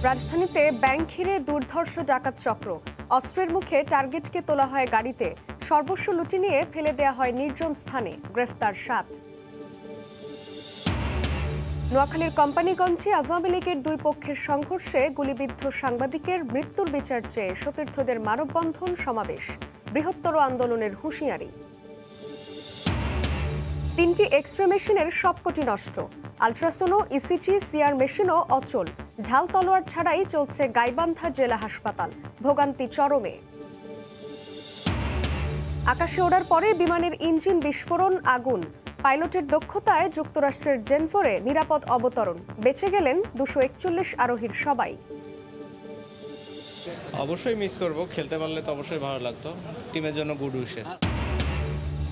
রাজধানীতে ব্যাংক ঘিরে দুর্ধর্ষ ডাকাত চক্র। অস্ত্রের মুখে টার্গেটকে তোলা হয় গাড়িতে, সর্বস্ব লুটে নিয়ে ফেলে দেয়া হয় নির্জন স্থানে। গ্রেফতার 7। নোয়াখালীর কোম্পানিগঞ্জে আওয়ামী লীগের দুই পক্ষের সংঘর্ষে গুলিবিদ্ধ সাংবাদিকের মৃত্যুর বিচার চেয়ে সতীর্থদের মানববন্ধন সমাবেশ, বৃহত্তর আন্দোলনের হুঁশিয়ারি। 3টি এক্সরে মেশিনের সবকটি নষ্ট, আলট্রাসোনো, ইসিজি, সিআর মেশিনও অচল। ঢাল তলোয়ার ছাড়াই চলছে গাইবান্ধা জেলা হাসপাতাল, ভোগান্তি চরমে। আকাশে ওড়ার পরে বিমানের ইঞ্জিন বিস্ফোরণ, আগুন। পাইলটের দক্ষতায় যুক্তরাষ্ট্রের ডেনভরে নিরাপদ অবতরণ, বেঁচে গেলেন 241 আরোহীর সবাই। অবশ্যই মিস করব, খেলতে পারলে তো অবশ্যই ভালো লাগতো। টিমের জন্য গুড উইশেস।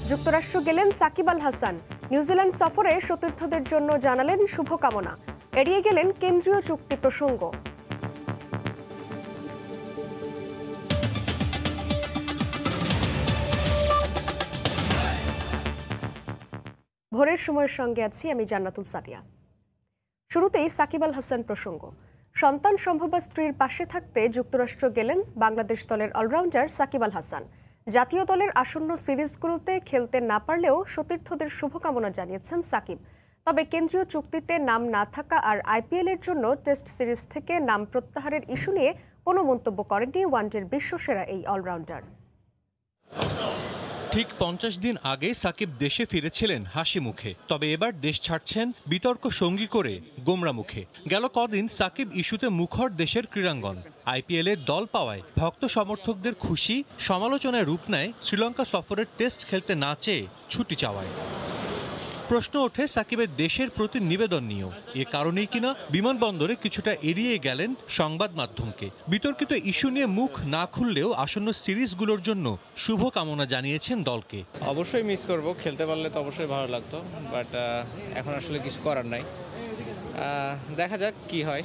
যুক্তরাষ্ট্র গেলেন সাকিব আল হাসান। নিউজিল্যান্ড সফরে সতীর্থদের জন্য জানালেন শুভকামনা, এড়িয়ে গেলেন কেন্দ্রীয় চুক্তি প্রসঙ্গ। ভোরের সময়ের সঙ্গে আছি আমি জান্নাতুল সাদিয়া। শুরুতেই সাকিব আল হাসান প্রসঙ্গ। সন্তান সম্ভবা স্ত্রীর পাশে থাকতে যুক্তরাষ্ট্র গেলেন বাংলাদেশ দলের অলরাউন্ডার সাকিব আল হাসান। জাতীয় দলের আসন্ন সিরিজগুলোতে খেলতে না পারলেও সতীর্থদের শুভকামনা জানিয়েছেন সাকিব। তবে কেন্দ্রীয় চুক্তিতে নাম না থাকা আর আইপিএলের জন্য টেস্ট সিরিজ থেকে নাম প্রত্যাহারের ইস্যু নিয়ে কোনো মন্তব্য করেননি ওয়ানডের বিশ্বসেরা এই অলরাউন্ডার। ঠিক 50 দিন আগে সাকিব দেশে ফিরেছিলেন হাসি মুখে, তবে এবার দেশ ছাড়ছেন বিতর্ক সঙ্গী করে গোমরা মুখে। গেল কদিন সাকিব ইস্যুতে মুখর দেশের ক্রীড়াঙ্গন। আইপিএলের দল পাওয়ায় ভক্ত সমর্থকদের খুশি, সমালোচনায় রূপ নেয় শ্রীলঙ্কা সফরের টেস্ট খেলতে না চেয়ে ছুটি চাওয়ায়। প্রশ্ন ওঠে সাকিবের দেশের প্রতি নিবেদন নিয়েও। এ কারণেই কিনা বিমানবন্দরে কিছুটা এড়িয়ে গেলেন সংবাদ মাধ্যমকে। বিতর্কিত ইস্যু নিয়ে মুখ না খুললেও আসন্ন সিরিজগুলোর জন্য শুভ কামনা জানিয়েছেন দলকে। অবশ্যই মিস করব, খেলতে পারলে তো অবশ্যই ভালো লাগতো, বাট এখন আসলে কিছু করার নাই। দেখা যাক কি হয়।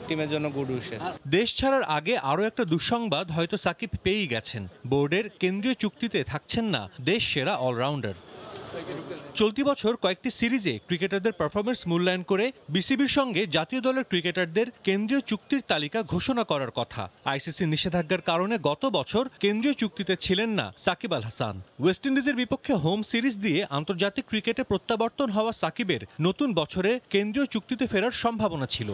টিমের জন্য গুড উইশেস। দেশ ছাড়ার আগে আরও একটা দুঃসংবাদ হয়তো সাকিব পেয়েই গেছেন। বোর্ডের কেন্দ্রীয় চুক্তিতে থাকছেন না দেশ সেরা অলরাউন্ডার। চলতি বছর কয়েকটি সিরিজে ক্রিকেটারদের পারফরমেন্স মূল্যায়ন করে বিসিবির সঙ্গে জাতীয় দলের ক্রিকেটারদের কেন্দ্রীয় চুক্তির তালিকা ঘোষণা করার কথা। আইসিসির নিষেধাজ্ঞার কারণে গত বছর কেন্দ্রীয় চুক্তিতে ছিলেন না সাকিব আল হাসান। ওয়েস্ট ইন্ডিজের বিপক্ষে হোম সিরিজ দিয়ে আন্তর্জাতিক ক্রিকেটে প্রত্যাবর্তন হওয়া সাকিবের নতুন বছরে কেন্দ্রীয় চুক্তিতে ফেরার সম্ভাবনা ছিল।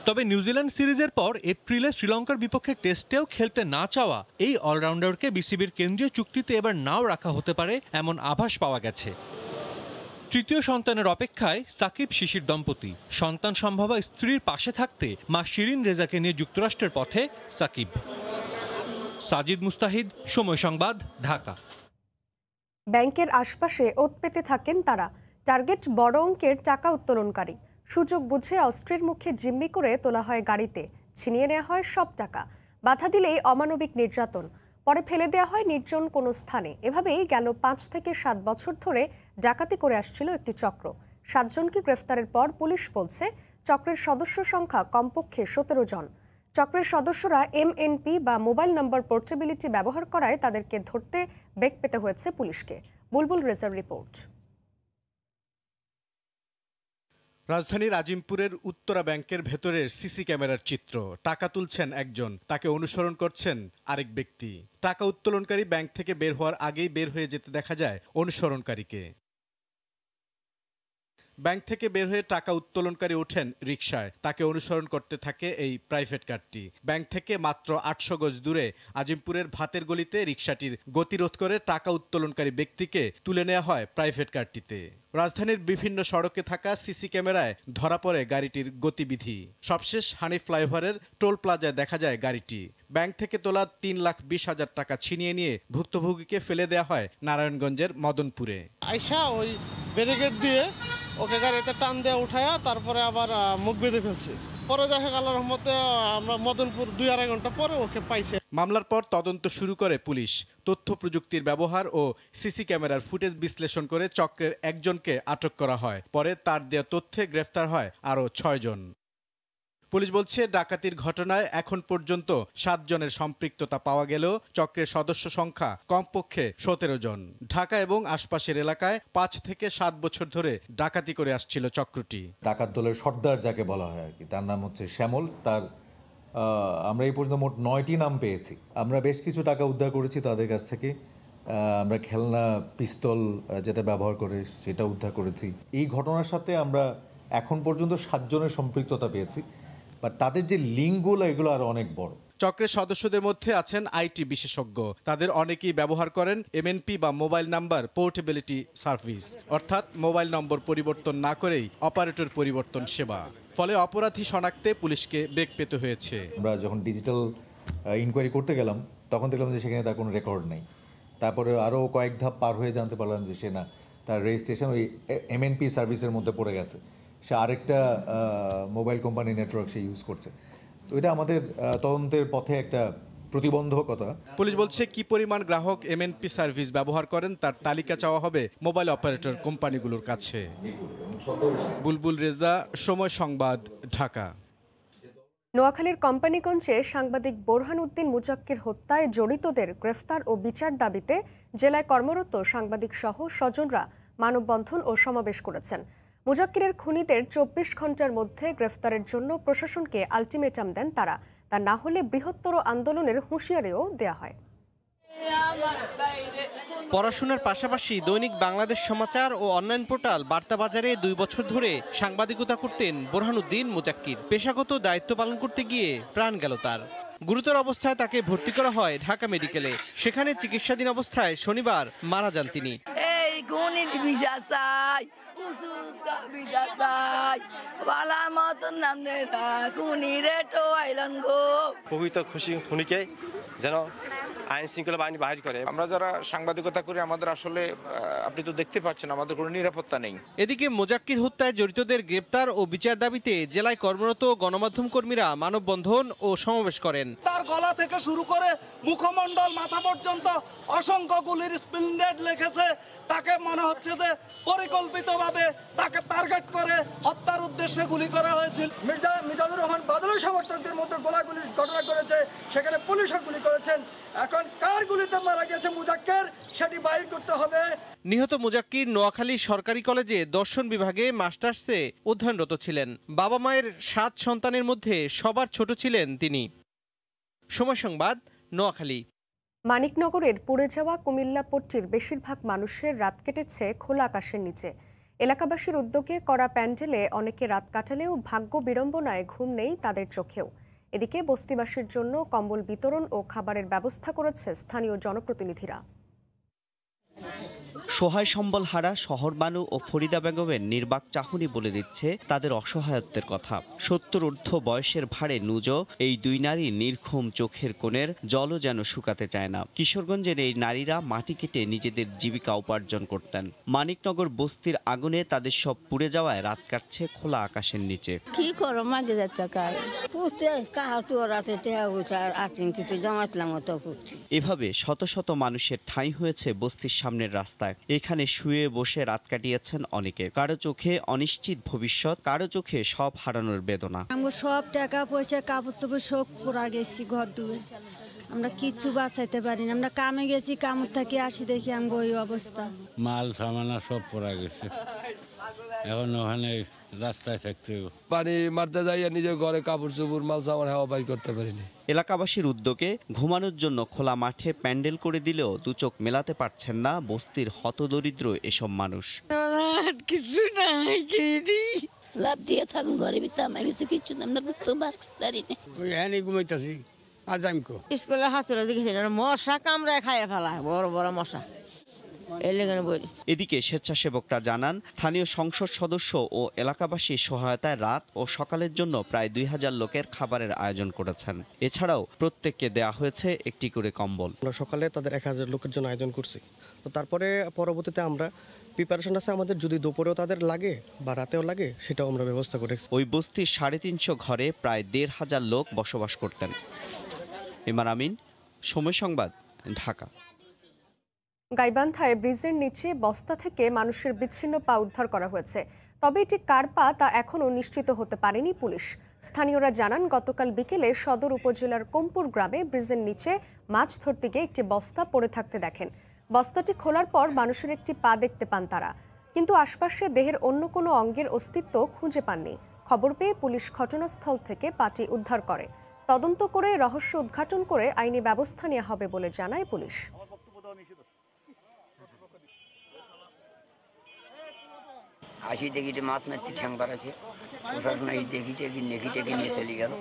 তবে নিউজিল্যান্ড সিরিজের পর এপ্রিলে শ্রীলঙ্কার বিপক্ষে টেস্টেও খেলতে না চাওয়া এই অলরাউন্ডারকে বিসিবির কেন্দ্রীয় চুক্তিতে এবার নাও রাখা হতে পারে এমন আভাস পাওয়া গেছে। তৃতীয় সন্তানের অপেক্ষায় সাকিব শিশির দম্পতি। সন্তান সম্ভবা স্ত্রীর পাশে থাকতে মা শিরিন রেজাকে নিয়ে যুক্তরাষ্ট্রের পথে সাকিব। সাজিদ মুস্তাহিদ, সময় সংবাদ, ঢাকা। ব্যাংকের আশপাশে ওত পেতে থাকেন তারা। টার্গেট বড় অঙ্কের টাকা উত্তোলনকারী। সুযোগ বুঝে অস্ত্রের মুখে জিম্মি করে তোলা হয় গাড়িতে, ছিনিয়ে নেওয়া হয় সব টাকা। বাধা দিলেই অমানবিক নির্যাতন, পরে ফেলে দেওয়া হয় নির্জন কোনো স্থানে। এভাবেই গেল 5 থেকে 7 বছর ধরে ডাকাতি করে আসছিল একটি চক্র। 7 জনকে গ্রেফতারের পর পুলিশ বলছে চক্রের সদস্য সংখ্যা কমপক্ষে 17 জন। চক্রের সদস্যরা এমএনপি বা মোবাইল নাম্বার পোর্টেবিলিটি ব্যবহার করায় তাদেরকে ধরতে বেগ পেতে হয়েছে পুলিশকে। বুলবুল রেজার রিপোর্ট। রাজধানীর আজিমপুরের উত্তরা ব্যাংকের ভেতরের সিসি ক্যামেরার চিত্র। টাকা তুলছেন একজন, তাকে অনুসরণ করছেন আরেক ব্যক্তি। টাকা উত্তোলনকারী ব্যাংক থেকে বের হওয়ার আগেই বের হয়ে যেতে দেখা যায় অনুসরণকারীকে। ব্যাংক থেকে বের হয়ে টাকা উত্তোলনকারী ওঠেন রিকশায়, তাকে অনুসরণ করতে থাকে এই প্রাইভেট কারটি। ব্যাংক থেকে মাত্র 800 গজ দূরে আজিমপুরের ভাতের গলিতে রিকশাটির গতিরোধ করে টাকা উত্তোলনকারী ব্যক্তিকে তুলে নেওয়া হয় প্রাইভেট কারটিতে। রাজধানীর বিভিন্ন সড়কে থাকা সিসি ক্যামেরায় ধরা পড়ে গাড়িটির গতিবিধি। সবশেষ হানি ফ্লাইওভারের টোল প্লাজায় দেখা যায় গাড়িটি। ব্যাংক থেকে তোলা 3,20,000 টাকা ছিনিয়ে নিয়ে ভুক্তভোগীকে ফেলে দেওয়া হয় নারায়ণগঞ্জের মদনপুরে। আইসা ওই ব্যারিকেড দিয়ে ওকে গাড়িতে টান দিয়ে উঠায়া তারপরে আবার মুখ বেঁধে ফেলছে। পরে দেখা গেল রহমতে আমরা মদনপুর 2-2.5 ঘন্টা পরে ওকে পাইছে। মামলার পর তদন্ত শুরু করে পুলিশ। তথ্য প্রযুক্তির ব্যবহার ও সিসি ক্যামেরার ফুটেজ বিশ্লেষণ করে চক্রের একজনকে আটক করা হয়। পরে তার দেওয়া তথ্যে গ্রেফতার হয় আরও 6 জন। পুলিশ বলছে ডাকাতির ঘটনায় এখন পর্যন্ত 7 জনের সম্পৃক্ততা পাওয়া গেলেও চক্রের সদস্য সংখ্যা কমপক্ষে 17 জন। ঢাকা এবং আশপাশের এলাকায় 5 থেকে 7 বছর ধরে ডাকাতি করে আসছিল চক্রটি। ডাকাত দলের সর্দার যাকে বলা হয় আর কি, তার নাম হচ্ছে শ্যামল। তার আমরা এই পর্যন্ত মোট 9টি নাম পেয়েছি। আমরা বেশ কিছু টাকা উদ্ধার করেছি তাদের কাছ থেকে। আমরা খেলনা পিস্তল যেটা ব্যবহার করে সেটা উদ্ধার করেছি। এই ঘটনার সাথে আমরা এখন পর্যন্ত 7 জনের সম্পৃক্ততা পেয়েছি, বাট তাদের যে লিঙ্কগুলো এগুলো আরো অনেক বড়। চক্রের সদস্যদের মধ্যে আছেন আইটি বিশেষজ্ঞ। তাদের অনেকেই ব্যবহার করেন এমএনপি বা মোবাইল নাম্বার পোর্টেবিলিটি সার্ভিস, অর্থাৎ মোবাইল নম্বর পরিবর্তন না করেই অপারেটর পরিবর্তন সেবা। ফলে অপরাধী শনাক্তে পুলিশকে বেগ পেতে হয়েছে। আমরা যখন ডিজিটাল ইনকোয়ারি করতে গেলাম তখন দেখলাম যে সেখানে তার কোনো রেকর্ড নেই। তারপরে আরও কয়েক ধাপ পার হয়ে জানতে পারলাম যে সে না, তার রেজিস্ট্রেশন ওই এমএনপি সার্ভিসের মধ্যে পড়ে গেছে। সে আরেকটা মোবাইল কোম্পানি নেটওয়ার্ক সে ইউজ করছে। তো এটা আমাদের তদন্তের পথে একটা প্রতিবন্ধকতা। পুলিশ বলছে কি পরিমাণ গ্রাহক এমএনপি সার্ভিস ব্যবহার করেন তার তালিকা চাওয়া হবে মোবাইল অপারেটর কোম্পানিগুলোর কাছে। বুলবুল রেজা, সময় সংবাদ, ঢাকা। নোয়াখালীর কোম্পানিগঞ্জে সাংবাদিক বোরহান উদ্দিন মুজাক্কির হত্যায় জড়িতদের গ্রেফতার ও বিচার দাবিতে জেলায় কর্মরত সাংবাদিক সহ স্বজনরা মানববন্ধন ও সমাবেশ করেছেন। মুজাক্কিরের খুনিদের 24 ঘন্টার মধ্যে গ্রেফতারের জন্য প্রশাসনকে আলটিমেটাম দেন তারা। তা না হলে বৃহত্তর আন্দোলনের হুঁশিয়ারিও দেয়া হয়। পড়াশোনার পাশাপাশি দৈনিক বাংলাদেশ সমাচার ও অনলাইন পোর্টাল বার্তাবাজারে 2 বছর ধরে সাংবাদিকতা করতেন বোরহান উদ্দিন মুজাক্কির। পেশাগত দায়িত্ব পালন করতে গিয়ে প্রাণ গেল তার। গুরুতর অবস্থায় তাকে ভর্তি করা হয় ঢাকা মেডিকেলে। সেখানে চিকিৎসাধীন অবস্থায় শনিবার মারা যান তিনি। প্রকৃত খুনিকে যেন আইন শৃঙ্খলা বাহিনী বাহির করে। আমরা যারা সাংবাদিকতা করি আমাদের আসলে আপনি তো দেখতে পাচ্ছেন আমাদের কোনো নিরাপত্তা নেই। এদিকে মুজাক্কির হত্যায় জড়িতদের গ্রেপ্তার ও বিচার দাবিতে জেলায় কর্মরত গণমাধ্যম কর্মীরা মানববন্ধন ও সমাবেশ করেন। তার গলা থেকে শুরু করে মুখমণ্ডল মাথা পর্যন্ত অসংখ্য গুলির স্প্লিন্ডেড লেগেছে। তাকে মনে হচ্ছে যে পরিকল্পিতভাবে তাকে টার্গেট করে হত্যার উদ্দেশ্যে গুলি করা হয়েছিল। মিজানুর রহমান বাদলের সমর্থকদের মধ্যে গোলাগুলির ঘটনা করেছে, সেখানে পুলিশও গুলি করেছেন। এখন কার গুলিতে মারা গেছে মুজাক্কির সেটি বাইর করতে হবে। নিহত মুজাক্কির নোয়াখালী সরকারি কলেজে দর্শন বিভাগে মাস্টার্সে অধ্যয়নরত ছিলেন। বাবা মায়ের 7 সন্তানের মধ্যে সবার ছোট ছিলেন তিনি। সময় সংবাদ, নোয়াখালী। মানিকনগরের পুড়ে যাওয়া কুমিল্লা পট্টির বেশিরভাগ মানুষের রাত কেটেছে খোলা আকাশের নিচে। এলাকাবাসীর উদ্যোগে করা প্যান্ডেলে অনেকে রাত কাটালেও ভাগ্য বিড়ম্বনায় ঘুম নেই তাদের চোখেও। এদিকে বস্তিবাসীর জন্য কম্বল বিতরণ ও খাবারের ব্যবস্থা করেছে স্থানীয় জনপ্রতিনিধিরা। সহায় সম্বল হারা শহরবানু ও ফরিদা বেগমের নির্বাক চাহনি বলে দিচ্ছে তাদের অসহায়ত্বের কথা। 70 ঊর্ধ্ব বয়সের ভারে নুজো এই 2 নারী নির্ঘুম চোখের কোণের জলও যেন শুকাতে চায় না। কিশোরগঞ্জের এই নারীরা মাটি কেটে নিজেদের জীবিকা উপার্জন করতেন। মানিকনগর বস্তির আগুনে তাদের সব পুড়ে যাওয়ায় রাত কাটছে খোলা আকাশের নিচে। কি করো মাগে যাচ্ছে এভাবে শত শত মানুষের ঠাঁই হয়েছে বস্তির সামনের রাস্তায়। এখানে শুয়ে বসে রাত কাটিয়েছেন অনেকে। কারো চোখে অনিশ্চিত ভবিষ্যৎ, কারো চোখে সব হারানোর বেদনা। আমরা সব টাকা পয়সা কাপড় চোপড় সব পুরা গেছি ঘর দুয়ে, আমরা কিচ্ছু বাঁচাইতে পারি না। আমরা কামে গেছি, কামড় থেকে আসি দেখি আমরা ওই অবস্থা। মাল সামানা সব পড়া গেছে, এখন ওখানে রাস্তায় থাকতে পানি মারতে যাইয়া নিজের ঘরে কাপড় চোপড় মাল সামান হাওয়া বাইর করতে পারিনি। এলাকাবাসীর উদ্যোগে ঘুমানোর জন্য খোলা মাঠে প্যান্ডেল করে দিলেও দুচোখ মেলাতে পারছেন না বস্তির হতদরিদ্র এসব মানুষ। কিছু নাই লাভ দিয়ে থাকুন ঘরে ভিতরে, আমার কিছু কিছু আমরা বুঝতে পারি না। ঘুমাইতেছি স্কুলে হাতুড়া দেখেছি মশা কামড়ায় খাইয়ে ফেলা, বড় বড় মশা। এদিকে স্বেচ্ছাসেবকরা জানান স্থানীয় সংসদ সদস্য ও এলাকাবাসীর সহায়তায় রাত ও সকালের জন্য প্রায় 2000 লোকের খাবারের আয়োজন করেছেন। এছাড়াও প্রত্যেককে দেয়া হয়েছে একটি করে কম্বল। আমরা সকালে তাদের 1000 লোকের জন্য আয়োজন করছি। তো তারপরে পরবর্তীতে আমরা প্রিপারেশন আছে আমাদের, যদি দুপুরেও তাদের লাগে বা রাতেও লাগে সেটাও আমরা ব্যবস্থা করেছি। ওই বস্তির 350 ঘরে প্রায় 1500 লোক বসবাস করতেন। ইমার আমিন, সময় সংবাদ, ঢাকা। গাইবান্ধায় ব্রিজের নিচে বস্তা থেকে মানুষের বিচ্ছিন্ন পা উদ্ধার করা হয়েছে। তবে এটি কার পা তা এখনও নিশ্চিত হতে পারেনি পুলিশ। স্থানীয়রা জানান, গতকাল বিকেলে সদর উপজেলার কম্পুর গ্রামে ব্রিজের নিচে মাছ ধরতে গিয়ে একটি বস্তা পড়ে থাকতে দেখেন। বস্তাটি খোলার পর মানুষের একটি পা দেখতে পান তারা, কিন্তু আশপাশে দেহের অন্য কোনো অঙ্গের অস্তিত্ব খুঁজে পাননি। খবর পেয়ে পুলিশ ঘটনাস্থল থেকে পাটি উদ্ধার করে। তদন্ত করে রহস্য উদ্ঘাটন করে আইনি ব্যবস্থা নেওয়া হবে বলে জানায় পুলিশ। আসি দেখি মাছ মারতে ঠ্যাং বাড়াচ্ছে, প্রশাসন এই দেখি টেকি নেকি টেকি নিয়ে চলে গেল।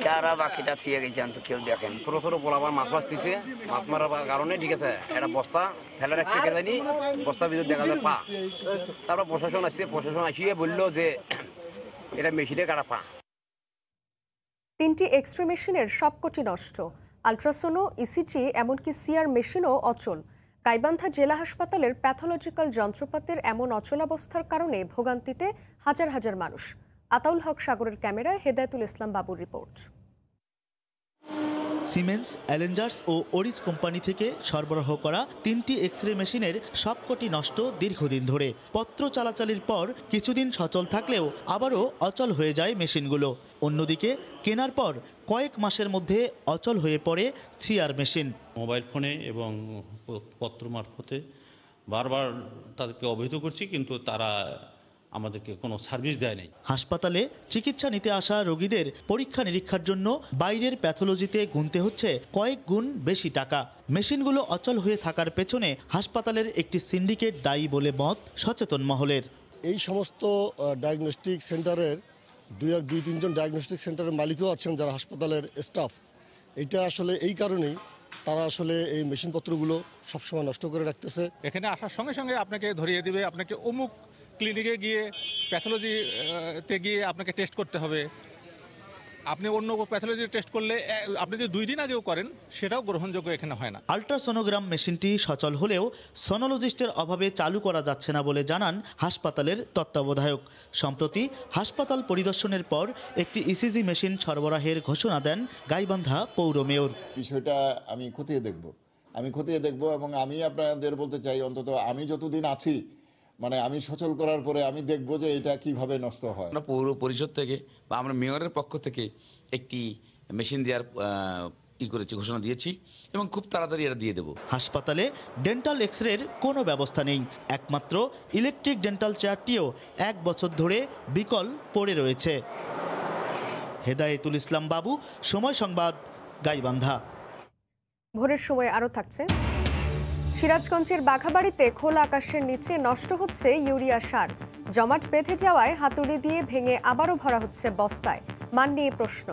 যারা বাকিটা থুয়ে গেছে তো কেউ দেখেন। ছোট ছোট পোলাবার মাছ মারতেছে, মাছ মারার কারণে ঠিক আছে একটা বস্তা ফেলে রাখছে, কে জানি বস্তার ভিতরে দেখা যায় পা। তারপর প্রশাসন আসছে, প্রশাসন আসিয়ে বললো যে এটা মেশিনে কাটা পা। 3টি এক্সরে মেশিনের সবকটি নষ্ট। আলট্রাসোনো, ইসিজি এমনকি সিআর মেশিনও অচল। গাইবান্ধা জেলা হাসপাতালের প্যাথোলজিক্যাল যন্ত্রপাতির এমন অচলাবস্থার কারণে ভোগান্তিতে হাজার হাজার মানুষ। আতাউল হক সাগরের ক্যামেরায় হেদায়েতুল ইসলাম বাবুর রিপোর্ট। সিমেন্স, অ্যালেঞ্জার্স ও ওরিস কোম্পানি থেকে সরবরাহ করা 3টি এক্সরে মেশিনের সবকটি নষ্ট দীর্ঘদিন ধরে। পত্র চালাচালির পর কিছুদিন সচল থাকলেও আবারও অচল হয়ে যায় মেশিনগুলো। অন্যদিকে কেনার পর কয়েক মাসের মধ্যে অচল হয়ে পড়ে সিআর মেশিন। মোবাইল ফোনে এবং পত্র মারফতে বারবার তাদেরকে অবহিত করছি, কিন্তু তারা আমাদেরকে কোনো সার্ভিস দেয় নাই। হাসপাতালে চিকিৎসা নিতে আসা রোগীদের পরীক্ষা নিরীক্ষার জন্য বাইরের প্যাথোলজিতে গুনতে হচ্ছে কয়েক গুণ বেশি টাকা। মেশিনগুলো অচল হয়ে থাকার পেছনে হাসপাতালের একটি সিন্ডিকেট দায়ী বলে মত সচেতন মহলের। এই সমস্ত ডায়াগনস্টিক সেন্টারের দুই তিনজন ডায়াগনস্টিক সেন্টারের মালিকও আছেন যারা হাসপাতালের স্টাফ। এটা আসলে এই কারণেই তারা আসলে এই মেশিনপত্রগুলো সবসময় নষ্ট করে রাখতেছে। এখানে আসার সঙ্গে সঙ্গে আপনাকে ধরিয়ে দিবে, আপনাকে অমুক ক্লিনিকে গিয়ে প্যাথোলজিতে গিয়ে আপনাকে টেস্ট করতে হবে। আপনি অন্য প্যাথোলজি টেস্ট করলে আপনি যদি 2 দিন আগেও করেন সেটাও গ্রহণযোগ্য এখানে হয় না। আল্ট্রাসোনোগ্রাম মেশিনটি সচল হলেও সোনোলজিস্টের অভাবে চালু করা যাচ্ছে না বলে জানান হাসপাতালের তত্ত্বাবধায়ক। সম্প্রতি হাসপাতাল পরিদর্শনের পর একটি ইসিজি মেশিন সরবরাহের ঘোষণা দেন গাইবান্ধা পৌর মেয়র। বিষয়টা আমি খতিয়ে দেখব এবং আমি আপনাদের বলতে চাই, অন্তত আমি যতদিন আছি মানে আমি সচল করার পরে আমি দেখব যে এটা কিভাবে নষ্ট হয়। আমরা পৌর পরিষদ থেকে বা আমরা মেয়রের পক্ষ থেকে একটি মেশিন দেওয়ার ঘোষণা দিয়েছি এবং খুব তাড়াতাড়ি এটা দিয়ে দেব। হাসপাতালে ডেন্টাল এক্সরের কোনো ব্যবস্থা নেই। একমাত্র ইলেকট্রিক ডেন্টাল চেয়ারটিও 1 বছর ধরে বিকল পড়ে রয়েছে। হেদায়েতুল ইসলাম বাবু, সময় সংবাদ, গাইবান্ধা। ভোরের সময় আরও থাকছে। সিরাজগঞ্জের বাঘাবাড়িতে খোলা আকাশের নিচে নষ্ট হচ্ছে ইউরিয়া সার। জমাট বেঁধে যাওয়ায় হাতুড়ি দিয়ে ভেঙে আবারও ভরা হচ্ছে বস্তায়। মান নিয়ে প্রশ্ন।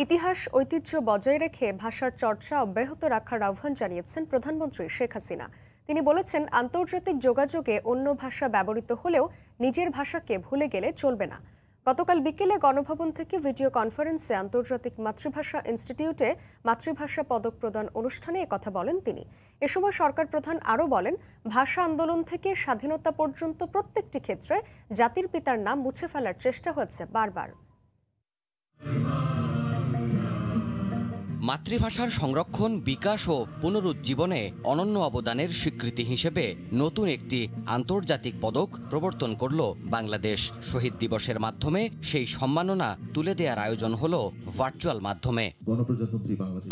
ইতিহাস ঐতিহ্য বজায় রেখে ভাষার চর্চা অব্যাহত রাখার আহ্বান জানিয়েছেন প্রধানমন্ত্রী শেখ হাসিনা। তিনি বলেছেন, আন্তর্জাতিক যোগাযোগে অন্য ভাষা ব্যবহৃত হলেও নিজের ভাষাকে ভুলে গেলে চলবে না। গতকাল বিকেলে গণভবন থেকে ভিডিও কনফারেন্সে আন্তর্জাতিক মাতৃভাষা ইনস্টিটিউটে মাতৃভাষা পদক প্রদান অনুষ্ঠানে একথা বলেন তিনি। এ সময় সরকার প্রধান আরও বলেন, ভাষা আন্দোলন থেকে স্বাধীনতা পর্যন্ত প্রত্যেকটি ক্ষেত্রে জাতির পিতার নাম মুছে ফেলার চেষ্টা হয়েছে বারবার। মাতৃভাষার সংরক্ষণ, বিকাশ ও পুনরুজ্জীবনে অনন্য অবদানের স্বীকৃতি হিসেবে নতুন একটি আন্তর্জাতিক পদক প্রবর্তন করল বাংলাদেশ। শহীদ দিবসের মাধ্যমে সেই সম্মাননা তুলে দেওয়ার আয়োজন হলো ভার্চুয়াল মাধ্যমে।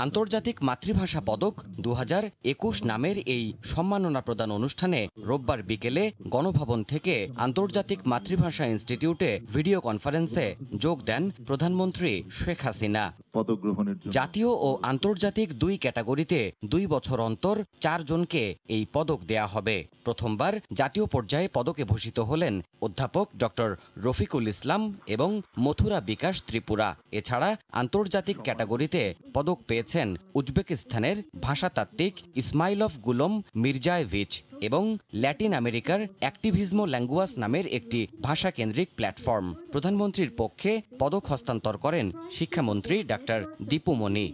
আন্তর্জাতিক মাতৃভাষা পদক 2021 নামের এই সম্মাননা প্রদান অনুষ্ঠানে রোববার বিকেলে গণভবন থেকে আন্তর্জাতিক মাতৃভাষা ইনস্টিটিউটে ভিডিও কনফারেন্সে যোগ দেন প্রধানমন্ত্রী শেখ হাসিনা। জাতীয় ও আন্তর্জাতিক 2 ক্যাটাগরিতে 2 বছর অন্তর 4 জনকে এই পদক দেয়া হবে। প্রথমবার জাতীয় পর্যায়ে পদকে ভূষিত হলেন অধ্যাপক ডক্টর রফিকুল ইসলাম এবং মথুরা বিকাশ ত্রিপুরা। এছাড়া আন্তর্জাতিক ক্যাটাগরিতে পদক পেয়েছেন উজবেকিস্তানের ভাষাতাত্ত্বিক ইসমাইলভ গুলম মির্জায়েভিচ এবং ল্যাটিন আমেরিকার অ্যাক্টিভিজমো ল্যাঙ্গুয়াস নামের একটি ভাষাকেন্দ্রিক প্ল্যাটফর্ম। প্রধানমন্ত্রীর পক্ষে পদক হস্তান্তর করেন শিক্ষামন্ত্রী ডাক্তার দীপু মনি।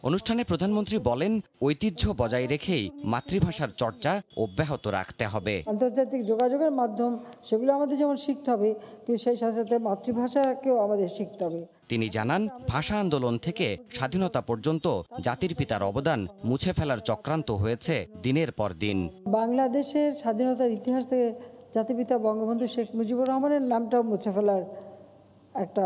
অনুষ্ঠানে প্রধানমন্ত্রী বলেন, ঐতিহ্য বজায় রেখেই মাতৃভাষার চর্চা অব্যাহত রাখতে হবে। আন্তর্জাতিক যোগাযোগের মাধ্যম সেগুলো আমাদের যেমন শিখতে হবে, কিন্তু সেই সাথে সাথে মাতৃভাষাকেও আমাদের শিখতে হবে। তিনি জানান, ভাষা আন্দোলন থেকে স্বাধীনতা পর্যন্ত জাতির পিতার অবদান মুছে ফেলার চক্রান্ত হয়েছে দিনের পর দিন। বাংলাদেশের স্বাধীনতার ইতিহাস থেকে জাতিপিতা বঙ্গবন্ধু শেখ মুজিবুর রহমানের নামটাও মুছে ফেলার একটা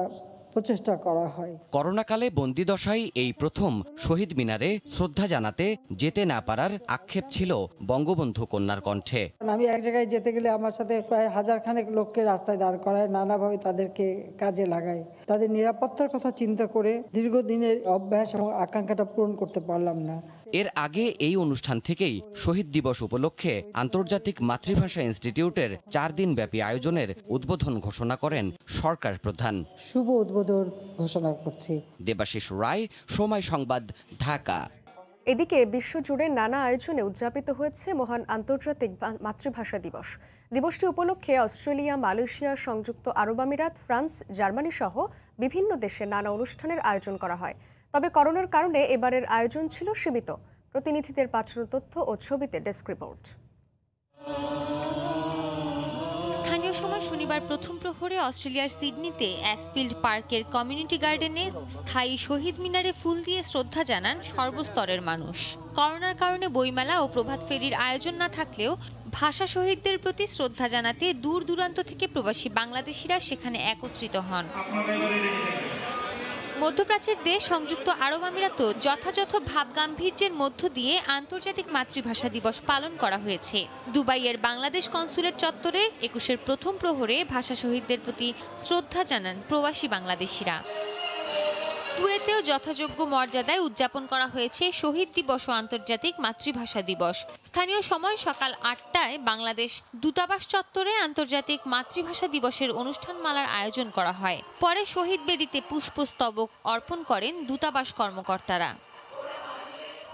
প্রচেষ্টা করা হয়। করোনাকালে বন্দিদশায় এই প্রথম শহীদ মিনারে শ্রদ্ধা জানাতে যেতে না পারার আক্ষেপ ছিল বঙ্গবন্ধু কন্যার কণ্ঠে। আমি এক জায়গায় যেতে গেলে আমার সাথে প্রায় 1000 খানেক লোককে রাস্তায় দাঁড় করায়, নানাভাবে তাদেরকে কাজে লাগায়। তাদের নিরাপত্তার কথা চিন্তা করে দীর্ঘদিনের অভ্যাস এবং আকাঙ্ক্ষাটা পূরণ করতে পারলাম না। এর আগে এই অনুষ্ঠান থেকেই শহীদ দিবস উপলক্ষে আন্তর্জাতিক মাতৃভাষা ইনস্টিটিউটের 4 দিনব্যাপী আয়োজনের উদ্বোধন ঘোষণা করেন সরকার প্রধান। শুভ উদ্বোধন ঘোষণা করছি। দেবাশিস রায়, সময় সংবাদ, ঢাকা। এদিকে বিশ্বজুড়ে নানা আয়োজনে উদযাপিত হয়েছে মহান আন্তর্জাতিক মাতৃভাষা দিবস। দিবসটি উপলক্ষে অস্ট্রেলিয়া, মালয়েশিয়া, সংযুক্ত আরব আমিরাত, ফ্রান্স, জার্মানি সহ বিভিন্ন দেশে নানা অনুষ্ঠানের আয়োজন করা হয়। তবে করোনার কারণে এবারের আয়োজন ছিল সীমিত। প্রতিনিধিদের পাঠানো তথ্য ও ছবিতে ডেস্ক রিপোর্ট। স্থানীয় সময় শনিবার প্রথম প্রহরে অস্ট্রেলিয়ার সিডনিতে অ্যাসফিল্ড পার্কের কমিউনিটি গার্ডেনে স্থায়ী শহীদ মিনারে ফুল দিয়ে শ্রদ্ধা জানান সর্বস্তরের মানুষ। করোনার কারণে বইমেলা ও প্রভাত ফেরির আয়োজন না থাকলেও ভাষা শহীদদের প্রতি শ্রদ্ধা জানাতে দূর দূরান্ত থেকে প্রবাসী বাংলাদেশিরা সেখানে একত্রিত হন। মধ্যপ্রাচ্যের দেশ সংযুক্ত আরব আমিরাতও যথাযথ ভাবগাম্ভীর্যের মধ্য দিয়ে আন্তর্জাতিক মাতৃভাষা দিবস পালন করা হয়েছে। দুবাইয়ের বাংলাদেশ কনসুলেট চত্বরে 21-এর প্রথম প্রহরে ভাষা শহীদদের প্রতি শ্রদ্ধা জানান প্রবাসী বাংলাদেশিরা। কুয়েতেও যথাযোগ্য মর্যাদায় উদযাপন করা হয়েছে শহীদ দিবস ও আন্তর্জাতিক মাতৃভাষা দিবস। স্থানীয় সময় সকাল 8টায় বাংলাদেশ দূতাবাস চত্বরে আন্তর্জাতিক মাতৃভাষা দিবসের অনুষ্ঠানমালার আয়োজন করা হয়। পরে শহীদ বেদিতে পুষ্পস্তবক অর্পণ করেন দূতাবাস কর্মকর্তারা।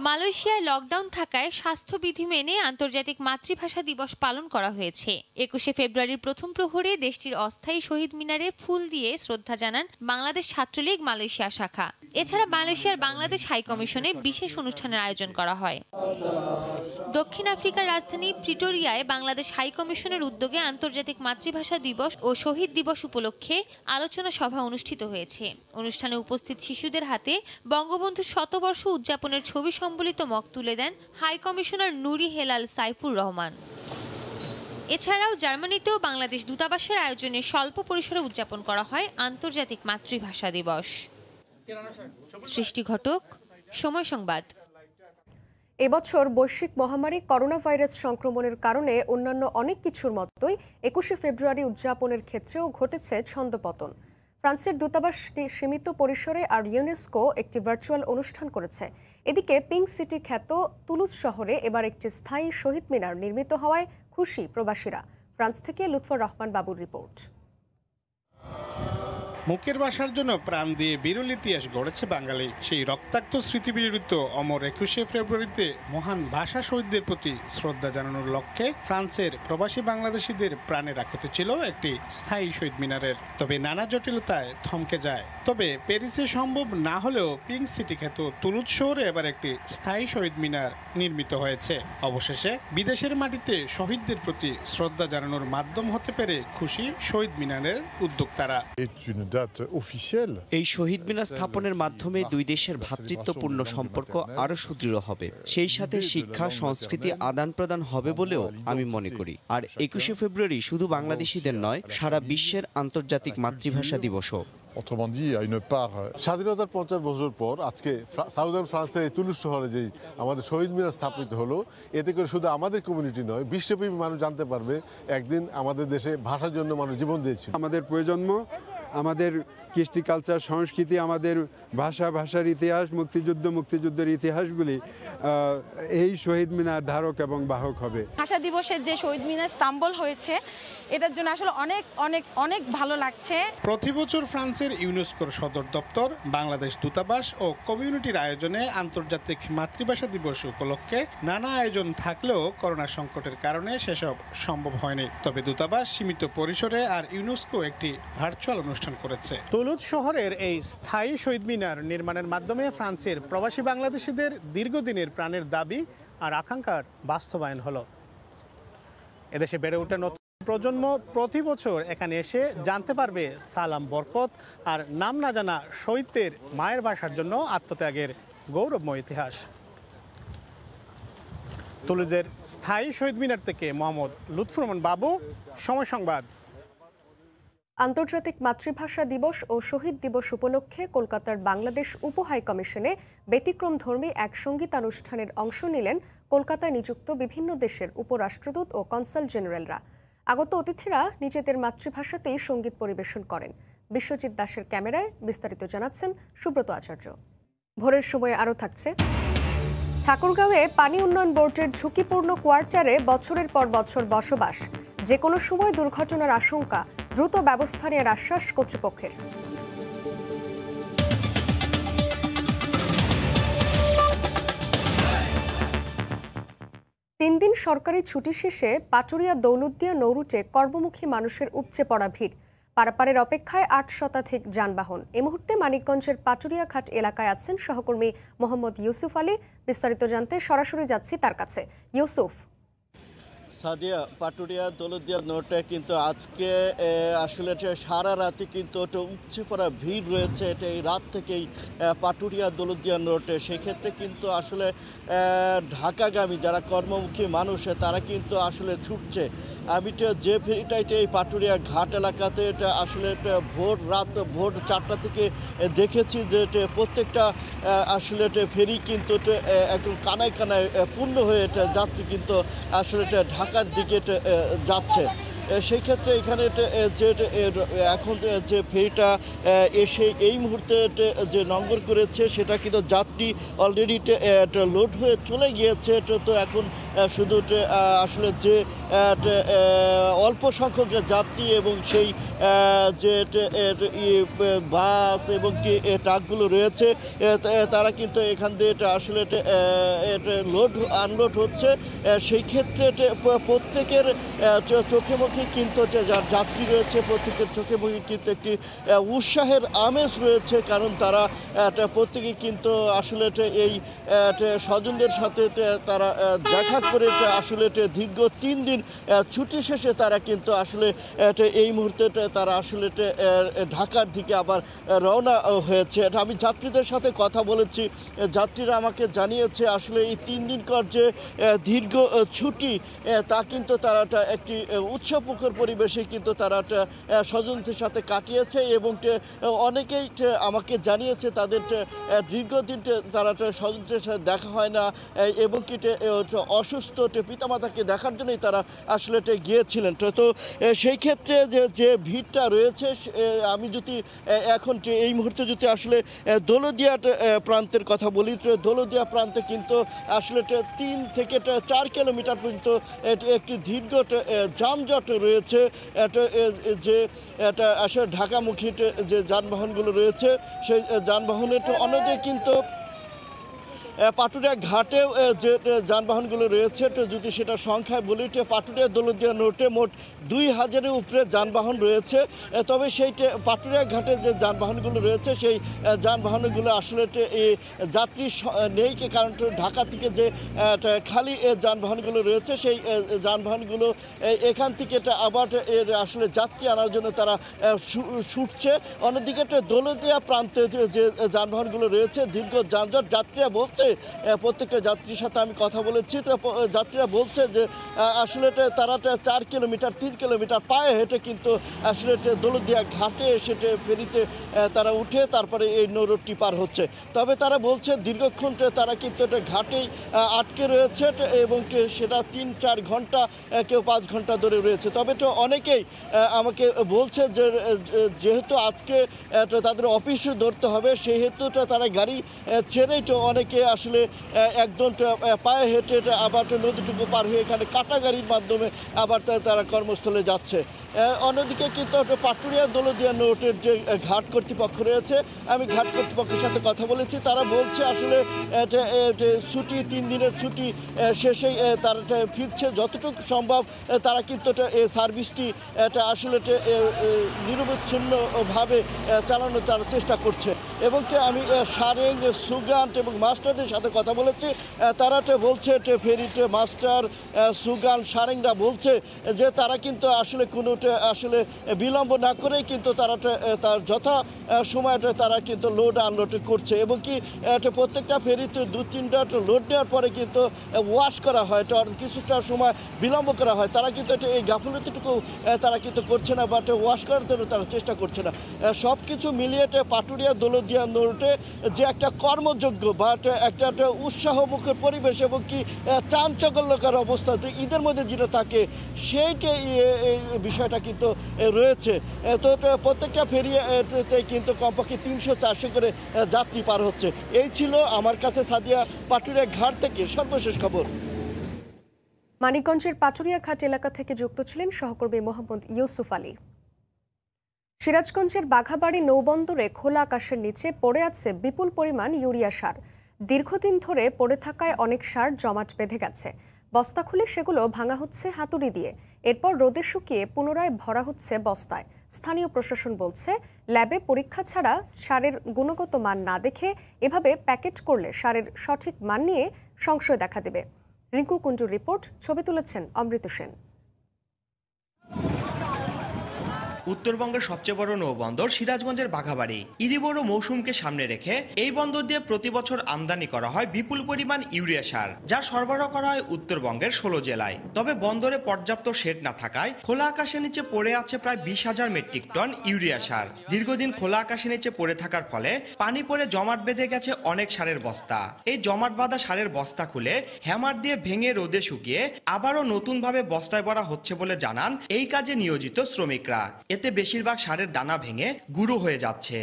মালয়েশিয়ায় লকডাউন থাকায় স্বাস্থ্যবিধি মেনে আন্তর্জাতিক মাতৃভাষা দিবস পালন করা হয়েছে। 21শে ফেব্রুয়ারির প্রথম প্রহরে দেশটির অস্থায়ী শহীদ মিনারে ফুল দিয়ে শ্রদ্ধা জানান বাংলাদেশ ছাত্রলীগ মালয়েশিয়া শাখা। এছাড়া মালয়েশিয়ার বাংলাদেশ হাইকমিশনে বিশেষ অনুষ্ঠানের আয়োজন করা হয়। দক্ষিণ আফ্রিকার রাজধানী প্রিটোরিয়ায় বাংলাদেশ হাইকমিশনের উদ্যোগে আন্তর্জাতিক মাতৃভাষা দিবস ও শহীদ দিবস উপলক্ষে আলোচনা সভা অনুষ্ঠিত হয়েছে। অনুষ্ঠানে উপস্থিত শিশুদের হাতে বঙ্গবন্ধু শতবর্ষ উদযাপনের ছবি সম্বলিত মগ তুলে দেন হাই কমিশনার নুরি হেলাল সাইফুর রহমান। এছাড়াও জার্মানিতেও বাংলাদেশ দূতাবাসের আয়োজনে স্বল্প পরিসরে উদযাপন করা হয় আন্তর্জাতিক মাতৃভাষা দিবস। সৃষ্টি ঘটক, সময় সংবাদ। এবছর বৈশ্বিক মহামারী করোনা ভাইরাস সংক্রমণের কারণে অন্যান্য অনেক কিছুর মতোই 21শে ফেব্রুয়ারি উদযাপনের ক্ষেত্রেও ঘটেছে ছন্দপতন। ফ্রান্সের দূতাবাস সীমিত পরিসরে আর ইউনেস্কো একটি ভার্চুয়াল অনুষ্ঠান করেছে। এদিকে পিঙ্ক সিটি খ্যাত তুলুজ শহরে এবার একটি স্থায়ী শহীদ মিনার নির্মিত হওয়ায় খুশি প্রবাসীরা। ফ্রান্স থেকে লুৎফর রহমান বাবুর রিপোর্ট। মুখের ভাষার জন্য প্রাণ দিয়ে বিরল ইতিহাস গড়েছে বাঙালি। সেই রক্তাক্ত স্মৃতিবিজড়িত অমর 21শে ফেব্রুয়ারিতে মহান ভাষা শহীদদের প্রতি শ্রদ্ধা জানানোর লক্ষ্যে ফ্রান্সের প্রবাসী বাংলাদেশিদের প্রাণের আকুতি ছিল একটি স্থায়ী শহীদ মিনারের। তবে নানা জটিলতায় থমকে যায়। তবে প্যারিসে সম্ভব না হলেও পিঙ্ক সিটি খ্যাত তুলুজ শহরে এবার একটি স্থায়ী শহীদ মিনার নির্মিত হয়েছে। অবশেষে বিদেশের মাটিতে শহীদদের প্রতি শ্রদ্ধা জানানোর মাধ্যম হতে পেরে খুশি শহীদ মিনারের উদ্যোক্তারা। এই শহীদ মিনার স্থাপনের মাধ্যমে দুই দেশের ভ্রাতৃত্বপূর্ণ সম্পর্ক আরো সুদৃঢ় হবে। সেই সাথে শিক্ষা, সংস্কৃতি আদান প্রদান হবে বলেও আমি মনে করি। আর 21শে ফেব্রুয়ারি শুধু বাংলাদেশিদের নয়, সারা বিশ্বের আন্তর্জাতিক মাতৃভাষা দিবসও। স্বাধীনতার 50 বছর পর আজকে সাউদার্ন ফ্রান্সের এই তুলুজ শহরে যেই আমাদের শহীদ মিনার স্থাপিত হলো, এতে করে শুধু আমাদের কমিউনিটি নয়, বিশ্বব্যাপী মানুষ জানতে পারবে একদিন আমাদের দেশে ভাষার জন্য মানুষ জীবন দিয়েছিল। আমাদের প্রজন্ম, আমাদের কৃষ্টি, কালচার, সংস্কৃতি, আমাদের ভাষার ইতিহাস, মুক্তিযুদ্ধের ইতিহাসগুলি এই শহীদ মিনার ধারক এবং বাহক হবে। ভাষা দিবসের যে শহীদ মিনার স্তাম্বল হয়েছে, এটার জন্য আসলে অনেক অনেক অনেক ভালো লাগছে। প্রতি বছর ফ্রান্সের ইউনেস্কোর সদর দপ্তর, বাংলাদেশ দূতাবাস ও কমিউনিটির আয়োজনে আন্তর্জাতিক মাতৃভাষা দিবস উপলক্ষে নানা আয়োজন থাকলেও করোনা সংকটের কারণে সেসব সম্ভব হয়নি। তবে দূতাবাস সীমিত পরিসরে আর ইউনেস্কো একটি ভার্চুয়াল অনুষ্ঠান করেছে। তুলুজ শহরের এই স্থায়ী শহীদ মিনার নির্মাণের মাধ্যমে ফ্রান্সের প্রবাসী বাংলাদেশিদের দীর্ঘদিনের প্রাণের দাবি আর আকাঙ্ক্ষার বাস্তবায়ন হলো। এদেশে বেড়ে ওঠা প্রজন্ম প্রতি বছর এখানে এসে জানতে পারবে সালাম বরকত আর নাম না জানা শহীদদের মায়ের ভাষার জন্য আত্মত্যাগের গৌরবময় ইতিহাস। তুলুজের স্থায়ী শহীদ মিনার থেকে মোহাম্মদ লুৎফুর রহমান বাবু, সময় সংবাদ। আন্তর্জাতিক মাতৃভাষা দিবস ও শহীদ দিবস উপলক্ষে কলকাতার বাংলাদেশ উপ হাই কমিশনে ব্যতিক্রমধর্মী এক সঙ্গীতানুষ্ঠানের অংশ নিলেন কলকাতায় নিযুক্ত বিভিন্ন দেশের উপরাষ্ট্রদূত ও কনসাল জেনারেলরা। আগত অতিথিরা নিজেদের মাতৃভাষাতেই সঙ্গীত পরিবেশন করেন। বিশ্বজিৎ দাসের ক্যামেরায় বিস্তারিত জানাচ্ছেন সুব্রত আচার্য। ভোরের সময় আরও থাকছে, ঠাকুরগাঁওয়ে পানি উন্নয়ন বোর্ডের ঝুঁকিপূর্ণ কোয়ার্টারে বছরের পর বছর বসবাস, যে কোনো সময় দুর্ঘটনার আশঙ্কা, দ্রুত ব্যবস্থা নেওয়ার আশ্বাস কর্তৃপক্ষের। 3 দিন সরকারি ছুটি শেষে পাটুরিয়া দৌলতদিয়া নৌরুটে কর্মমুখী মানুষের উপচে পড়া ভিড়। পারাপারের অপেক্ষায় 8 শতাধিক যানবাহন। এই মুহূর্তে মানিকগঞ্জের পাটুরিয়া ঘাট এলাকায় আছেন সহকর্মী মোহাম্মদ ইউসুফ আলী। বিস্তারিত জানতে সরাসরি যাচ্ছি তার কাছে। ইউসুফ। সাদিয়া, পাটুরিয়া দৌলতদিয়া নোটে কিন্তু আজকে আসলে সারা রাতে কিন্তু উপচে পড়া ভিড় রয়েছে। এটা এই রাত থেকেই পাটুরিয়া দৌলতদিয়া নোটে। সেই ক্ষেত্রে কিন্তু আসলে ঢাকাগামী যারা কর্মমুখী মানুষ তারা কিন্তু আসলে ছুটছে। আমি যে ফেরিটাইটে এই পাটুরিয়া ঘাট এলাকাতে এটা আসলে ভোর 4টা থেকে দেখেছি যে প্রত্যেকটা আসলে ফেরি কিন্তু একদম কানায় কানায় পূর্ণ হয়ে যাত্রী কিন্তু আসলে ঢাকার দিকে যাচ্ছে। সেই ক্ষেত্রে এখানে যে এখন যে ফেরিটা এসে এই মুহূর্তে যে নম্বর করেছে সেটা কিন্তু যাত্রী অলরেডি লোড হয়ে চলে গিয়েছে। তো এখন শুধু আসলে যে অল্প সংখ্যক যাত্রী এবং সেই যে বাস এবং ট্রাকগুলো রয়েছে তারা কিন্তু এখান দিয়ে আসলে লোড আনলোড হচ্ছে। সেই ক্ষেত্রে প্রত্যেকের চোখে মুখে কিন্তু যাত্রী রয়েছে, প্রত্যেকের চোখে মুখে কিন্তু একটি উৎসাহের আমেজ রয়েছে, কারণ তারা প্রত্যেকে কিন্তু আসলে এই স্বজনদের সাথে তারা দেখা করে আসলে দীর্ঘ 3 দিন ছুটি শেষে তারা কিন্তু আসলে এই মুহূর্তে তারা আসলে ঢাকার দিকে আবার রওনা হয়েছে। আমি যাত্রীদের সাথে কথা বলেছি, যাত্রীরা আমাকে জানিয়েছে আসলে এই 3 দিনকার যে দীর্ঘ ছুটি তা কিন্তু তারা একটি উৎসবমুখর পরিবেশে কিন্তু তারা স্বজনদের সাথে কাটিয়েছে এবং অনেকেই আমাকে জানিয়েছে তাদের দীর্ঘদিন তারা স্বজনদের সাথে দেখা হয় না এবং কি অসুস্থ পিতামাতাকে দেখার জন্যই তারা আসলে গিয়েছিলেন। তো সেই ক্ষেত্রে যে ভিড়টা রয়েছে, আমি যদি এখন এই মুহূর্তে যদি আসলে দৌলতদিয়া প্রান্তের কথা বলি, দৌলতদিয়া প্রান্তে কিন্তু আসলে 3 থেকে 4 কিলোমিটার পর্যন্ত একটি দীর্ঘ যানজট রয়েছে। যে এটা আসলে ঢাকামুখী যে যানবাহনগুলো রয়েছে সেই যানবাহনের অন্যদিকে কিন্তু পাটুরিয়া ঘাটেও যে যানবাহনগুলো রয়েছে যদি সেটা সংখ্যায় বলি, পাটুরিয়া দৌলতদিয়া নোটে মোট 2000-এর উপরে যানবাহন রয়েছে। তবে সেই পাটুরিয়া ঘাটে যে যানবাহনগুলো রয়েছে সেই যানবাহনগুলো আসলে যাত্রী নেই, কারণ ঢাকা থেকে যে খালি যানবাহনগুলো রয়েছে সেই যানবাহনগুলো এখান থেকে আবার আসলে যাত্রী আনার জন্য তারা ছুটছে। অন্যদিকে দৌলতদিয়া প্রান্তে যে যানবাহনগুলো রয়েছে দীর্ঘ যানজট। যাত্রীরা বলছে, প্রত্যেকটা যাত্রীর সাথে আমি কথা বলেছি, যাত্রীরা বলছে যে আসলে তারা 4 কিলোমিটার 3 কিলোমিটার পায়ে হেঁটে কিন্তু আসলে দৌলতদিয়া ঘাটে এসে ফেরিতে তারা উঠে তারপরে এই নৌরোডটি পার হচ্ছে। তবে তারা বলছে দীর্ঘক্ষণ তারা কিন্তু ঘাটেই আটকে রয়েছে এবং সেটা 3-4 ঘন্টা, কেউ 5 ঘন্টা ধরে রয়েছে। তবে অনেকেই আমাকে বলছে যে যেহেতু আজকে তাদের অফিসে ধরতে হবে সেহেতু তারা গাড়ি ছেড়েই অনেকে আসলে একদম পায়ে হেঁটে আবার নদীটুকু পার হয়ে এখানে কাটা গাড়ির মাধ্যমে আবার তারা কর্মস্থলে যাচ্ছে। অন্যদিকে কিন্তু পাটুরিয়া দৌলতদিয়া নোটের যে ঘাট কর্তৃপক্ষ রয়েছে, আমি ঘাট কর্তৃপক্ষের সাথে কথা বলেছি, তারা বলছে আসলে ছুটি 3 দিনের ছুটি শেষেই তারা ফিরছে। যতটুকু সম্ভব তারা কিন্তু এই সার্ভিসটি আসলে নিরবচ্ছিন্নভাবে চালানোর তারা চেষ্টা করছে। এবং আমি সারেং, সুগান্ট এবং মাস্টারদের মালিকদের সাথে কথা বলেছি, তারা বলছে ফেরিতে মাস্টার সুগান সারেংরা বলছে যে তারা কিন্তু আসলে কোনো আসলে বিলম্ব না করেই কিন্তু তারা তার যথা সময় তারা কিন্তু লোড আনলোড করছে এবং কি প্রত্যেকটা ফেরিতে 2-3টা লোড নেওয়ার পরে কিন্তু ওয়াশ করা হয়, কিছুটা সময় বিলম্ব করা হয়। তারা কিন্তু এই গাফিলতিটুকু তারা কিন্তু করছে না, বাট ওয়াশ করার জন্য তারা চেষ্টা করছে না। সব কিছু মিলিয়ে পাটুরিয়া দৌলতদিয়া নোটে যে একটা কর্মযোগ্য বাট একটা উৎসাহমুখর পরিবেশ এবং কি চাঞ্চল্যকর অবস্থা ঈদের মধ্যে যেটা থাকে সেইটা বিষয়টা কিন্তু রয়েছে। তো প্রত্যেকটা ফেরিতে কিন্তু কমপক্ষে 300-400 করে যাত্রী পার হচ্ছে। এই ছিল আমার কাছে সাদিয়া পাটুরিয়া ঘাট থেকে সর্বশেষ খবর। মানিকগঞ্জের পাটুরিয়া ঘাট এলাকা থেকে যুক্ত ছিলেন সহকর্মী মোহাম্মদ ইউসুফ আলী। সিরাজগঞ্জের বাঘাবাড়ি নৌবন্দরে খোলা আকাশের নিচে পড়ে আছে বিপুল পরিমাণ ইউরিয়া সার। দীর্ঘদিন ধরে পড়ে থাকায় অনেক সার জমাট বেঁধে গেছে। বস্তা খুলে সেগুলো ভাঙা হচ্ছে হাতুড়ি দিয়ে, এরপর রোদে শুকিয়ে পুনরায় ভরা হচ্ছে বস্তায়। স্থানীয় প্রশাসন বলছে ল্যাবে পরীক্ষা ছাড়া সারের গুণগত মান না দেখে এভাবে প্যাকেট করলে সারের সঠিক মান নিয়ে সংশয় দেখা দেবে। রিঙ্কু কুণ্ডুর রিপোর্ট, ছবি তুলেছেন অমৃত সেন। উত্তরবঙ্গের সবচেয়ে বড় নৌবন্দর সিরাজগঞ্জের বাঘাবাড়ি ইরিবড় মৌসুমকে সামনে রেখে এই বন্দর দিয়ে প্রতি বছর আমদানি করা হয় বিপুল পরিমাণ ইউরিয়া সার, যা সরবরাহ করা হয় উত্তরবঙ্গের 16 জেলায়। তবে বন্দরে পর্যাপ্ত শেড না থাকায় খোলা আকাশের নিচে পড়ে আছে প্রায় 20,000 মেট্রিক টন ইউরিয়া সার। দীর্ঘদিন খোলা আকাশের নিচে পড়ে থাকার ফলে পানি পড়ে জমাট বেঁধে গেছে অনেক সারের বস্তা। এই জমাট বাঁধা সারের বস্তা খুলে হ্যামার দিয়ে ভেঙে রোদে শুকিয়ে আবারও নতুনভাবে বস্তায় ভরা হচ্ছে বলে জানান এই কাজে নিয়োজিত শ্রমিকরা। এতে বেশিরভাগ সারের দানা ভেঙে গুঁড়ো হয়ে যাচ্ছে।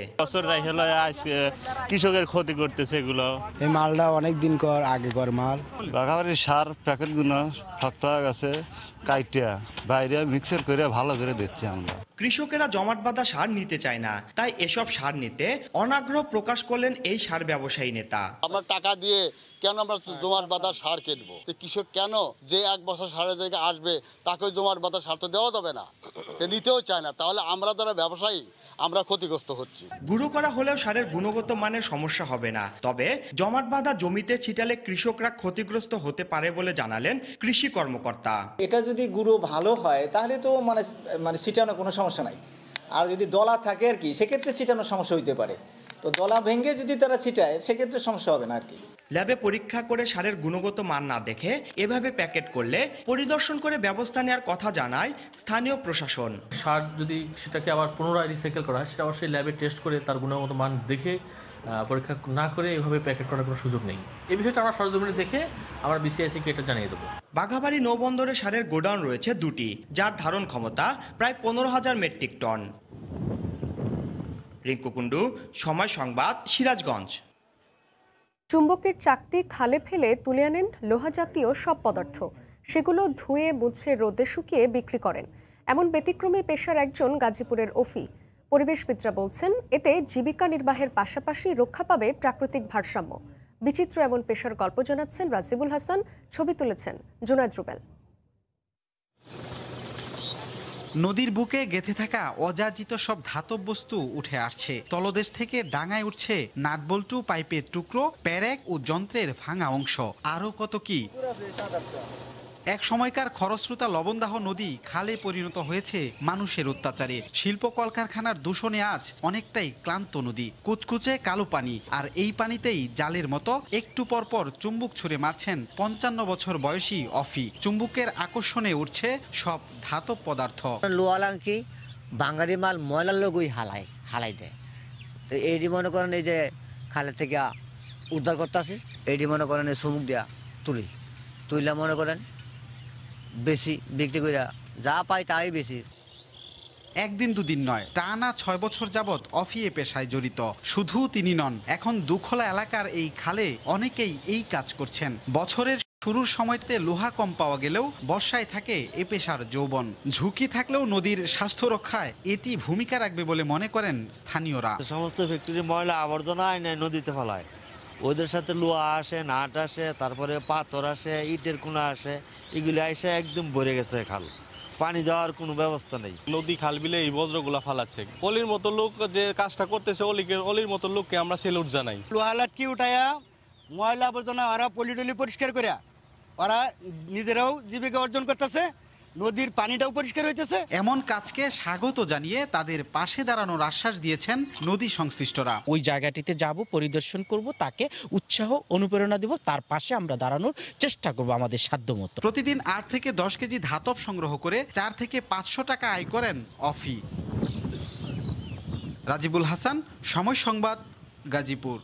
কৃষকের ক্ষতি করতেছে এগুলো। এই মালটা অনেক দিন আগেকার মাল। বাঘাবাড়ির সার প্যাকেটগুলো শক্ত হয়ে গেছে, কাইটিয়া বাইরে মিক্সার করে ভালো করে দিচ্ছি আমরা। কৃষকেরা জমাট বাঁধা সার নিতে চায় না, তাই এসব সার নিতে অনাগ্রহ প্রকাশ করলেন এই সার ব্যবসায়ী নেতা। আমরা টাকা দিয়ে কেন আমরা জমাট বাঁধা সার কিনবো? কৃষক কেন যে 1 বছর সারের জায়গায় আসবে তাকে জমাট বাঁধা সার তো দেওয়া যাবে না, নিতেও চায় না। তাহলে আমরা যারা ব্যবসায়ী আমরা ক্ষতিগ্রস্ত হচ্ছি। গুঁড়ো করা হলেও সারের গুণগত মানের সমস্যা হবে না, তবে জমাট বাঁধা জমিতে ছিটালে কৃষকরা ক্ষতিগ্রস্ত হতে পারে বলে জানালেন কৃষি কর্মকর্তা। এটা যদি গুঁড়ো ভালো হয় তাহলে তো মানে ছিটানো কোনো সমস্যা নাই, আর যদি দলা থাকে আর কি সেক্ষেত্রে ছিটানোর সমস্যা হইতে পারে। তো দলা ভেঙে যদি তারা ছিটায় সেক্ষেত্রে সমস্যা হবে না আর কি। ল্যাবে পরীক্ষা করে সারের গুণগত মান না দেখে এভাবে প্যাকেট করলে পরিদর্শন করে ব্যবস্থা নেওয়ার কথা জানায় স্থানীয় প্রশাসন। সার যদি সেটাকে আবার পুনরায় রিসাইকেল করা হয় সেটা অবশ্যই ল্যাবে টেস্ট করে তার গুণগত মান দেখে পরীক্ষা না করে এভাবে প্যাকেট করার কোনো সুযোগ নেই। এই বিষয়টা আমরা সরজমিনে দেখে আমরা বিসিআইসিকে এটা জানিয়ে দেবো। বাঘাবাড়ি নৌবন্দরে সারের গোডাউন রয়েছে 2টি, যার ধারণ ক্ষমতা প্রায় 15,000 মেট্রিক টন। রিঙ্কু কুণ্ডু, সময় সংবাদ, সিরাজগঞ্জ। চুম্বকের চাকতি খালে ফেলে তুলে আনেন লোহা জাতীয় সব পদার্থ, সেগুলো ধুয়ে মুছে রোদে শুকিয়ে বিক্রি করেন। এমন ব্যতিক্রমী পেশার একজন গাজীপুরের ওফি। পরিবেশবিদরা বলছেন এতে জীবিকা নির্বাহের পাশাপাশি রক্ষা পাবে প্রাকৃতিক ভারসাম্য। বিচিত্র এমন পেশার গল্প জানাচ্ছেন রাজিবুল হাসান, ছবি তুলেছেন জুনায়েদ রুবেল। নদীর বুকে গেঁথে থাকা অযাচিত সব ধাতব বস্তু উঠে আসছে। তলদেশ থেকে ডাঙায় উঠছে নাটবল্টু, পাইপের টুকরো, প্যারেক ও যন্ত্রের ভাঙা অংশ, আরও কত কি। এক সময়কার খরস্রোতা লবণদাহ নদী খালে পরিণত হয়েছে মানুষের অত্যাচারে। শিল্প কলকারখানার দূষণে আজ অনেকটাই ক্লান্ত নদী, কুচকুচে কালো পানি। আর এই পানিতেই জালের মতো একটু পরপর চুম্বুক ছুঁড়ে মারছেন 55 বছর বয়সী অফি। চুম্বুকের আকর্ষণে উঠছে সব ধাতব পদার্থ। লোয়ালাঙ্কি বাঙালি মাল ময়লার লোকই হালাই দেয়। তো এইটি মনে করেন এই যে খালের থেকে উদ্ধার করতে আসি, এইটি মনে করেন এই চুম্বুক দিয়া তুইলা মনে করেন বেশি বিক্রি করে যা পাই তাই বেশি। একদিন দুদিন নয়, টানা 6 বছর যাবৎ অফিয়ে পেশায় জড়িত। শুধু তিনি নন, এখন দুখলা এলাকার এই খালে অনেকেই এই কাজ করছেন। বছরের শুরুর সময়তে লোহা কম পাওয়া গেলেও বর্ষায় থাকে এ পেশার যৌবন। ঝুঁকি থাকলেও নদীর স্বাস্থ্য রক্ষায় এটি ভূমিকা রাখবে বলে মনে করেন স্থানীয়রা। সমস্ত ফ্যাক্টরি ময়লা আবর্জনা আইনে নদীতে ফেলায়, ওদের সাথে লোহা আসে, নাট আসে, তারপরে পাথর আসে, ইটের কোনা আসে, এগুলি এসে একদম ভরে গেছে খাল। পানি যাওয়ার কোনো ব্যবস্থা নেই। নদী খাল বিলে এই বজ্রগুলা ফালাচ্ছে। অলির মতো লোক যে কাজটা করতেছে, অলির মতো লোককে আমরা সেলুট জানাই। লোহা লাটকি উঠাইয়া ময়লা আবর্জনা ওরা পলিটলি পরিষ্কার করে ওরা নিজেরাও জীবিকা অর্জন করতেছে, নদীর পানিটাও পরিষ্কার হইতেছে। এমন কাজকে স্বাগত জানিয়ে তাদের পাশে দাঁড়ানোর আশ্বাস দিয়েছেন নদী সংশ্লিষ্টরা। ওই জায়গাটিতে যাব, পরিদর্শন করব, তাকে উৎসাহ অনুপ্রেরণা দেব, তার পাশে আমরা দাঁড়ানোর চেষ্টা করব আমাদের সাধ্যমতো। প্রতিদিন 8 থেকে 10 কেজি ধাতব সংগ্রহ করে 4 থেকে 500 টাকা আয় করেন অফি। রাজিবুল হাসান, সময় সংবাদ, গাজীপুর।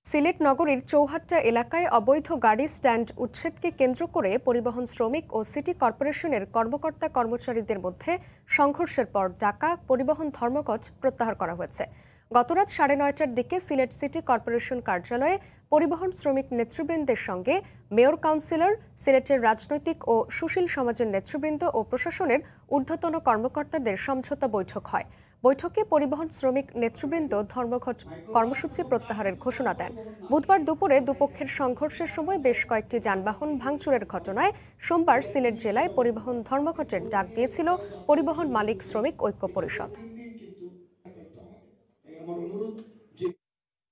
সিলেট নগরীর চৌহাট্টা এলাকায় অবৈধ গাড়ি স্ট্যান্ড উচ্ছেদকে কেন্দ্র করে পরিবহন শ্রমিক ও সিটি কর্পোরেশনের কর্মকর্তা কর্মচারীদের মধ্যে সংঘর্ষের পর ডাকা পরিবহন ধর্মঘট প্রত্যাহার করা হয়েছে। গতরাত 9:30টার দিকে সিলেট সিটি কর্পোরেশন কার্যালয়ে পরিবহন শ্রমিক নেতৃবৃন্দের সঙ্গে মেয়র কাউন্সিলর, সিলেটের রাজনৈতিক ও সুশীল সমাজের নেতৃবৃন্দ ও প্রশাসনের ঊর্ধ্বতন কর্মকর্তাদের সমঝোতা বৈঠক হয়। বৈঠকে পরিবহন শ্রমিক নেতৃবৃন্দ ধর্মঘট কর্মসূচি প্রত্যাহারের ঘোষণা দেন। বুধবার দুপুরে দুপক্ষের সংঘর্ষের সময় বেশ কয়েকটি যানবাহন ভাঙচুরের ঘটনায় সোমবার সিলেট জেলায় পরিবহন ধর্মঘটের ডাক দিয়েছিল পরিবহন মালিক শ্রমিক ঐক্য পরিষদ।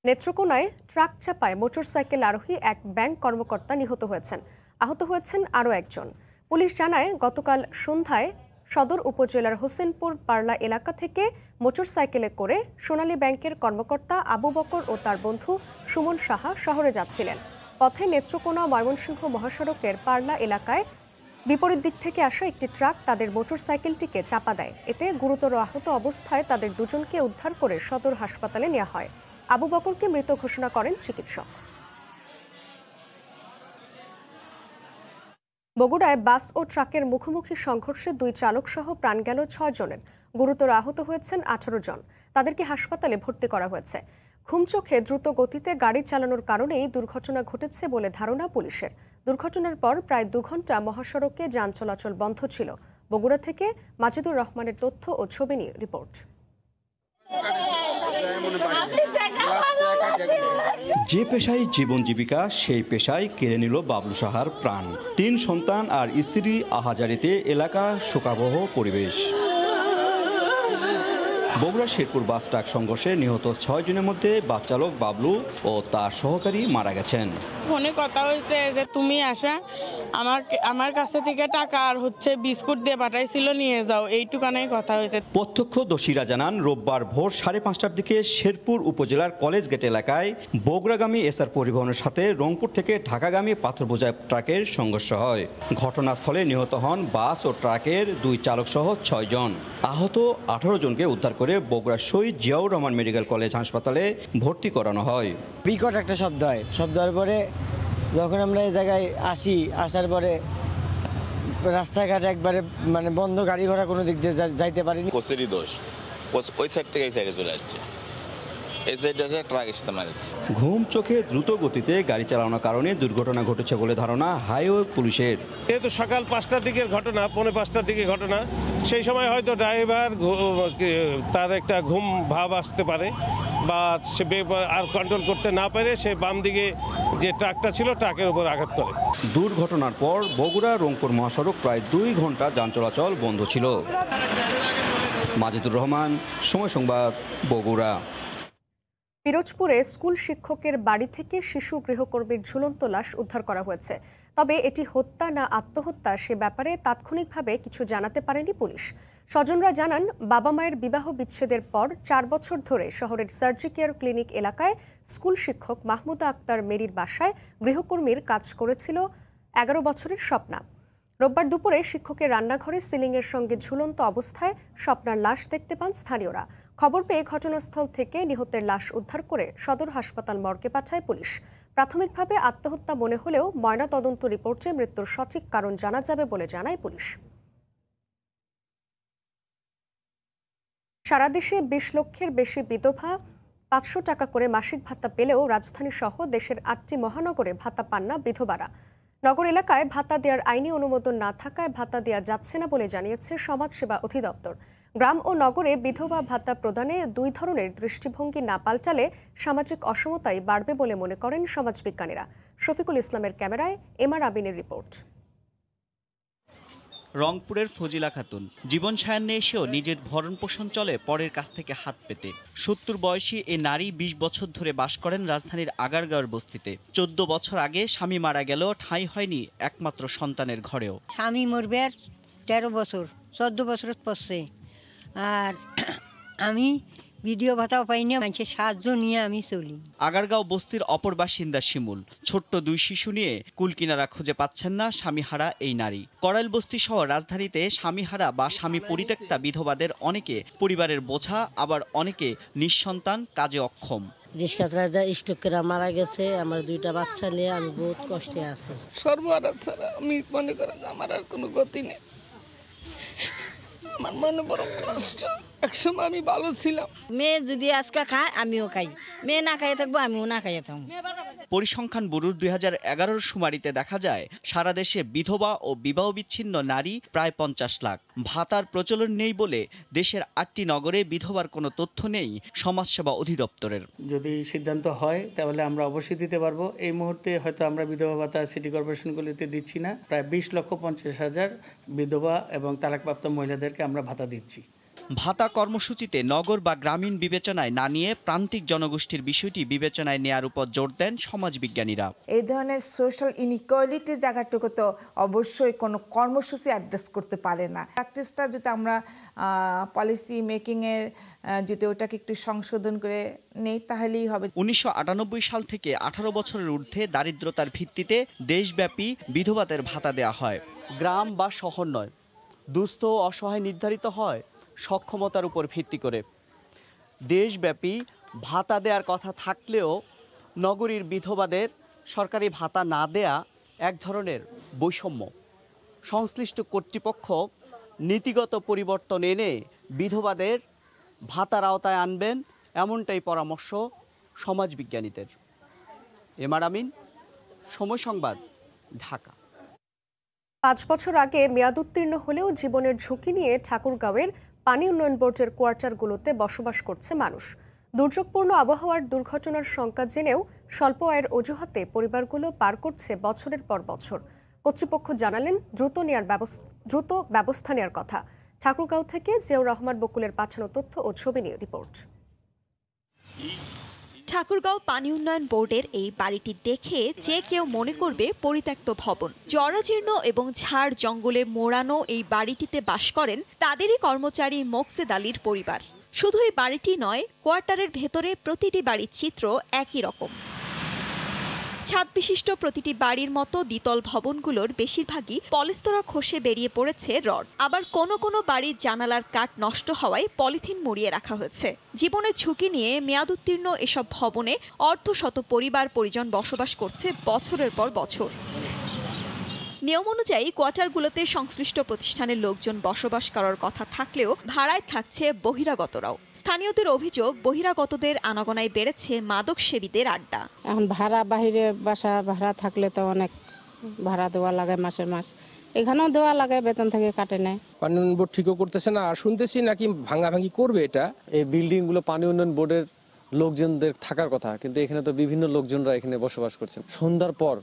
নেত্রকোনায় ট্রাক চাপায় মোটরসাইকেল আরোহী এক ব্যাংক কর্মকর্তা নিহত হয়েছেন। আহত হয়েছেন আরও একজন। পুলিশ জানায়, গতকাল সন্ধ্যায় সদর উপজেলার হোসেনপুর পারলা এলাকা থেকে মোটরসাইকেলে করে সোনালী ব্যাংকের কর্মকর্তা আবু বকর ও তার বন্ধু সুমন সাহা শহরে যাচ্ছিলেন। পথে নেত্রকোনা ময়মনসিংহ মহাসড়কের পারলা এলাকায় বিপরীত দিক থেকে আসা একটি ট্রাক তাদের মোটরসাইকেলটিকে চাপা দেয়। এতে গুরুতর আহত অবস্থায় তাদের দুজনকে উদ্ধার করে সদর হাসপাতালে নেওয়া হয়। আবু বকরকে মৃত ঘোষণা করেন চিকিৎসক। বগুড়ায় বাস ও ট্রাকের মুখোমুখি সংঘর্ষে 2 চালক সহ প্রাণ গেল 6 জনের। গুরুতর আহত হয়েছেন 18 জন। তাদেরকে হাসপাতালে ভর্তি করা হয়েছে। ঘুমচোখে দ্রুত গতিতে গাড়ি চালানোর কারণেই দুর্ঘটনা ঘটেছে বলে ধারণা পুলিশের। দুর্ঘটনার পর প্রায় 2 ঘন্টা মহাসড়কে যান চলাচল বন্ধ ছিল। বগুড়া থেকে মাজিদুর রহমানের তথ্য ও ছবি নিয়ে রিপোর্ট। যে পেশায় জীবন জীবিকা, সেই পেশায় কেড়ে নিল বাবলু সাহার প্রাণ। 3 সন্তান আর স্ত্রী আহাজারিতে এলাকা শোকাবহ পরিবেশ। বগুড়া শেরপুর বাস ট্রাক সংঘর্ষে নিহত 6 জনের মধ্যে বাস চালক বাবলু ও তার সহকারী মারা গেছেন। ফোনে কথা হয়েছে যে তুমি আসা, আমার কাছে থেকে টাকা আর বিস্কুট দিয়ে পাঠাইছিল, নিয়ে যাও, এইটুকানাই কথা হয়েছে। প্রত্যক্ষদর্শীরা জানান, রোববার ভোর 5:30টার দিকে শেরপুর উপজেলার কলেজ গেট এলাকায় বগুড়াগামী এসআর পরিবহনের সাথে রংপুর থেকে ঢাকাগামী পাথর বোঝাই ট্রাকের সংঘর্ষ হয়। ঘটনাস্থলে নিহত হন বাস ও ট্রাকের 2 চালক সহ 6 জন। আহত 18 জনকে উদ্ধার করে বগুড়া শহীদ জিয়াউর রহমান মেডিকেল কলেজ হাসপাতালে ভর্তি করানো হয়। বিকট একটা শব্দ হয়। শব্দ হওয়ার পরে যখন আমরা এই জায়গায় আসার পরে রাস্তাঘাট একবারে বন্ধ, গাড়ি ঘোড়া কোনো দিক দিয়ে যাইতে পারিনি। কোচেরই দোষ, ওই সাইড থেকে এই সাইডে চলে যাচ্ছে, এই সাইডে এসে ট্রাক এসে মারছে। ঘুম চোখে দ্রুত গতিতে গাড়ি চালানোর কারণে দুর্ঘটনা ঘটেছে বলে ধারণা হাইওয়ে পুলিশের। যেহেতু সকাল 5টার দিকের ঘটনা, 4:45টার দিকে ঘটনা, সেই সময় হয়তো ড্রাইভার তার একটা ঘুম ভাব আসতে পারে বা সে আর কন্ট্রোল করতে না পারে সে বাম দিকে যে ট্রাকটা ছিল ট্রাকের উপর আঘাত করে। দুর্ঘটনার পর বগুড়া রংপুর মহাসড়ক প্রায় 2 ঘন্টা যান চলাচল বন্ধ ছিল। মাজিদুর রহমান, সময় সংবাদ, বগুড়া। পিরোজপুরে স্কুল শিক্ষকের বাড়ি থেকে শিশু গৃহকর্মীর ঝুলন্ত লাশ উদ্ধার করা হয়েছে। তবে এটি হত্যা না আত্মহত্যা সে ব্যাপারে তাৎক্ষণিকভাবে কিছু জানাতে পারেনি পুলিশ। স্বজনরা জানান, বাবা মায়ের বিবাহ বিচ্ছেদের পর 4 বছর ধরে শহরের সার্জিকেয়ার ক্লিনিক এলাকায় স্কুল শিক্ষক মাহমুদা আক্তার মেরির বাসায় গৃহকর্মীর কাজ করেছিল 11 বছরের স্বপ্না। রোববার দুপুরে শিক্ষকের রান্নাঘরে সিলিংয়ের সঙ্গে ঝুলন্ত অবস্থায় স্বপ্নার লাশ দেখতে পান স্থানীয়রা। খবর পেয়ে ঘটনাস্থল থেকে নিহতের লাশ উদ্ধার করে সদর হাসপাতাল মর্গে পাঠায় পুলিশ। প্রাথমিকভাবে আত্মহত্যা মনে হলেও ময়নাতদন্ত রিপোর্টে মৃত্যুর সঠিক কারণ জানা যাবে বলে জানায় পুলিশ। সারা দেশে 20 লক্ষের বেশি বিধবা 500 টাকা করে মাসিক ভাতা পেলেও রাজধানী সহ দেশের 8টি মহানগরে ভাতা পান না বিধবারা। নগর এলাকায় ভাতা দেওয়ার আইনি অনুমোদন না থাকায় ভাতা দেওয়া যাচ্ছে না বলে জানিয়েছে সমাজসেবা অধিদপ্তর। গ্রাম ও নগরে বিধবা ভাতা প্রদানে 2 ধরনের দৃষ্টিভঙ্গি না পাল্টালে সামাজিক অসমতাই বাড়বে বলে মনে করেন সমাজবিজ্ঞানীরা। শফিকুল ইসলামের ক্যামেরায় এমআর আবিনের রিপোর্ট। রংপুরের ফজিলা খাতুন। জীবন সায়ান্নে এসেও নিজের ভরণ পোষণ চলে পরের কাছ থেকে হাত পেতে। 70 বয়সী এ নারী 20 বছর ধরে বাস করেন রাজধানীর আগারগাঁওয়ের বস্তিতে। 14 বছর আগে স্বামী মারা গেলেও ঠাঁই হয়নি একমাত্র সন্তানের ঘরেও। স্বামী মরবে 13 বছর 14 বছর পড়ছে, আর আমি ভিডিও ভাতাও পাইনি, মানুষের সাহায্য নিয়ে আমি চলি। আগারগাঁও বস্তির অপর বাসিন্দা শিমুল। ছোট্ট 2 শিশু নিয়ে কুলকিনারা খুঁজে পাচ্ছেন না স্বামীহারা এই নারী। করাইল বস্তি সহ রাজধানীতে স্বামীহারা বা স্বামী পরিত্যক্তা বিধবাদের অনেকে পরিবারের বোঝা, আবার অনেকে নিঃসন্তান, কাজে অক্ষম। রিস্কা চালায় স্ট্রোক করে মারা গেছে। আমার 2টা বাচ্চা নিয়ে আমি বহুত কষ্টে আছি। সর্বহারা ছাড়া আমি মনে করেন আমার আর কোনো গতি নেই। আমার মনে বড় কষ্ট। একসময় আমি ভালো ছিলাম। মেয়ে যদি আজকে খায় আমিও খাই, মেয়ে না খাইয়ে থাকবো আমিও না খাইয়ে থাকবো। পরিসংখ্যান ব্যুরোর 2011 শুমারিতে দেখা যায় সারা দেশে বিধবা ও বিবাহ বিচ্ছিন্ন নারী প্রায় 50 লাখ। ভাতার প্রচলন নেই বলে দেশের 8টি নগরে বিধবার কোনো তথ্য নেই সমাজসেবা অধিদপ্তরের। যদি সিদ্ধান্ত হয় তাহলে আমরা অবশ্যই দিতে পারবো। এই মুহূর্তে হয়তো আমরা বিধবা ভাতা সিটি কর্পোরেশনগুলিতে দিচ্ছি না। প্রায় 20,50,000 বিধবা এবং তালাকপ্রাপ্ত মহিলাদেরকে আমরা ভাতা দিচ্ছি। ভাতা কর্মসূচিতে নগর বা গ্রামীণ বিবেচনায় না নিয়ে প্রান্তিক জনগোষ্ঠীর বিষয়টি বিবেচনায় নেয়ার উপর জোর দেন সমাজবিজ্ঞানীরা। এই ধরনের সোশ্যাল ইনইকুয়ালিটির জায়গাটুকু তো অবশ্যই কোনো কর্মসূচি অ্যাড্রেস করতে পারে না। প্র্যাকটিসটা যদি আমরা পলিসি মেকিংয়ের যদি ওটাকে একটু সংশোধন করে নেই তাহলেই হবে। 1998 সাল থেকে 18 বছরের ঊর্ধ্বে দারিদ্রতার ভিত্তিতে দেশব্যাপী বিধবাদের ভাতা দেওয়া হয়। গ্রাম বা শহর নয়, দুস্থ অসহায় নির্ধারিত হয় সক্ষমতার উপর ভিত্তি করে। দেশব্যাপী ভাতা দেওয়ার কথা থাকলেও নগরীর বিধবাদের সরকারি ভাতা না দেয়া এক ধরনের বৈষম্য। সংশ্লিষ্ট কর্তৃপক্ষ নীতিগত পরিবর্তন এনে বিধবাদের ভাতার আওতায় আনবেন, এমনটাই পরামর্শ সমাজবিজ্ঞানীদের। এমআর আমিন, সময় সংবাদ, ঢাকা। 5 বছর আগে মেয়াদোত্তীর্ণ হলেও জীবনের ঝুঁকি নিয়ে ঠাকুরগাঁওয়ের পানি উন্নয়ন বোর্ডের কোয়ার্টারগুলোতে বসবাস করছে মানুষ। দুর্যোগপূর্ণ আবহাওয়ার দুর্ঘটনার শঙ্কা জেনেও স্বল্প আয়ের অজুহাতে পরিবারগুলো পার করছে বছরের পর বছর। কর্তৃপক্ষ জানালেন দ্রুত ব্যবস্থা নেওয়ার কথা। ঠাকুরগাঁও থেকে জিয়াউর রহমান বকুলের পাঠানো তথ্য ও ছবি নিয়ে রিপোর্ট। ঠাকুরগাঁও পানি উন্নয়ন বোর্ডের এই বাড়িটি দেখে যে কেউ মনে করবে পরিত্যক্ত ভবন। জরাজীর্ণ এবং ঝাড় জঙ্গলে মোড়ানো এই বাড়িটিতে বাস করেন তাদেরই কর্মচারী মোকসেদ আলীর পরিবার। শুধু এই বাড়িটি নয়, কোয়ার্টারের ভেতরে প্রতিটি বাড়ির চিত্র একই রকম। ছাদ বিশিষ্ট প্রতিটি বাড়ির মতো দ্বিতল ভবনগুলোর বেশিরভাগই পলেস্তরা খসে বেরিয়ে পড়েছে রড। আবার কোনো কোনো বাড়ির জানালার কাঠ নষ্ট হওয়ায় পলিথিন মুড়িয়ে রাখা হয়েছে। জীবনের ঝুঁকি নিয়ে মেয়াদোত্তীর্ণ এসব ভবনে অর্ধশত পরিবার পরিজন বসবাস করছে বছরের পর বছর। নিয়ম অনুযায়ী কোয়ার্টারগুলোতে সংশ্লিষ্ট প্রতিষ্ঠানের লোকজন বসবাস করার কথা থাকলেও ভাড়ায় থাকছে বহিরাগতরাও। স্থানীয়দের অভিযোগ, বহিরাগতদের আনাগোনায় বেড়েছে মাদক সেবীদের আড্ডা। এখন ভাড়া বাহিরে বাসা ভাড়া থাকলে তো অনেক ভাড়া দেওয়া লাগে, মাসের মাস এখানেও দেওয়া লাগে, বেতন থেকে কাটে নেয়। পানি উন্নয়ন বোর্ড ঠিকও করতেছে না, আর শুনতেছি নাকি ভাঙাভাঙি করবে। এটা এই বিল্ডিংগুলো পানি উন্নয়ন বোর্ডের লোকজনদের থাকার কথা, কিন্তু এখানে তো বিভিন্ন লোকজনরা এখানে বসবাস করছেন। সন্ধ্যার পর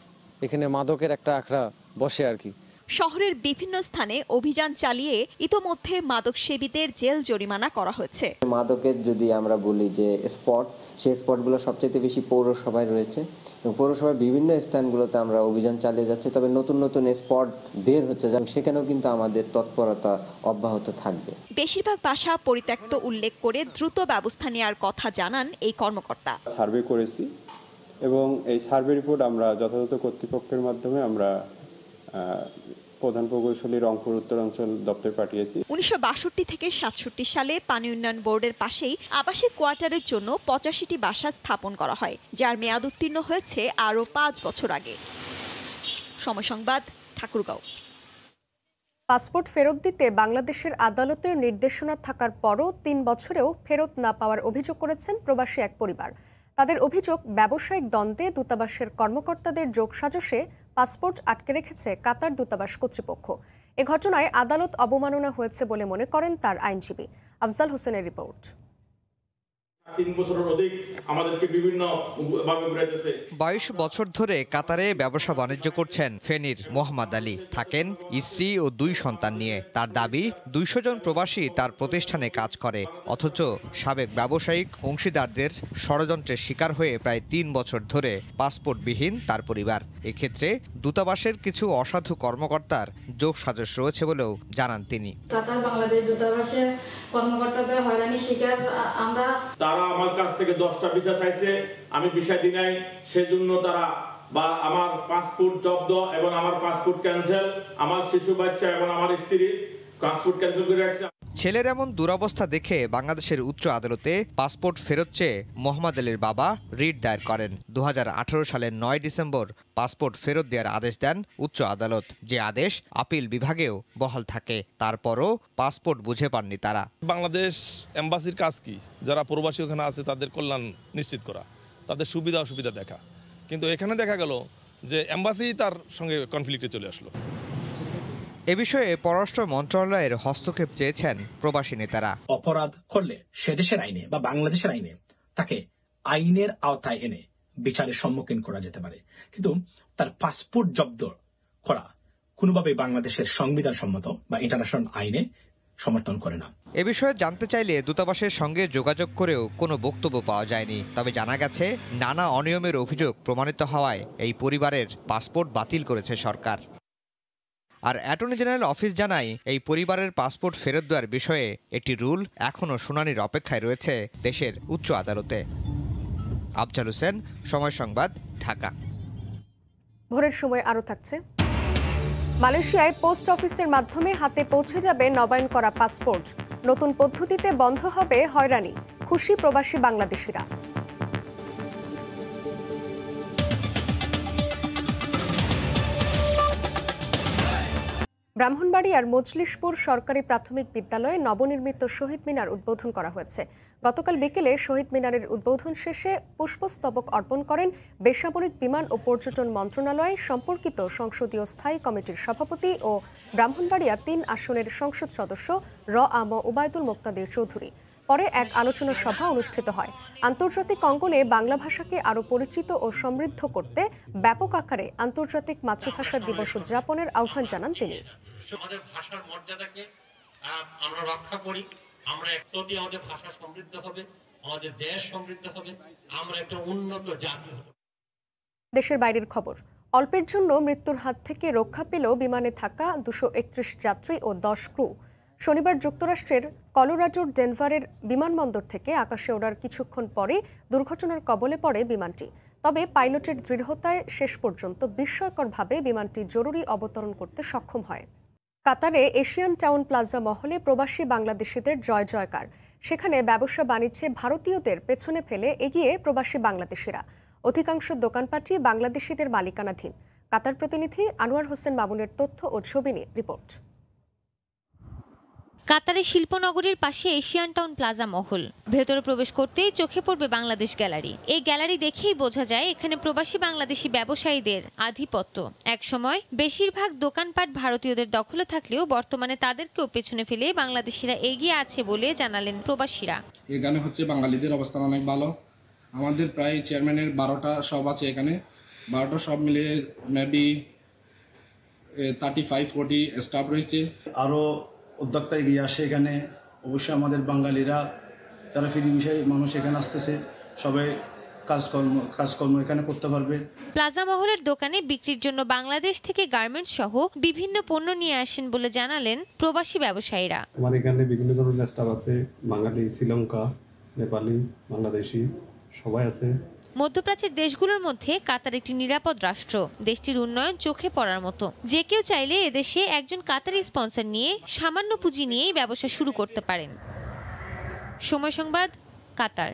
এখানে মাদকের একটা আখড়া বসে আর কি। শহরের বিভিন্ন স্থানে অভিযান চালিয়ে ইতোমধ্যে মাদক সেবীদের জেল জরিমানা করা হয়েছে। মাদকের যদি আমরা বলি যে স্পট, সেই স্পটগুলো সবচেয়ে বেশি পৌরসভায় রয়েছে এবং পৌরসভার বিভিন্ন স্থানগুলোতে আমরা অভিযান চালিয়ে যাচ্ছি। তবে নতুন নতুন স্পট বের হচ্ছে, সেখানেও কিন্তু আমাদের তৎপরতা অব্যাহত থাকবে। বেশিরভাগ বাসা পরিত্যক্ত উল্লেখ করে দ্রুত ব্যবস্থা নেওয়ার কথা জানান এই কর্মকর্তা। সার্ভে করেছি এবং এই সার্ভে রিপোর্ট আমরা যথাযথ কর্তৃপক্ষের মাধ্যমে আমরা প্রধান প্রকৌশলী রংপুর উত্তরাঞ্চল দপ্তরে পাঠিয়েছি। 1962 থেকে 67 সালে পানি উন্নয়ন বোর্ডের পাশেই আবাসিক কোয়ার্টারের জন্য 85টি বাসা স্থাপন করা হয়, যার মেয়াদ উত্তীর্ণ হয়েছে আরও 5 বছর আগে। সময় সংবাদ, ঠাকুরগাঁও। পাসপোর্ট ফেরত দিতে বাংলাদেশের আদালতের নির্দেশনা থাকার পরও 3 বছরেও ফেরত না পাওয়ার অভিযোগ করেছেন প্রবাসী এক পরিবার। তাদের অভিযোগ, ব্যবসায়িক দ্বন্দ্বে দূতাবাসের কর্মকর্তাদের যোগসাজশে পাসপোর্ট আটকে রেখেছে কাতার দূতাবাস কর্তৃপক্ষ। এ ঘটনায় আদালত অবমাননা হয়েছে বলে মনে করেন তার আইনজীবী। আফজাল হোসেনের রিপোর্ট। 3 বছরের অধিক আমাদেরকে বিভিন্ন ভাবে ঘুরাইতেছে। 22 বছর ধরে কাতারে ব্যবসা বাণিজ্য করছেন ফেনীর মোহাম্মদ আলী। থাকেন স্ত্রী ও 2 সন্তান নিয়ে। তার দাবি 200 জন প্রবাসী তার প্রতিষ্ঠানে কাজ করে, অথচ সাবেক ব্যবসায়িক অংশীদারদের ষড়যন্ত্রের শিকার হয়ে প্রায় 3 বছর ধরে পাসপোর্টবিহীন তার পরিবার। এক্ষেত্রে দূতাবাসের কিছু অসাধু কর্মকর্তার যোগসাজশ রয়েছে বলেও জানান তিনি। কাতার বাংলাদেশ দূতাবাসের কর্মকর্তাদের হয়রানি শিকার আমরা। তারা আমার কাছ থেকে 10টা ভিসা চাইছে, আমি ভিসা দিই নাই, সেজন্য তারা বা আমার পাসপোর্ট জব্দ এবং আমার পাসপোর্ট ক্যান্সেল, আমার শিশু বাচ্চা এবং আমার স্ত্রীর পাসপোর্ট ক্যান্সেল করে রাখছে। ছেলের এমন দুরবস্থা দেখে বাংলাদেশের উচ্চ আদালতে পাসপোর্ট ফেরত চেয়ে মোহাম্মদ আলীর বাবা রিট দায়ের করেন। 2018 সালের 9 ডিসেম্বর পাসপোর্ট ফেরত দেওয়ার আদেশ দেন উচ্চ আদালত, যে আদেশ আপিল বিভাগেও বহাল থাকে। তারপরও পাসপোর্ট বুঝে পাননি তারা। বাংলাদেশ এম্বাসির কাজ কি? যারা প্রবাসী ওখানে আছে তাদের কল্যাণ নিশ্চিত করা, তাদের সুবিধা অসুবিধা দেখা, কিন্তু এখানে দেখা গেল যে এম্বাসি তার সঙ্গে কনফ্লিক্টে চলে আসলো। এ বিষয়ে পররাষ্ট্র মন্ত্রণালয়ের হস্তক্ষেপ চেয়েছেন প্রবাসী নেতারা। অপরাধ করলে সে দেশের আইনে বা বাংলাদেশের আইনে তাকে আইনের আওতায় এনে বিচারের সম্মুখীন করা যেতে পারে, কিন্তু তার পাসপোর্ট জব্দ করা কোনোভাবেই বাংলাদেশের সংবিধান সম্মত বা ইন্টারন্যাশনাল আইনে সমর্থন করে না। এ বিষয়ে জানতে চাইলে দূতাবাসের সঙ্গে যোগাযোগ করেও কোনো বক্তব্য পাওয়া যায়নি। তবে জানা গেছে নানা অনিয়মের অভিযোগ প্রমাণিত হওয়ায় এই পরিবারের পাসপোর্ট বাতিল করেছে সরকার। আর অ্যাটর্নি জেনারেল অফিস জানায় এই পরিবারের পাসপোর্ট ফেরত দেওয়ার বিষয়ে একটি রুল এখনও শুনানির অপেক্ষায় রয়েছে দেশের উচ্চ আদালতে। আফজাল হোসেন, সময় সংবাদ, ঢাকা। ভোরের সময় আরও থাকছে। মালয়েশিয়ায় পোস্ট অফিসের মাধ্যমে হাতে পৌঁছে যাবে নবায়ন করা পাসপোর্ট। নতুন পদ্ধতিতে বন্ধ হবে হয়রানি, খুশি প্রবাসী বাংলাদেশিরা। ব্রাহ্মণবাড়িয়ার মজলিশপুর সরকারি প্রাথমিক বিদ্যালয়ে নবনির্মিত শহীদ মিনার উদ্বোধন করা হয়েছে। গতকাল বিকেলে শহীদ মিনারের উদ্বোধন শেষে পুষ্পস্তবক অর্পণ করেন বেসামরিক বিমান ও পর্যটন মন্ত্রণালয় সম্পর্কিত সংসদীয় স্থায়ী কমিটির সভাপতি ও ব্রাহ্মণবাড়িয়া 3 আসনের সংসদ সদস্য আম ওবায়দুল মোক্তাদির চৌধুরী। পরে এক আলোচনা সভা অনুষ্ঠিত হয়। আন্তর্জাতিক অঙ্গনে বাংলা ভাষাকে আরও পরিচিত ও সমৃদ্ধ করতে ব্যাপক আকারে আন্তর্জাতিক মাতৃভাষা দিবস উদযাপনের আহ্বান জানান তিনি। আমাদের ভাষার মর্যাদাকে আমরা রক্ষা করি, আমরা একটি আমাদের ভাষা সমৃদ্ধ হবে, আমাদের দেশ সমৃদ্ধ হবে, আমরা একটা উন্নত জাতি হবে। দেশের বাইরের খবর। অল্পের জন্য মৃত্যুর হাত থেকে রক্ষা পেল বিমানে থাকা 231 যাত্রী ও 10 ক্রু। শনিবার যুক্তরাষ্ট্রের কলোরাডোর ডেনভারের বিমানবন্দর থেকে আকাশে ওড়ার কিছুক্ষণ পরে দুর্ঘটনার কবলে পড়ে বিমানটি। তবে পাইলটের দৃঢ়তায় শেষ পর্যন্ত বিস্ময়করভাবে বিমানটি জরুরি অবতরণ করতে সক্ষম হয়। কাতারে এশিয়ান টাউন প্লাজা মহলে প্রবাসী বাংলাদেশিদের জয় জয়কার। সেখানে ব্যবসা বাণিজ্যে ভারতীয়দের পেছনে ফেলে এগিয়ে প্রবাসী বাংলাদেশিরা। অধিকাংশ দোকানপাটই বাংলাদেশিদের মালিকানাধীন। কাতার প্রতিনিধি আনোয়ার হোসেন মামুনের তথ্য ও ছবি নিয়ে রিপোর্ট। কাতারের শিল্পনগরীর পাশে এশিয়ান টাউন প্লাজা মহল। ভেতরে প্রবেশ করতেই চোখে পড়বে বাংলাদেশ গ্যালারি। এই গ্যালারি দেখেই বোঝা যায় এখানে প্রবাসী বাংলাদেশি ব্যবসায়ীদের আধিপত্য। একসময় বেশিরভাগ দোকানপাট ভারতীয়দের দখলে থাকলেও বর্তমানে তাদেরকেও পেছনে ফেলে বাংলাদেশিরা এগিয়ে আছে বলে জানালেন প্রবাসীরা। এখানে হচ্ছে বাঙালিদের অবস্থান অনেক ভালো। আমাদের প্রায় চেয়ারম্যানের 12টা শপ আছে এখানে। 12টা শপ মিলিয়ে মেবি 35-40 স্টাফ রয়েছে। আরও উদ্যোক্তা এগিয়ে আসে এখানে। অবশ্যই আমাদের বাঙালিরা যারা ফ্রি বিষয়ে মানুষ এখানে আসতেছে, সবাই কাজকর্ম এখানে করতে পারবে। প্লাজা মহলের দোকানে বিক্রির জন্য বাংলাদেশ থেকে গার্মেন্টস সহ বিভিন্ন পণ্য নিয়ে আসেন বলে জানালেন প্রবাসী ব্যবসায়ীরা। আমার এখানে বিভিন্ন ধরনের স্টাফ আছে, বাঙালি, শ্রীলঙ্কা, নেপালি, বাংলাদেশি সবাই আছে। মধ্যপ্রাচ্যের দেশগুলোর মধ্যে কাতার একটি নিরাপদ রাষ্ট্র। দেশটির উন্নয়ন চোখে পড়ার মতো। যে কেউ চাইলে এদেশে একজন কাতারি স্পন্সর নিয়ে সামান্য পুঁজি নিয়েই ব্যবসা শুরু করতে পারেন। সময় সংবাদ, কাতার।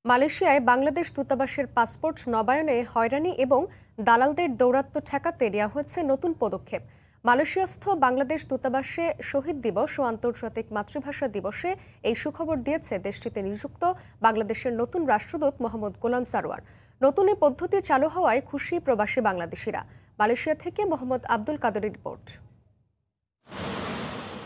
মালয়েশিয়ায় বাংলাদেশ দূতাবাসের পাসপোর্ট নবায়নে হয়রানি এবং দালালদের দৌরাত্ম্য ঠেকাতে নেওয়া হয়েছে নতুন পদক্ষেপ। মালয়েশিয়াস্থ বাংলাদেশ দূতাবাসে শহীদ দিবস ও আন্তর্জাতিক মাতৃভাষা দিবসে এই সুখবর দিয়েছে দেশটিতে নিযুক্ত বাংলাদেশের নতুন রাষ্ট্রদূত মোহাম্মদ গোলাম সারোয়ার। নতুন এই পদ্ধতি চালু হওয়ায় খুশি প্রবাসী বাংলাদেশিরা। মালয়েশিয়া থেকে মোহাম্মদ আব্দুল কাদেরের রিপোর্ট।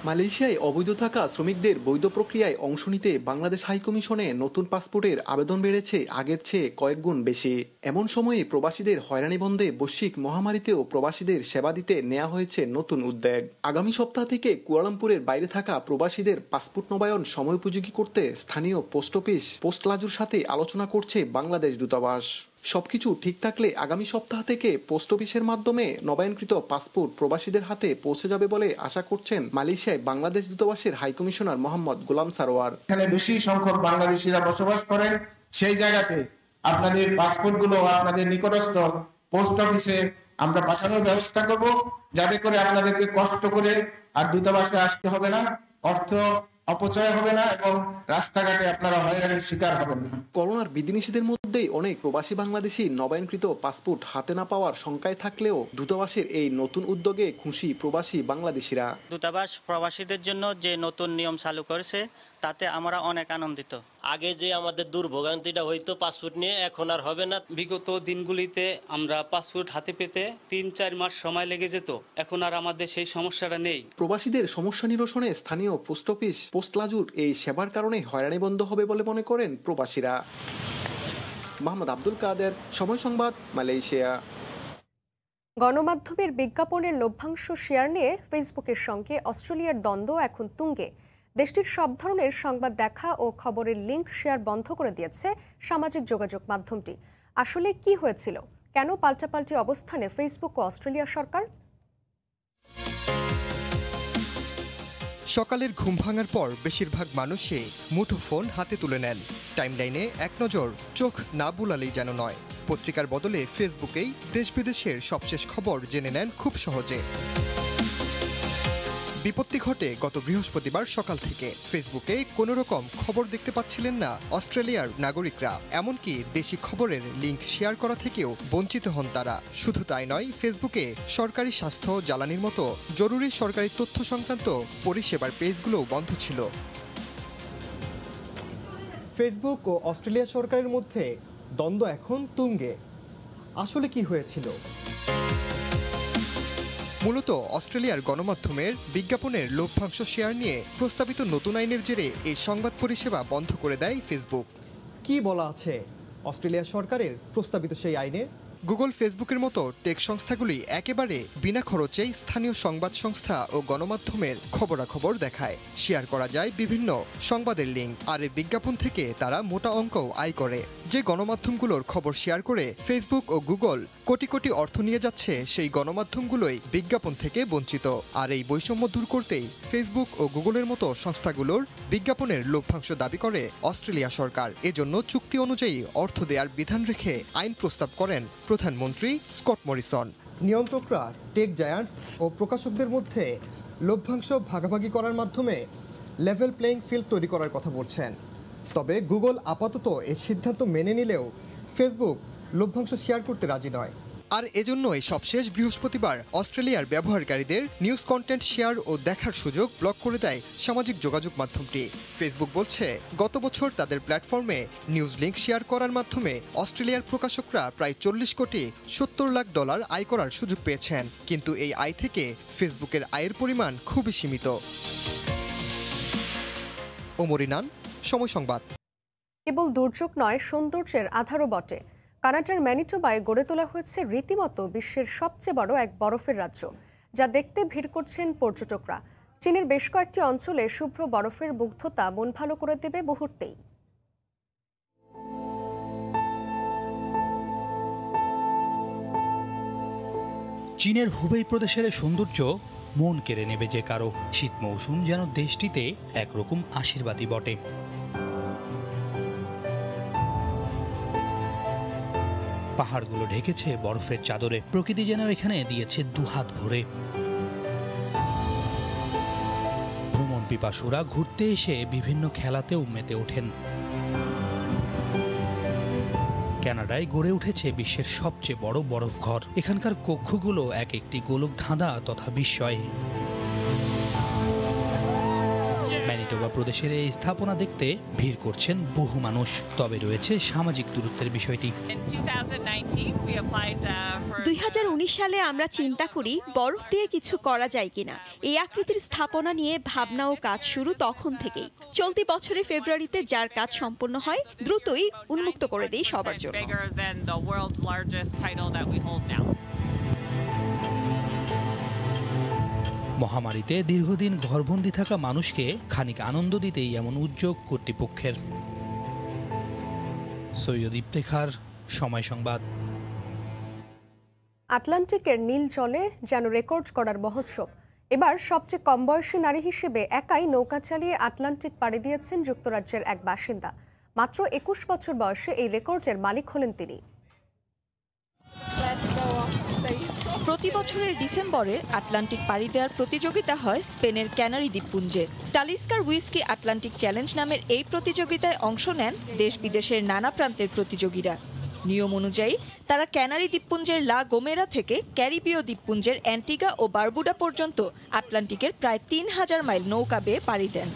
মালয়েশিয়ায় অবৈধ থাকা শ্রমিকদের বৈধ প্রক্রিয়ায় অংশ নিতে বাংলাদেশ হাইকমিশনে নতুন পাসপোর্টের আবেদন বেড়েছে আগের চেয়ে কয়েক গুণ বেশি। এমন সময়ে প্রবাসীদের হয়রানি বন্ধে বৈশ্বিক মহামারীতেও প্রবাসীদের সেবা দিতে নেওয়া হয়েছে নতুন উদ্যোগ। আগামী সপ্তাহ থেকে কুয়ালালামপুরের বাইরে থাকা প্রবাসীদের পাসপোর্ট নবায়ন সময়োপযোগী করতে স্থানীয় পোস্ট অফিস পোস্ট লাজুর সাথে আলোচনা করছে বাংলাদেশ দূতাবাস। সবকিছু ঠিক থাকলে আগামী সপ্তাহ থেকে পোস্ট অফিসের মাধ্যমে নবায়নকৃত পাসপোর্ট প্রবাসীদের হাতে পৌঁছে যাবে বলে আশা করছেন মালয়েশিয়ায় বাংলাদেশ দূতাবাসের হাইকমিশনার মোহাম্মদ গোলাম সারোয়ার। এখানে বেশি সংখ্যক বাংলাদেশিরা বসবাস করেন, সেই জায়গাতে আপনাদের পাসপোর্টগুলো আপনাদের নিকটস্থ পোস্ট অফিসে আমরা পাঠানোর ব্যবস্থা করব, যাতে করে আপনাদেরকে কষ্ট করে আর দূতাবাসে আসতে হবে না, অর্থ অপচয় হবে না এবং রাস্তাঘাটে আপনারা হয়রানির শিকার হবেন না। করোনার বিধিনিষেধের মধ্যেই অনেক প্রবাসী বাংলাদেশি নবায়নকৃত পাসপোর্ট হাতে না পাওয়ার শঙ্কায় থাকলেও দূতাবাসের এই নতুন উদ্যোগে খুশি প্রবাসী বাংলাদেশিরা। দূতাবাস প্রবাসীদের জন্য যে নতুন নিয়ম চালু করেছে তাতে আমরা অনেক আনন্দিত। আগে যে আমাদের দুর্ভোগান্তিটা হইতো পাসপোর্ট নিয়ে, এখন আর হবে না। বিগত দিনগুলিতে আমরা পাসপোর্ট হাতে পেতে ৩-৪ মাস সময় লেগে যেত, এখন আর আমাদের সেই সমস্যাটা নেই। প্রবাসীদের সমস্যা নিরসনে স্থানীয় পোস্ট অফিস পোস্ট লাজুর এই সেবার কারণে হয়রানি বন্ধ হবে বলে মনে করেন প্রবাসীরা। মোহাম্মদ আব্দুল কাদের, সময় সংবাদ, মালয়েশিয়া। গণমাধ্যমের বিজ্ঞাপনের লভ্যাংশ শেয়ার নিয়ে ফেসবুকের সঙ্গে অস্ট্রেলিয়ার দ্বন্দ্ব এখন তুঙ্গে। দেশটির সব ধরনের সংবাদ দেখা ও খবরের লিঙ্ক শেয়ার বন্ধ করে দিয়েছে সামাজিক যোগাযোগ মাধ্যমটি। আসলে কি হয়েছিল, কেন পাল্টাপাল্টি অবস্থানে ফেসবুক ও অস্ট্রেলিয়া সরকার? সকালের ঘুম ভাঙার পর বেশিরভাগ মানুষই মুঠোফোন হাতে তুলে নেন। টাইমলাইনে এক নজর চোখ না বুলালেই যেন নয়। পত্রিকার বদলে ফেসবুকেই দেশ বিদেশের সবশেষ খবর জেনে নেন খুব সহজে। বিপত্তি ঘটে গত বৃহস্পতিবার সকাল থেকে। ফেসবুকে কোনো রকম খবর দেখতে পাচ্ছিলেন না অস্ট্রেলিয়ার নাগরিকরা। এমনকি দেশি খবরের লিঙ্ক শেয়ার করা থেকেও বঞ্চিত হন তারা। শুধু তাই নয়, ফেসবুকে সরকারি স্বাস্থ্য, জ্বালানির মতো জরুরি সরকারি তথ্য সংক্রান্ত পরিষেবার পেজগুলোও বন্ধ ছিল। ফেসবুক ও অস্ট্রেলিয়া সরকারের মধ্যে দ্বন্দ্ব এখন তুঙ্গে। আসলে কি হয়েছিল? মূলত অস্ট্রেলিয়ার গণমাধ্যমের বিজ্ঞাপনের লভ্যাংশ শেয়ার নিয়ে প্রস্তাবিত নতুন আইনের জেরে এই সংবাদ পরিষেবা বন্ধ করে দেয় ফেসবুক। কি বলা আছে অস্ট্রেলিয়া সরকারের প্রস্তাবিত সেই আইনে? গুগল, ফেসবুকের মতো টেক সংস্থাগুলি একেবারে বিনা খরচেই স্থানীয় সংবাদ সংস্থা ও গণমাধ্যমের খবরাখবর দেখায়। শেয়ার করা যায় বিভিন্ন সংবাদের লিঙ্ক, আর এই বিজ্ঞাপন থেকে তারা মোটা অঙ্কও আয় করে। যে গণমাধ্যমগুলোর খবর শেয়ার করে ফেসবুক ও গুগল কোটি কোটি অর্থ নিয়ে যাচ্ছে, সেই গণমাধ্যমগুলোই বিজ্ঞাপন থেকে বঞ্চিত। আর এই বৈষম্য দূর করতেই ফেসবুক ও গুগলের মতো সংস্থাগুলোর বিজ্ঞাপনের লভ্যাংশ দাবি করে অস্ট্রেলিয়া সরকার। এজন্য চুক্তি অনুযায়ী অর্থ দেওয়ার বিধান রেখে আইন প্রস্তাব করেন প্রধানমন্ত্রী স্কট মরিসন। নিয়ন্ত্রকরা টেক জায়ান্টস ও প্রকাশকদের মধ্যে লভ্যাংশ ভাগাভাগি করার মাধ্যমে লেভেল প্লেইং ফিল্ড তৈরি করার কথা বলছেন। তবে গুগল আপাতত এই সিদ্ধান্ত মেনে নিলেও ফেসবুক লভ্যাংশ শেয়ার করতে রাজি নয়। আর এজন্যই সবশেষ বৃহস্পতিবার অস্ট্রেলিয়ার ব্যবহারকারীদের নিউজ কন্টেন্ট শেয়ার ও দেখার সুযোগ ব্লক করে দেয় সামাজিক যোগাযোগ মাধ্যমটি। ফেসবুক বলছে, গত বছর তাদের প্ল্যাটফর্মে নিউজ লিঙ্ক শেয়ার করার মাধ্যমে অস্ট্রেলিয়ার প্রকাশকরা প্রায় 40 কোটি 70 লাখ ডলার আয় করার সুযোগ পেয়েছেন। কিন্তু এই আয় থেকে ফেসবুকের আয়ের পরিমাণ খুবই সীমিত। ওমর ইনান, সময় সংবাদ। কেবল দুর্যোগ নয়, সৌন্দর্যের আধারও বটে। কানাডার ম্যানিটোবায় গড়ে তোলা হয়েছে রীতিমতো বিশ্বের সবচেয়ে বড় এক বরফের রাজ্য, যা দেখতে ভিড় করছেন পর্যটকরা। চীনের বেশ কয়েকটি অঞ্চলে শুভ্র বরফের মুগ্ধতা মন ভালো করে দেবে মুহূর্তেই। চীনের হুবেই প্রদেশের সৌন্দর্য মন কেড়ে নেবে যে কারো। শীত মৌসুম যেন দেশটিতে একরকম আশীর্বাদই বটে। পাহাড়গুলো ঢেকেছে বরফের চাদরে, প্রকৃতি যেন এখানে দিয়েছে দুহাত ভরে। ভ্রমণ পিপাসুরা ঘুরতে এসে বিভিন্ন খেলাতেও মেতে ওঠেন। কানাডায় গড়ে উঠেছে বিশ্বের সবচেয়ে বড় বরফ ঘর। এখানকার কক্ষগুলো এক একটি গোলক ধাঁধা তথা বিস্ময়। ম্যানিটোবা প্রদেশের এই স্থাপনা দেখতে ভিড় করছেন বহু মানুষ। তবে রয়েছে সামাজিক দূরত্বের বিষয়টি। 2019 সালে আমরা চিন্তা করি বরফ দিয়ে কিছু করা যায় কিনা। এই আকৃতির স্থাপনা নিয়ে ভাবনা ও কাজ শুরু তখন থেকেই। চলতি বছরের ফেব্রুয়ারিতে যার কাজ সম্পন্ন হয় দ্রুতই উন্মুক্ত করে দেই সবার জন্য। মহামারীতে দীর্ঘদিন ঘরবন্দি থাকা মানুষকে খানিক আনন্দ দিতেই এমন উদ্যোগ কর্তৃপক্ষের। সৈয়দ ইফতেখার, সময় সংবাদ। আটলান্টিকের নীল জলে যেন রেকর্ড করার মহোৎসব। এবার সবচেয়ে কম বয়সী নারী হিসেবে একাই নৌকা চালিয়ে আটলান্টিক পাড়ি দিয়েছেন যুক্তরাজ্যের এক বাসিন্দা। মাত্র 21 বছর বয়সে এই রেকর্ডের মালিক হলেন তিনি। প্রতি বছরের ডিসেম্বরে আটলান্টিক পাড়ি দেওয়ার প্রতিযোগিতা হয় স্পেনের ক্যানারি দ্বীপপুঞ্জে। টালিস্কার হুইস্কি আটলান্টিক চ্যালেঞ্জ নামের এই প্রতিযোগিতায় অংশ নেন দেশ বিদেশের নানা প্রান্তের প্রতিযোগীরা। নিয়ম অনুযায়ী তারা ক্যানারি দ্বীপপুঞ্জের লা গোমেরা থেকে ক্যারিবীয় দ্বীপপুঞ্জের অ্যান্টিগা ও বারবুডা পর্যন্ত আটলান্টিকের প্রায় 3000 মাইল নৌকা বেয়ে পাড়ি দেন।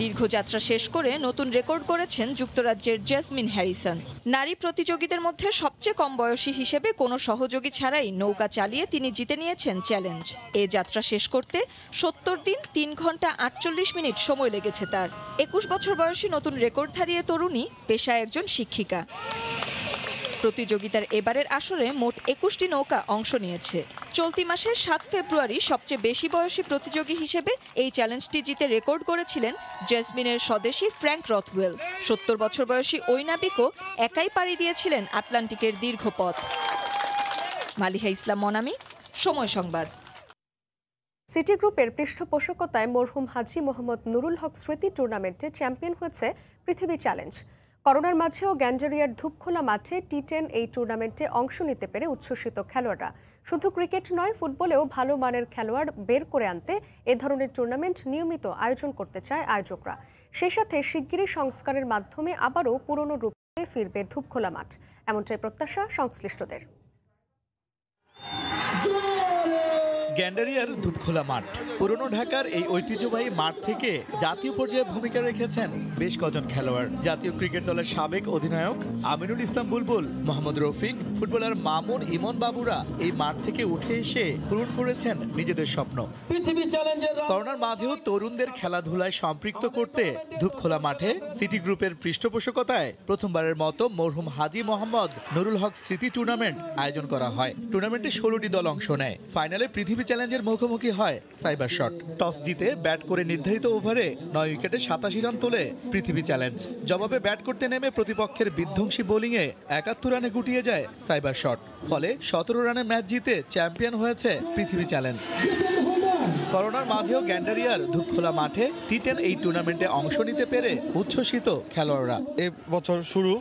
দীর্ঘ যাত্রা শেষ করে নতুন রেকর্ড করেছেন যুক্তরাজ্যের জেসমিন হ্যারিসন। নারী প্রতিযোগীদের মধ্যে সবচেয়ে কম বয়সী হিসেবে কোনো সহযোগী ছাড়াই নৌকা চালিয়ে তিনি জিতে নিয়েছেন চ্যালেঞ্জ। এ যাত্রা শেষ করতে 70 দিন 3 ঘন্টা 48 মিনিট সময় লেগেছে তার। 21 বছর বয়সী নতুন রেকর্ডধারী তরুণী পেশায় একজন শিক্ষিকা। প্রতিযোগিতার এবারের আসরে মোট 21টি নৌকা অংশ নিয়েছে। চলতি মাসের 7 ফেব্রুয়ারি সবচেয়ে বেশি বয়সী প্রতিযোগী হিসেবে এই চ্যালেঞ্জটি জিতে রেকর্ড করেছিলেন জেসমিনের স্বদেশী ফ্র্যাঙ্ক রথওয়েল। 70 বছর বয়সী ওই নাবিকও একাই পাড়ি দিয়েছিলেন আটলান্টিকের দীর্ঘ পথ। মালিহা ইসলাম মনামি, সময় সংবাদ। সিটি গ্রুপের পৃষ্ঠপোষকতায় মরহুম হাজী মোহাম্মদ নুরুল হক স্মৃতি টুর্নামেন্টে চ্যাম্পিয়ন হয়েছে পৃথিবী চ্যালেঞ্জ। করোনার মাঝেও গ্যান্ডারিয়ার ধূপখোলা মাঠে T10 এই টুর্নামেন্টে অংশ নিতে পেরে উচ্ছ্বসিত খেলোয়াড়রা। শুধু ক্রিকেট নয়, ফুটবলেও ভালো মানের খেলোয়াড় বের করে আনতে এ ধরনের টুর্নামেন্ট নিয়মিত আয়োজন করতে চায় আয়োজকরা। সেই সাথে শিগগিরই সংস্কারের মাধ্যমে আবারও পুরনো রূপে ফিরবে ধূপখোলা মাঠ, এমনটাই প্রত্যাশা সংশ্লিষ্টদের। গ্যান্ডারিয়ার ধূপখোলা মাঠ, পুরনো ঢাকার এই ঐতিহ্যবাহী মাঠ থেকে জাতীয় পর্যায়ে ভূমিকা রেখেছেন বেশ কজন খেলোয়াড়। জাতীয় ক্রিকেট দলের সাবেক অধিনায়ক আমিনুল ইসলাম বুলবুল, মোহাম্মদ রফিক, ফুটবলার মামুন, ইমন বাবুরা এই মাঠ থেকে উঠে এসে পূরণ করেছেন নিজেদের স্বপ্ন। করোনার মাঝেও তরুণদের খেলাধুলায় সম্পৃক্ত করতে ধূপখোলা মাঠে সিটি গ্রুপের পৃষ্ঠপোষকতায় প্রথমবারের মতো মরহুম হাজী মোহাম্মদ নুরুল হক স্মৃতি টুর্নামেন্ট আয়োজন করা হয়। টুর্নামেন্টে 16টি দল অংশ নেয়। ফাইনালে পৃথিবী চ্যালেঞ্জের মুখোমুখি হয় সাইবার শট। টস জিতে ব্যাট করে নির্ধারিত ওভারে 9 উইকেটে 87 রান তোলে পৃথিবী চ্যালেঞ্জ। জবাবে ব্যাট করতে নেমে প্রতিপক্ষের বিধ্বংসী বোলিংয়ে 71 রানে গুটিয়ে যায় সাইবার শট। ফলে 17 রানে ম্যাচ জিতে চ্যাম্পিয়ন হয়েছে পৃথিবী চ্যালেঞ্জ। করোনার মাঝেও গ্যান্ডারিয়ার ধূপখোলা মাঠে T10 এই টুর্নামেন্টে অংশ নিতে পেরে উচ্ছ্বসিত খেলোয়াড়রা। এই বছর শুরু,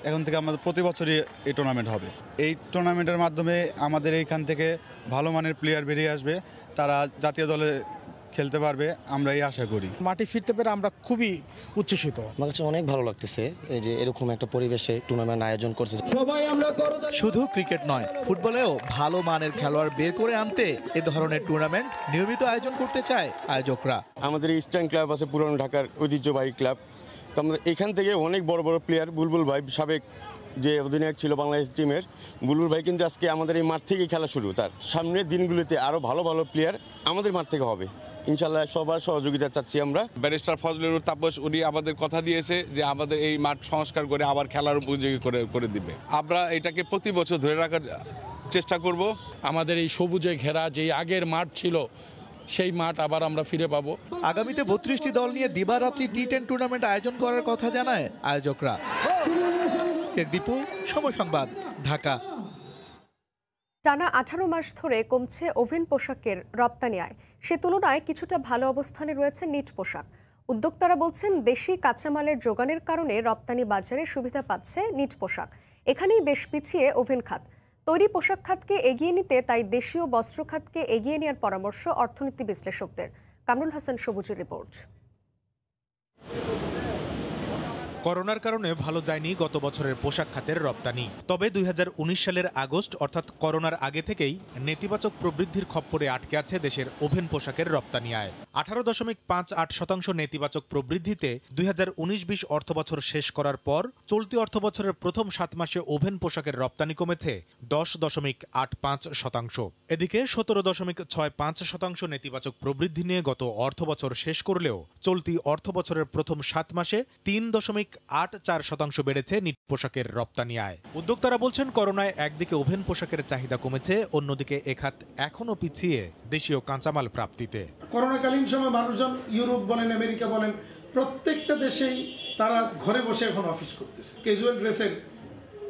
এখন থেকে আমাদের প্রতি বছরই এই টুর্নামেন্ট হবে। এই টুর্নামেন্টের মাধ্যমে আমাদের এইখান থেকে ভালো মানের প্লেয়ার বেরিয়ে আসবে, তারা জাতীয় দলে খেলতে পারবে, আমরা এই আশা করি। মাঠে ফিরতে পেরে আমরা খুবই উচ্ছ্বসিত। আমার কাছে অনেক ভালো লাগতেছে এই যে এরকম একটা পরিবেশে টুর্নামেন্ট আয়োজন করছে। শুধু ক্রিকেট নয়, ফুটবলেও ভালো মানের খেলোয়াড় বের করে আনতে এ ধরনের টুর্নামেন্ট নিয়মিত আয়োজন করতে চায় আয়োজকরা। আমাদের ইস্টার্ন ক্লাব আছে, পুরানো ঢাকার ঐতিহ্যবাহী ক্লাব। তো আমরা এখান থেকে অনেক বড় বড় প্লেয়ার, বুলবুল ভাই সাবেক যে অধিনায়ক ছিল বাংলাদেশ টিমের, বুলবুল ভাই কিন্তু আজকে আমাদের এই মাঠ থেকেই খেলা শুরু। তার সামনের দিনগুলোতে আরও ভালো ভালো প্লেয়ার আমাদের মাঠ থেকে হবে ইনশাল্লাহ। সবার সহযোগিতা চাচ্ছি আমরা। ব্যারিস্টার ফজলুর তাপস উনি আমাদের কথা দিয়েছে যে আমাদের এই মাঠ সংস্কার করে আবার খেলার উপযোগী করে দিবে। আমরা এটাকে প্রতি বছর ধরে রাখার চেষ্টা করব। আমাদের এই সবুজে ঘেরা যে আগের মাঠ ছিল সেই মাঠ আবার আমরা ফিরে পাবো। আগামীতে 32টি দল নিয়ে দিবারাত্রি T10 টুর্নামেন্ট আয়োজন করার কথা জানায় আয়োজকরা। দীপু, সময় সংবাদ, ঢাকা। টানা 18 মাস ধরে কমছে ওভেন পোশাকের রপ্তানি আয়। সে তুলনায় কিছুটা ভালো অবস্থানে রয়েছে নিট পোশাক। উদ্যোক্তারা বলছেন দেশি কাঁচামালের যোগানের কারণে রপ্তানি বাজারে সুবিধা পাচ্ছে নিট পোশাক। এখানেই বেশ পিছিয়ে ওভেন খাত। তৈরি পোশাক খাতকে এগিয়ে নিতে তাই দেশীয় বস্ত্র খাতকে এগিয়ে নেওয়ার পরামর্শ অর্থনীতি বিশ্লেষকদের। কামরুল হাসান সবুজের রিপোর্ট। করোনার কারণে ভালো যায়নি গত বছরের পোশাক খাতের রপ্তানি। তবে 2019 সালের আগস্ট অর্থাৎ করোনার আগে থেকেই নেতিবাচক প্রবৃদ্ধির খপ্পরে আটকে আছে দেশের ওভেন পোশাকের রপ্তানি আয়। 18.58% নেতিবাচক প্রবৃদ্ধিতে 2019-20 অর্থবছর শেষ করার পর চলতি অর্থবছরের প্রথম 7 মাসে ওভেন পোশাকের রপ্তানি কমেছে 10.85%। এদিকে 17.65% নেতিবাচক প্রবৃদ্ধি নিয়ে গত অর্থবছর শেষ করলেও চলতি অর্থবছরের প্রথম 7 মাসে 3.84% বেড়েছে নিট পোশাকের রপ্তানি আয়। উদ্যোক্তারা বলছেন, করোনায় একদিকে ওভেন পোশাকের চাহিদা কমেছে, অন্যদিকে এ খাত এখনো পিছিয়ে দেশীয় কাঁচামাল প্রাপ্তিতে। করোনাকালীন সময় মানুষজন ইউরোপ বলেন, আমেরিকা বলেন, প্রত্যেকটা দেশেই তারা ঘরে বসে এখন অফিস করতেছে। ক্যাজুয়াল ড্রেসের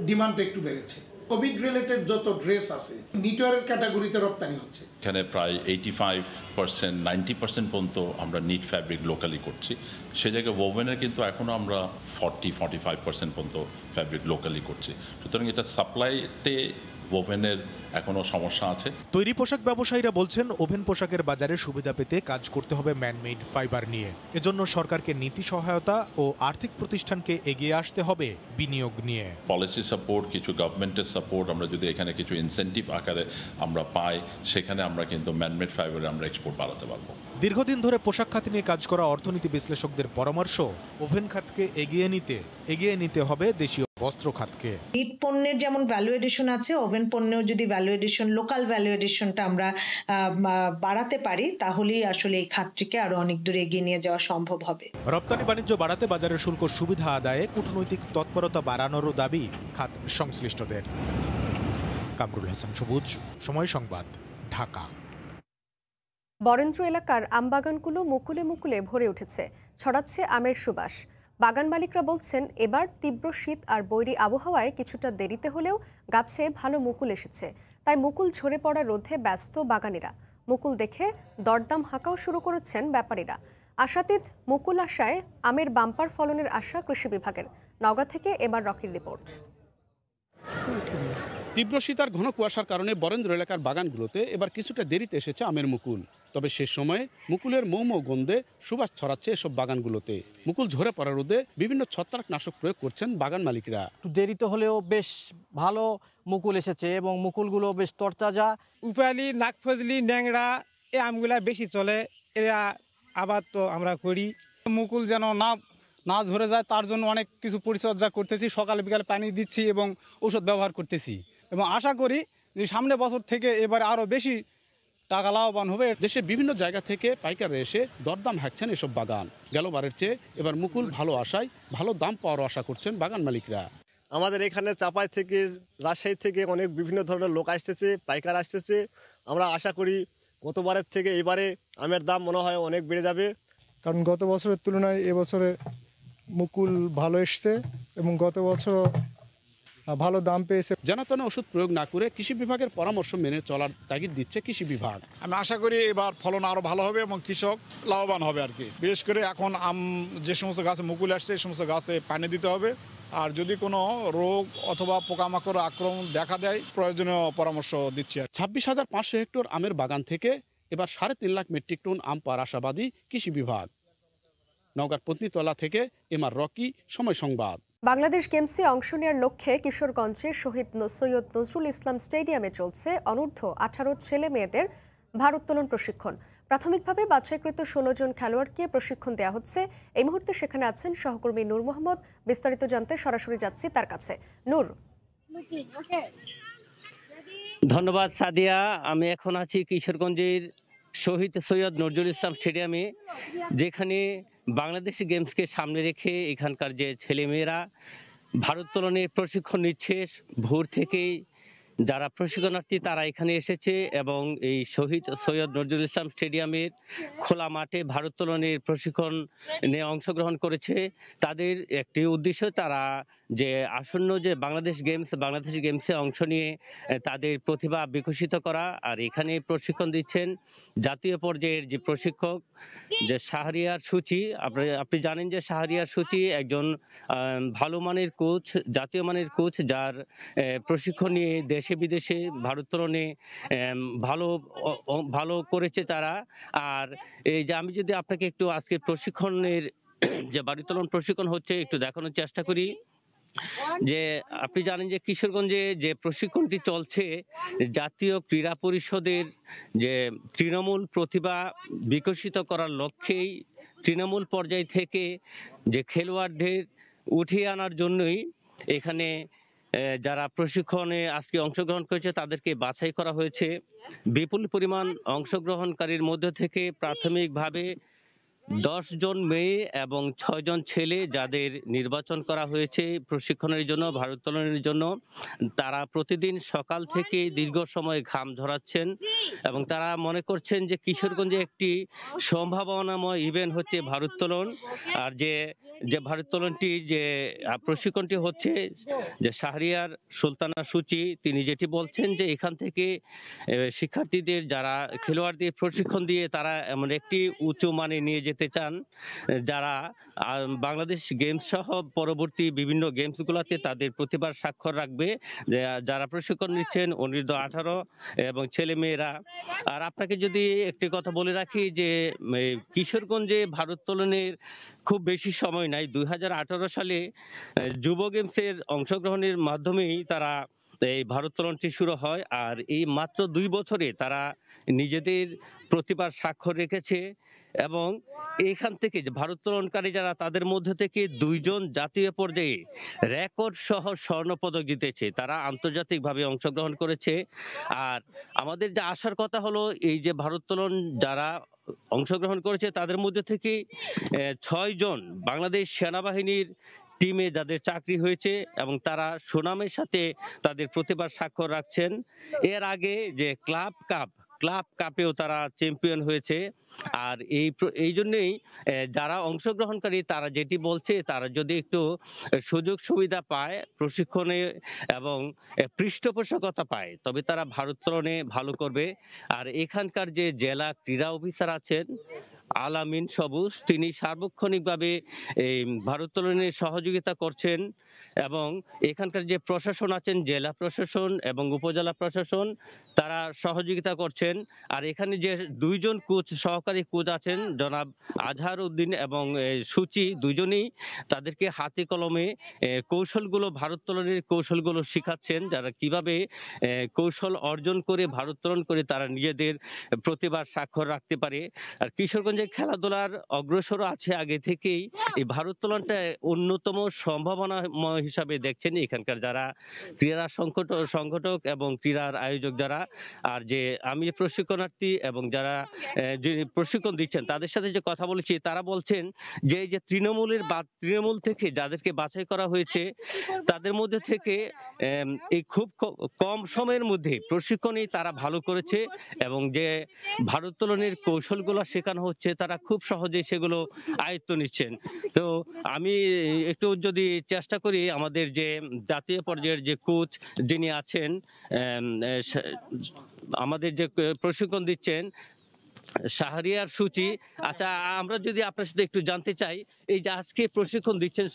ডিমান্ড একটু বেড়েছে। কোভিড রিলেটেড যত ড্রেস আছে নিটওয়ারের ক্যাটাগরিতে রপ্তানি হচ্ছে। এখানে প্রায় 85% 90% পর্যন্ত আমরা নিট ফ্যাব্রিক লোকালি করছি। সে জায়গায় ওভেনের কিন্তু এখনও আমরা 40-45% পর্যন্ত ফ্যাব্রিক লোকালি করছি। সুতরাং এটা সাপ্লাইতে ওভেনের এখনো সমস্যা আছে। তৈরি পোশাক ব্যবসায়ীরা বলছেন, ওভেন পোশাকের বাজারে সুবিধা পেতে কাজ করতে হবে ম্যানমেড ফাইবার নিয়ে। এজন্য সরকারকে নীতি সহায়তা ও আর্থিক প্রতিষ্ঠানকে এগিয়ে আসতে হবে বিনিয়োগ নিয়ে। পলিসি সাপোর্ট, কিছু গভর্নমেন্টের সাপোর্ট আমরা যদি এখানে কিছু ইনসেন্টিভ আকারে আমরা পাই, সেখানে আমরা কিন্তু ম্যানমেড ফাইবারে আমরা এক্সপোর্ট বাড়াতে পারবো। দীর্ঘদিন ধরে পোশাক খাত নিয়ে কাজ করা অর্থনীতি বিশ্লেষকদের পরামর্শ, ওভেন খাতকে এগিয়ে নিতে হবে দেশীয় বস্ত্র খাতকে। নিট পণ্যের যেমন ভ্যালু এডিশন আছে, ওভেন পণ্যেও যদি ভ্যালু এডিশন, লোকাল ভ্যালু এডিশনটা আমরা বাড়াতে পারি, তাহলেই আসলে এই খাতটিকে আরো অনেক দূর এগিয়ে নিয়ে যাওয়া সম্ভব হবে। রপ্তানি বাণিজ্য বাড়াতে বাজারের শুল্ক সুবিধা আদায়ে কূটনৈতিক তৎপরতা বাড়ানোরও দাবি খাত সংশ্লিষ্টদের। কামরুল হাসান সবুজ, সময় সংবাদ, ঢাকা। বরেন্দ্র এলাকার আমবাগানগুলো মুকুলে মুকুলে ভরে উঠেছে, ছড়াচ্ছে আমের সুবাস। বাগান মালিকরা বলছেন, এবার তীব্র শীত আর বৈরী আবহাওয়ায় কিছুটা দেরিতে হলেও গাছে ভালো মুকুল এসেছে। তাই মুকুল ঝরে পড়া রোধে ব্যস্ত বাগানিরা। মুকুল দেখে দরদাম হাঁকাও শুরু করেছেন ব্যাপারীরা। আশাতীত মুকুল আশায় আমের বাম্পার ফলনের আশা কৃষি বিভাগের। নওগাঁ থেকে এবার রকির রিপোর্ট। তীব্র শীত আর ঘন কুয়াশার কারণে বরেন্দ্র এলাকার বাগানগুলোতে এবার কিছুটা দেরিতে এসেছে আমের মুকুল। তবে শেষ সময়ে মুকুলের মৌ গন্ধে সুবাস ছড়াচ্ছে এসব বাগানগুলোতে। মুকুল ঝরে পড়া রোধে বিভিন্ন ছত্রাকনাশক প্রয়োগ করছেন বাগান মালিকরা। দেরিতে হলেও বেশ ভালো মুকুল এসেছে এবং মুকুলগুলো বেশ তরতাজা। উপালি, নাগফজলি, ন্যাংরা এই আমগুলা বেশি চলে, এরা আবাদ তো আমরা করি। মুকুল যেন না ঝরে যায় তার জন্য অনেক কিছু পরিচর্যা করতেছি, সকালে বিকালে পানি দিচ্ছি এবং ওষুধ ব্যবহার করতেছি এবং আশা করি যে সামনে বছর থেকে এবার আরো বেশি টাকা লাভবান হবে। দেশের বিভিন্ন জায়গা থেকে পাইকাররা এসে দরদাম হাঁকছেন এসব বাগান। গেলবারের চেয়ে এবার মুকুল ভালো আশায় ভালো দাম পাওয়ার আশা করছেন বাগান মালিকরা। আমাদের এখানে চাপাই থেকে, রাজশাহী থেকে অনেক বিভিন্ন ধরনের লোক আসতেছে, পাইকার আসতেছে। আমরা আশা করি গতবারের থেকে এবারে আমের দাম মনে হয় অনেক বেড়ে যাবে, কারণ গত বছরের তুলনায় এবছরে মুকুল ভালো এসছে এবং গত বছর ভালো দাম পেয়েছে। জানাতনে ওষুধ প্রয়োগ না করে কৃষি বিভাগের পরামর্শ মেনে চলার তাগিদ দিচ্ছে কৃষি বিভাগ। আমি আশা করি এবার ফলন আরো ভালো হবে এবং কৃষক লাভবান হবে আর কি। বিশেষ করে এখন আম যে সমস্ত গাছে মুকুল আসছে এই সমস্ত গাছে পানি দিতে হবে, আর যদি কোনো রোগ অথবা পোকামাকড় আক্রমণ দেখা দেয় প্রয়োজনীয় পরামর্শ দিচ্ছি। 26,500 হেক্টর আমের বাগান থেকে এবার 3.5 লাখ মেট্রিক টন আম পাওয়ার আশাবাদী কৃষি বিভাগ। নওগাঁর পত্নীতলা থেকে এমআর রকি, সময় সংবাদ। বাংলাদেশ গেমসে অংশ নেওয়ার লক্ষ্যে কিশোরগঞ্জের শহীদ সৈয়দ নজরুল ইসলাম স্টেডিয়ামে চলছে অনূর্ধ্ব 18 ছেলে মেয়েদের ভারোত্তোলন প্রশিক্ষণ। প্রাথমিকভাবে বাছাইকৃত 16 জন খেলোয়াড়কে প্রশিক্ষণ দেওয়া হচ্ছে। এই মুহূর্তে সেখানে আছেন সহকর্মী নূর মোহাম্মদ। বিস্তারিত জানতে সরাসরি যাচ্ছি তার কাছে। নূর। ধন্যবাদ সাদিয়া। আমি এখন আছি কিশোরগঞ্জের শহীদ সৈয়দ নজরুল ইসলাম স্টেডিয়ামে, যেখানে বাংলাদেশ গেমসকে সামনে রেখে এখানকার যে ছেলেমেয়েরা ভারোত্তোলনের প্রশিক্ষণ নিচ্ছে। ভোর থেকেই যারা প্রশিক্ষণার্থী তারা এখানে এসেছে এবং এই শহীদ সৈয়দ নজরুল ইসলাম স্টেডিয়ামের খোলা মাঠে ভারোত্তোলনের প্রশিক্ষণ নিয়ে অংশগ্রহণ করেছে। তাদের একটি উদ্দেশ্য, তারা যে আসন্ন যে বাংলাদেশ গেমসে অংশ নিয়ে তাদের প্রতিভা বিকশিত করা। আর এখানে প্রশিক্ষণ দিচ্ছেন জাতীয় পর্যায়ের যে প্রশিক্ষক, যে শাহরিয়ার সূচি। আপনি জানেন যে শাহরিয়ার সূচি একজন ভালো মানের কোচ, জাতীয় মানের কোচ, যার প্রশিক্ষণ নিয়ে দেশে বিদেশে ভারোত্তোলনে ভালো করেছে তারা। আর এই যে আমি যদি আপনাকে একটু আজকে প্রশিক্ষণের যে বাড়ি উত্তোলন প্রশিক্ষণ হচ্ছে একটু দেখানোর চেষ্টা করি। যে আপনি জানেন যে কিশোরগঞ্জে যে প্রশিক্ষণটি চলছে জাতীয় ক্রীড়া পরিষদের যে তৃণমূল প্রতিভা বিকশিত করার লক্ষ্যেই তৃণমূল পর্যায় থেকে যে খেলোয়াড়দের উঠিয়ে আনার জন্যই এখানে যারা প্রশিক্ষণে আজকে অংশগ্রহণ করেছে তাদেরকে বাছাই করা হয়েছে। বিপুল পরিমাণ অংশগ্রহণকারীর মধ্যে থেকে প্রাথমিকভাবে 10 জন মেয়ে এবং 6 জন ছেলে যাদের নির্বাচন করা হয়েছে প্রশিক্ষণের জন্য ভারোত্তোলনের জন্য, তারা প্রতিদিন সকাল থেকে দীর্ঘ সময় ঘাম ঝরাচ্ছেন এবং তারা মনে করছেন যে কিশোরগঞ্জে একটি সম্ভাবনাময় ইভেন্ট হচ্ছে ভারোত্তোলন। আর যে ভারোত্তোলনটি যে প্রশিক্ষণটি হচ্ছে যে শাহরিয়ার সুলতানা সূচি তিনি যেটি বলছেন যে এখান থেকে শিক্ষার্থীদের যারা খেলোয়াড়দের প্রশিক্ষণ দিয়ে তারা এমন একটি উঁচু মানে নিয়ে যেতে চান যারা বাংলাদেশ গেমস সহ পরবর্তী বিভিন্ন গেমসগুলোতে তাদের প্রতিভার স্বাক্ষর রাখবে। যারা প্রশিক্ষণ নিচ্ছেন অনূর্ধ্ব 18 এবং ছেলে মেয়েরা। আর আপনাকে যদি একটি কথা বলে রাখি যে কিশোরগঞ্জে ভারোত্তোলনের খুব বেশি সময় নাই। 2018 সালে যুব গেমসের অংশগ্রহণের মাধ্যমেই তারা এই ভারোত্তোলনটি শুরু হয়। আর এই মাত্র 2 বছরে তারা নিজেদের প্রতিভার স্বাক্ষর রেখেছে এবং এইখান থেকে যে ভারোত্তোলনকারী যারা তাদের মধ্যে থেকে 2 জন জাতীয় পর্যায়ে রেকর্ড সহ স্বর্ণপদক জিতেছে, তারা আন্তর্জাতিকভাবে অংশগ্রহণ করেছে। আর আমাদের যে আশার কথা হলো এই যে ভারোত্তোলন যারা অংশগ্রহণ করেছে তাদের মধ্যে থেকে 6 জন বাংলাদেশ সেনাবাহিনীর টিমে যাদের চাকরি হয়েছে এবং তারা সুনামের সাথে তাদের প্রতিভার স্বাক্ষর রাখছেন। এর আগে যে ক্লাব কাপেও তারা চ্যাম্পিয়ন হয়েছে। আর এই জন্যই যারা অংশগ্রহণকারী তারা যেটি বলছে তারা যদি একটু সুযোগ সুবিধা পায় প্রশিক্ষণে এবং পৃষ্ঠপোষকতা পায় তবে তারা ভারোত্তোলনে ভালো করবে। আর এখানকার যে জেলা ক্রীড়া অফিসার আছেন আলামিন সবুজ তিনি সার্বক্ষণিকভাবে এই ভারোত্তোলনে সহযোগিতা করছেন এবং এখানকার যে প্রশাসন আছেন জেলা প্রশাসন এবং উপজেলা প্রশাসন তারা সহযোগিতা করছেন। আর এখানে যে 2 জন কোচ সহকারী কোচ আছেন জনাব আজহার উদ্দিন এবং সূচি দুজনেই তাদেরকে হাতে কলমে কৌশলগুলো ভারোত্তোলনের কৌশলগুলো শেখাচ্ছেন, যারা কিভাবে কৌশল অর্জন করে ভারোত্তোলন করে তারা নিজেদের প্রতিভার স্বাক্ষর রাখতে পারে। আর কিশোরগঞ্জের খেলাধুলার অগ্রসর আছে আগে থেকেই এই ভারোত্তোলনটা অন্যতম সম্ভাবনাময় হিসাবে দেখছেন এখানকার যারা ক্রীড়া সংগঠক এবং ক্রীড়ার আয়োজক যারা। আর যে আমি প্রশিক্ষণার্থী এবং যারা যে প্রশিক্ষণ দিচ্ছেন তাদের সাথে যে কথা বলেছি তারা বলছেন যে এই যে তৃণমূল থেকে যাদেরকে বাছাই করা হয়েছে তাদের মধ্যে থেকে এই খুব কম সময়ের মধ্যে প্রশিক্ষণই তারা ভালো করেছে এবং যে ভারোত্তোলনের কৌশলগুলো শেখানো হচ্ছে তারা খুব সহজে সেগুলো আয়ত্ত নিচ্ছেন। তো আমি একটু যদি চেষ্টা করি আমাদের যে জাতীয় পর্যায়ের যে কোচ যিনি আছেন আমাদের যে প্রশিক্ষণ দিচ্ছেন শাহরিয়ার সূচি। আচ্ছা, আমরা যদি আপনার সাথে একটু জানতে চাই এই যে আজকে প্রশিক্ষণ দিচ্ছেন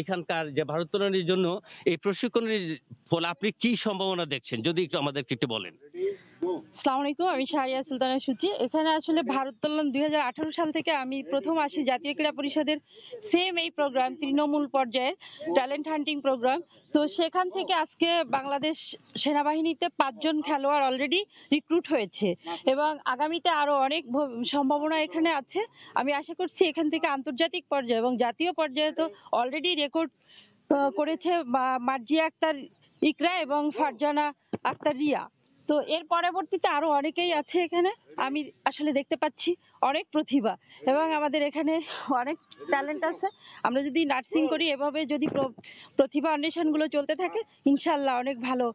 এখানকার যে ভারোত্তোলনের জন্য এই প্রশিক্ষণের ফলে আপনি কি সম্ভাবনা দেখছেন যদি একটু আমাদেরকে একটু বলেন। আসসালামু আলাইকুম, আমি শাহরিয়ার সুলতানা সূচি। এখানে আসলে ভারোত্তোলন 2018 সাল থেকে আমি প্রথম আসি জাতীয় ক্রীড়া পরিষদের সেম এই প্রোগ্রাম তৃণমূল পর্যায়ের ট্যালেন্ট হান্টিং প্রোগ্রাম। তো সেখান থেকে আজকে বাংলাদেশ সেনাবাহিনীতে 5 জন খেলোয়াড় অলরেডি রিক্রুট হয়েছে এবং আগামীতে আরো অনেক সম্ভাবনা এখানে আছে। আমি আশা করছি এখান থেকে আন্তর্জাতিক পর্যায়ে এবং জাতীয় পর্যায়ে তো অলরেডি রেকর্ড করেছে মার্জিয়া আক্তার ইকরা এবং ফারজানা আক্তার রিয়া। তো এর পরবর্তীতে আরো অনেকেই আছে এখানে আমি আসলে দেখতে পাচ্ছি অনেক প্রতিভা এবং আমাদের এখানে অনেক ট্যালেন্ট আছে। আমরা যদি নার্সিং করি এভাবে যদি প্রতিভা অন্বেষণগুলো চলতে থাকে ইনশাআল্লাহ অনেক ভালো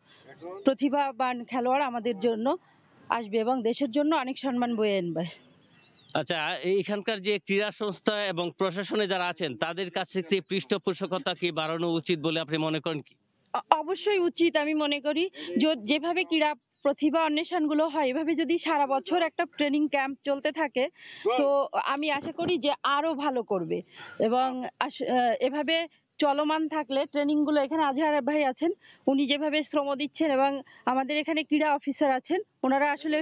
প্রতিভাবান খেলোয়াড় আমাদের জন্য আসবে এবং দেশের জন্য অনেক সম্মান বয়ে আনবে। আচ্ছা, এইখানকার যে ক্রীড়া সংস্থা এবং প্রশাসনে যারা আছেন তাদের কাছে পৃষ্ঠপোষকতা কি বাড়ানো উচিত বলে আপনি মনে করেন কি? অবশ্যই উচিত। আমি মনে করি যেভাবে ক্রীড়া প্রতিভা অন্বেষণগুলো হয় এভাবে যদি সারা বছর একটা ট্রেনিং ক্যাম্প চলতে থাকে তো আমি আশা করি যে আরো ভালো করবে এবং এভাবে চলমান থাকলে ট্রেনিংগুলো, এখানে আজহার ভাই আছেন, উনি যেভাবে শ্রম দিচ্ছেন এবং আমাদের এখানে ক্রীড়া অফিসার আছেন, ওনারা আসলে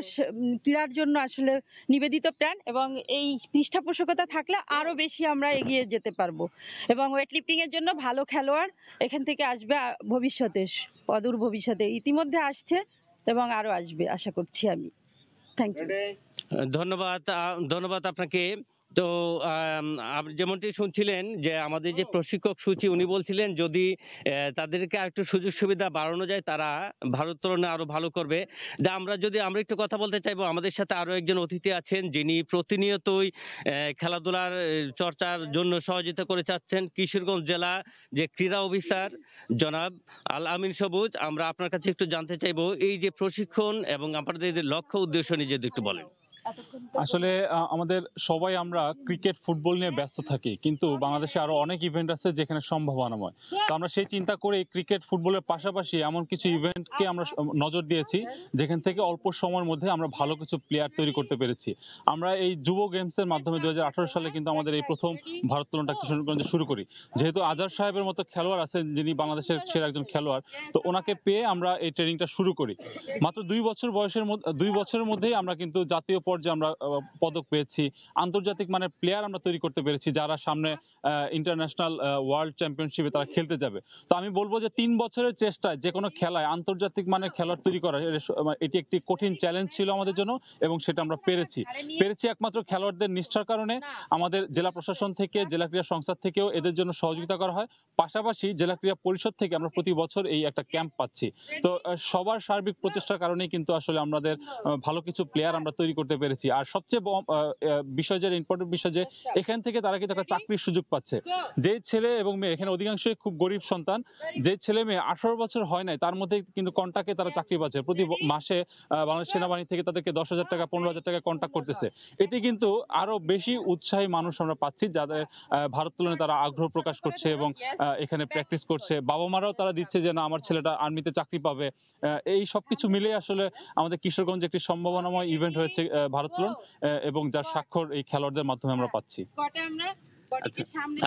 ক্রীড়ার জন্য আসলে নিবেদিত প্রাণ, এবং এই পৃষ্ঠপোষকতা থাকলে আরো বেশি আমরা এগিয়ে যেতে পারবো। এবং ওয়েট লিফটিং এর জন্য ভালো খেলোয়াড় এখান থেকে আসবে ভবিষ্যতে, অদূর ভবিষ্যতে। ইতিমধ্যে আসছে এবং আরো আসবে আশা করছি আমি। Thank you. ধন্যবাদ আপনাকে। তো যেমনটি শুনছিলেন যে আমাদের যে প্রশিক্ষক সূচি, উনি বলছিলেন যদি তাদেরকে একটু সুযোগ সুবিধা বাড়ানো যায় তারা ভারোত্তোলনে আরো ভালো করবে। আমরা একটু কথা বলতে চাইবো, আমাদের সাথে আরো একজন অতিথি আছেন যিনি প্রতিনিয়তই খেলাধুলার চর্চার জন্য সহযোগিতা করে যাচ্ছেন, কিশোরগঞ্জ জেলা যে ক্রীড়া অফিসার জনাব আল আমিন সবুজ। আমরা আপনার কাছে একটু জানতে চাইবো এই যে প্রশিক্ষণ এবং আপনাদের লক্ষ্য উদ্দেশ্য নিয়ে যদি একটু বলেন। আসলে আমাদের সবাই আমরা ক্রিকেট ফুটবল নিয়ে ব্যস্ত থাকি, কিন্তু বাংলাদেশে আরো অনেক ইভেন্ট আছে যেখানে সম্ভাবনাময়। তো আমরা সেই চিন্তা করে ক্রিকেট ফুটবলের পাশাপাশি এমন কিছু ইভেন্টকে আমরা নজর দিয়েছি যেখান থেকে অল্প সময়ের মধ্যে আমরা ভালো কিছু প্লেয়ার তৈরি করতে পেরেছি। আমরা এই যুব গেমসের মাধ্যমে 2018 সালে কিন্তু আমাদের এই প্রথম ভারোত্তোলনটা কিশোরগঞ্জে শুরু করি। যেহেতু আজহার সাহেবের মতো খেলোয়াড় আছেন যিনি বাংলাদেশের সেরা একজন খেলোয়াড়, তো ওনাকে পেয়ে আমরা এই ট্রেনিংটা শুরু করি। মাত্র 2 বছরের মধ্যেই আমরা কিন্তু জাতীয় পর্যায়ে আমরা পদক পেয়েছি, আন্তর্জাতিক মানের প্লেয়ার আমরা তৈরি করতে পেরেছি যারা সামনে ইন্টারন্যাশনাল ওয়ার্ল্ড চ্যাম্পিয়নশিপে তারা খেলতে যাবে। তো আমি বলবো যে 3 বছরের চেষ্টায় যে কোনো খেলায় আন্তর্জাতিক মানের খেলোয়াড় তৈরি করা এটি একটি কঠিন চ্যালেঞ্জ ছিল আমাদের জন্য, এবং সেটা আমরা পেরেছি একমাত্র খেলোয়াড়দের নিষ্ঠার কারণে। আমাদের জেলা প্রশাসন থেকে, জেলা ক্রীড়া সংস্থা থেকেও এদের জন্য সহযোগিতা করা হয়, পাশাপাশি জেলা ক্রীড়া পরিষদ থেকে আমরা প্রতি বছর এই একটা ক্যাম্প পাচ্ছি। তো সবার সার্বিক প্রচেষ্টার কারণেই কিন্তু আসলে আমাদের ভালো কিছু প্লেয়ার আমরা তৈরি করতে পেরেছি। আর সবচেয়ে বিষয়, যে ইম্পর্টেন্ট বিষয়, যে এখান থেকে তারা কিন্তু একটা চাকরির সুযোগ পাচ্ছে। যে ছেলে এবং মেয়ে, এখানে অধিকাংশই খুব গরিব সন্তান, যে ছেলে মেয়ে 18 বছর হয় নাই তার মধ্যে কিন্তু কন্ট্রাক্টে তারা চাকরি পাচ্ছে। প্রতি মাসে বাংলাদেশ সেনাবাহিনী থেকে তাদেরকে 10,000 টাকা 15,000 টাকা কন্ট্রাক্ট করতেছে। এটি কিন্তু আরো বেশি উৎসাহী মানুষ আমরা পাচ্ছি যাদের ভারোত্তোলনে তারা আগ্রহ প্রকাশ করছে এবং এখানে প্র্যাকটিস করছে। বাবা মারাও তারা দিচ্ছে যে না, আমার ছেলেটা আর্মিতে চাকরি পাবে। এই সবকিছু মিলে আসলে আমাদের কিশোরগঞ্জে একটি সম্ভাবনাময় ইভেন্ট হয়েছে ভারোত্তোলন, এবং যার স্বাক্ষর এই খেলোয়াড়দের মাধ্যমে আমরা পাচ্ছি।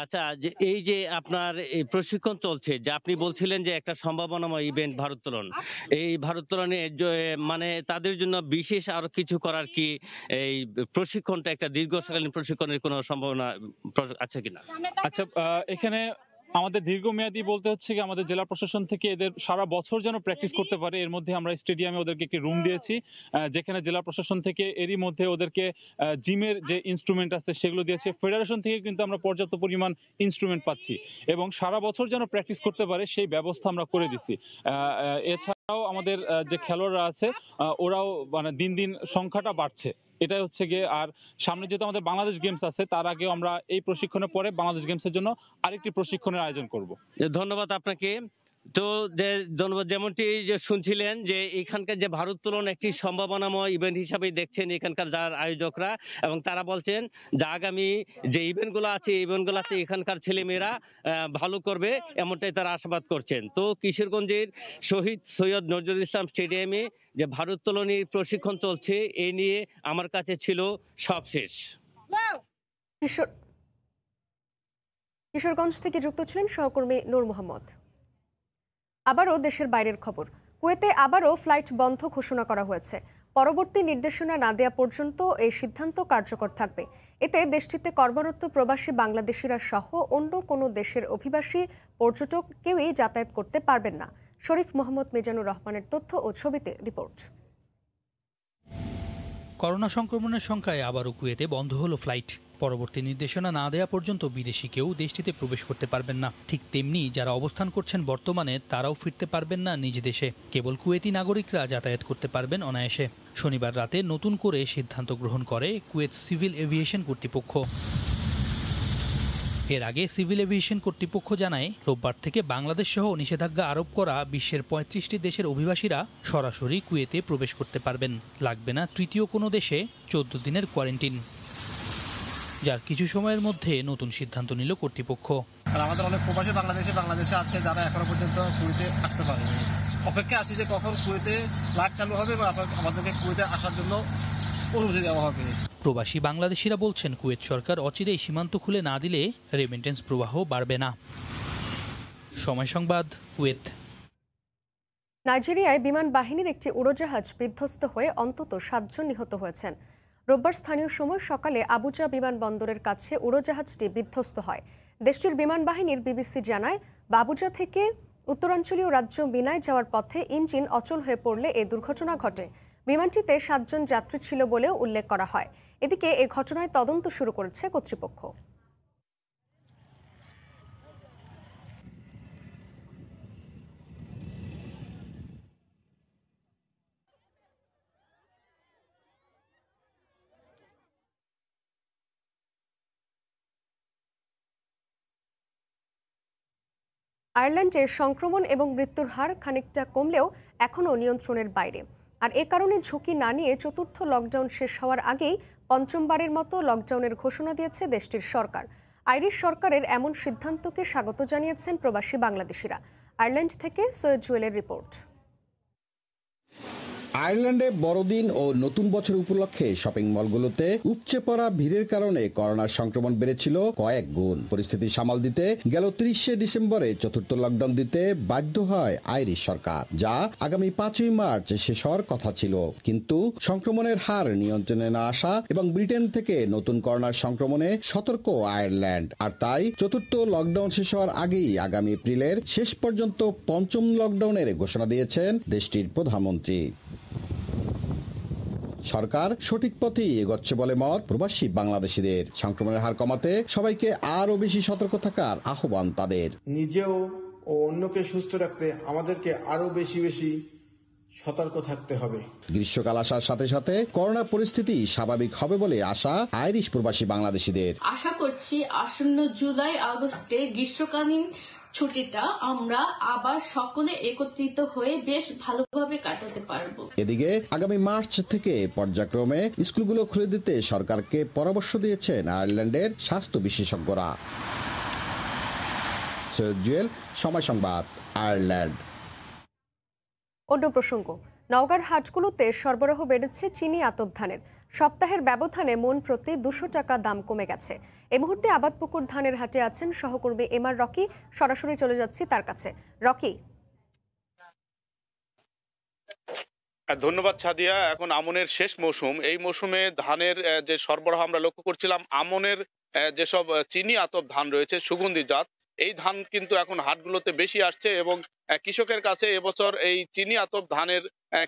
আচ্ছা, এই যে আপনার এই প্রশিক্ষণ চলছে, যে আপনি বলছিলেন যে একটা সম্ভাবনাময় ইভেন্ট ভারোত্তোলন, এই ভারোত্তোলনে মানে তাদের জন্য বিশেষ আরো কিছু করার কি এই প্রশিক্ষণটা একটা দীর্ঘকালীন প্রশিক্ষণের কোনো সম্ভাবনা আছে কিনা? আচ্ছা, এখানে আমাদের দীর্ঘমেয়াদী বলতে হচ্ছে কি, আমাদের জেলা প্রশাসন থেকে এদের সারা বছর যেন প্র্যাকটিস করতে পারে, এর মধ্যে আমরা স্টেডিয়ামে ওদেরকে একটি রুম দিয়েছি, যেখানে জেলা প্রশাসন থেকে এরই মধ্যে ওদেরকে জিমের যে ইনস্ট্রুমেন্ট আছে সেগুলো দিয়েছে। ফেডারেশন থেকে কিন্তু আমরা পর্যাপ্ত পরিমাণ ইনস্ট্রুমেন্ট পাচ্ছি, এবং সারা বছর যেন প্র্যাকটিস করতে পারে সেই ব্যবস্থা আমরা করে দিচ্ছি। এছাড়াও আমাদের যে খেলোয়াড়রা আছে ওরাও মানে দিন দিন সংখ্যাটা বাড়ছে, এটাই হচ্ছে গিয়ে। আর সামনে যেহেতু আমাদের বাংলাদেশ গেমস আছে, তার আগেও আমরা এই প্রশিক্ষণের পরে বাংলাদেশ গেমসের জন্য আরেকটি প্রশিক্ষণের আয়োজন করব। ধন্যবাদ আপনাকে। তো ধন্যবাদ। যেমনটি যে শুনছিলেন যে এখানকার যে ভারোত্তোলন একটি সম্ভাবনাময় ইভেন্ট হিসাবে দেখছেন এখানকার যার আয়োজকরা, এবং তারা বলছেন যে আগামী যে ইভেন্টগুলো আছে এই ইভেন্টগুলোতে এখানকার ছেলেমেয়েরা ভালো করবে, এমনটাই তারা আশাবাদ করছেন। তো কিশোরগঞ্জের শহীদ সৈয়দ নজরুল ইসলাম স্টেডিয়ামে যে ভারোত্তোলনের প্রশিক্ষণ চলছে, এই নিয়ে আমার কাছে ছিল সবশেষ। কিশোরগঞ্জ থেকে যুক্ত ছিলেন সহকর্মী নূর মোহাম্মদ। আবারও দেশের বাইরের খবর, কুয়েতে আবারও ফ্লাইট বন্ধ ঘোষণা করা হয়েছে। পরবর্তী নির্দেশনা না দেওয়া পর্যন্ত এই সিদ্ধান্ত কার্যকর থাকবে। এতে দেশটিতে কর্মরত প্রবাসী বাংলাদেশিরা সহ অন্য কোনো দেশের অভিবাসী পর্যটক কেউই যাতায়াত করতে পারবেন না। শরীফ মোহাম্মদ মিজানুর রহমানের তথ্য ও ছবিতে রিপোর্ট। করোনা সংক্রমণের সংখ্যায় আবারও কুয়েতে বন্ধ হলো ফ্লাইট। পরবর্তী নির্দেশনা না দেওয়া পর্যন্ত বিদেশি কেউ দেশটিতে প্রবেশ করতে পারবেন না। ঠিক তেমনি যারা অবস্থান করছেন বর্তমানে তারাও ফিরতে পারবেন না নিজ দেশে। কেবল কুয়েতি নাগরিকরা যাতায়াত করতে পারবেন অনায়াসে। শনিবার রাতে নতুন করে সিদ্ধান্ত গ্রহণ করে কুয়েত সিভিল এভিয়েশন কর্তৃপক্ষ। এর আগে সিভিল এভিয়েশন কর্তৃপক্ষ জানায়, রোববার থেকে বাংলাদেশ সহ নিষেধাজ্ঞা আরোপ করা বিশ্বের 35টি দেশের অভিবাসীরা সরাসরি কুয়েতে প্রবেশ করতে পারবেন। লাগবে না তৃতীয় কোনো দেশে 14 দিনের কোয়ারেন্টিন, যার কিছু সময়ের মধ্যে নতুন সিদ্ধান্ত নিল কর্তৃপক্ষ। আর আমাদের অনেক প্রবাসী বাংলাদেশে আছে যারা এখনো পর্যন্ত কুয়েতে আসতে পারেনি। অপেক্ষা আছে যে কখন কুয়েতে ফ্লাইট চালু হবে বা আমাদেরকে কুয়েতে আসার জন্য অনুমতি দেওয়া হবে। প্রবাসী বাংলাদেশিরা বলছেন, কুয়েত সরকার অচিরেই সীমান্ত খুলে না দিলে রেমিটেন্স প্রবাহ বাড়বে না। সময় সংবাদ, কুয়েত। নাইজেরিয়ায় বিমান বাহিনীর একটি উড়োজাহাজ বিধ্বস্ত হয়ে অন্তত 7 জন নিহত হয়েছেন। রোববার স্থানীয় সময় সকালে আবুজা বিমানবন্দরের কাছে উড়োজাহাজটি বিধ্বস্ত হয়। দেশটির বিমান বাহিনীর বিবিসি জানায়, আবুজা থেকে উত্তরাঞ্চলীয় রাজ্য মিনায় যাওয়ার পথে ইঞ্জিন অচল হয়ে পড়লে এ দুর্ঘটনা ঘটে। বিমানটিতে 7 জন যাত্রী ছিল বলেও উল্লেখ করা হয়। এদিকে এ ঘটনায় তদন্ত শুরু করেছে কর্তৃপক্ষ। আয়ারল্যান্ডে সংক্রমণ এবং মৃত্যুর হার খানিকটা কমলেও এখনও নিয়ন্ত্রণের বাইরে। আর এ কারণে ঝুঁকি না নিয়ে চতুর্থ লকডাউন শেষ হওয়ার আগেই পঞ্চমবারের মতো লকডাউনের ঘোষণা দিয়েছে দেশটির সরকার। আইরিশ সরকারের এমন সিদ্ধান্তকে স্বাগত জানিয়েছেন প্রবাসী বাংলাদেশিরা। আয়ারল্যান্ড থেকে সৈয়দ জুয়েলের রিপোর্ট। আয়ারল্যান্ডে বড়দিন ও নতুন বছর উপলক্ষে শপিং মলগুলোতে উপচে পড়া ভিড়ের কারণে করোনার সংক্রমণ বেড়েছিল কয়েক গুণ। পরিস্থিতি সামাল দিতে গেল 30শে ডিসেম্বরে চতুর্থ লকডাউন দিতে বাধ্য হয় আইরিশ সরকার, যা আগামী 5ই মার্চ শেষ হওয়ার কথা ছিল। কিন্তু সংক্রমণের হার নিয়ন্ত্রণে না আসা এবং ব্রিটেন থেকে নতুন করোনার সংক্রমণে সতর্ক আয়ারল্যান্ড, আর তাই চতুর্থ লকডাউন শেষ হওয়ার আগেই আগামী এপ্রিলের শেষ পর্যন্ত পঞ্চম লকডাউনের ঘোষণা দিয়েছেন দেশটির প্রধানমন্ত্রী। সরকার সঠিক পথেই এগোচ্ছে বলে মত প্রবাসী বাংলাদেশিদের। সংক্রমণের হার কমাতে সবাইকে আরও বেশি সতর্ক থাকার আহ্বান তাদের। নিজেও ও অন্যকে সুস্থ রাখতে আমাদেরকে আরও বেশি সতর্ক থাকতে হবে। গ্রীষ্মকাল আসার সাথে সাথে করোনা পরিস্থিতি স্বাভাবিক হবে বলে আশা আইরিশ প্রবাসী বাংলাদেশিদের। আশা করছি আসন্ন জুলাই আগস্টে গ্রীষ্মকালীন ছুটিটা আমরা আবার সকলে একত্রিত হয়ে বেশ ভালোভাবে কাটাতে পারবো। এদিকে আগামী মার্চ থেকে পর্যায়ক্রমে স্কুলগুলো খুলে দিতে সরকারকে পরামর্শ দিয়েছেন আয়ারল্যান্ডের স্বাস্থ্য বিশেষজ্ঞরা। সৈয়দ জুয়েল, সময় সংবাদ, আয়ারল্যান্ড। অন্য প্রসঙ্গ, নওগাঁর হাটগুলোতে সরবরাহ বেড়েছে চিনি আতপ ধানের। সপ্তাহের ব্যবধানে মন প্রতি 200 টাকা দাম কমে গেছে। এই মুহূর্তে আবাদপুকুর ধানের হাটে আছেন সহকর্মী এমআর রকি। সরাসরি চলে যাচ্ছি তার কাছে। রকি। ধন্যবাদ সাদিয়া। এখন আমনের শেষ মৌসুম, এই মৌসুমে ধানের যে সরবরাহ আমরা লক্ষ্য করছিলাম, আমনের যেসব চিনি আতপ ধান রয়েছে সুগন্ধি জাত, এই ধান কিন্তু এখন হাটগুলোতে বেশি আসছে এবং কৃষকের কাছে এবছর এই চিনি আতপ ধানের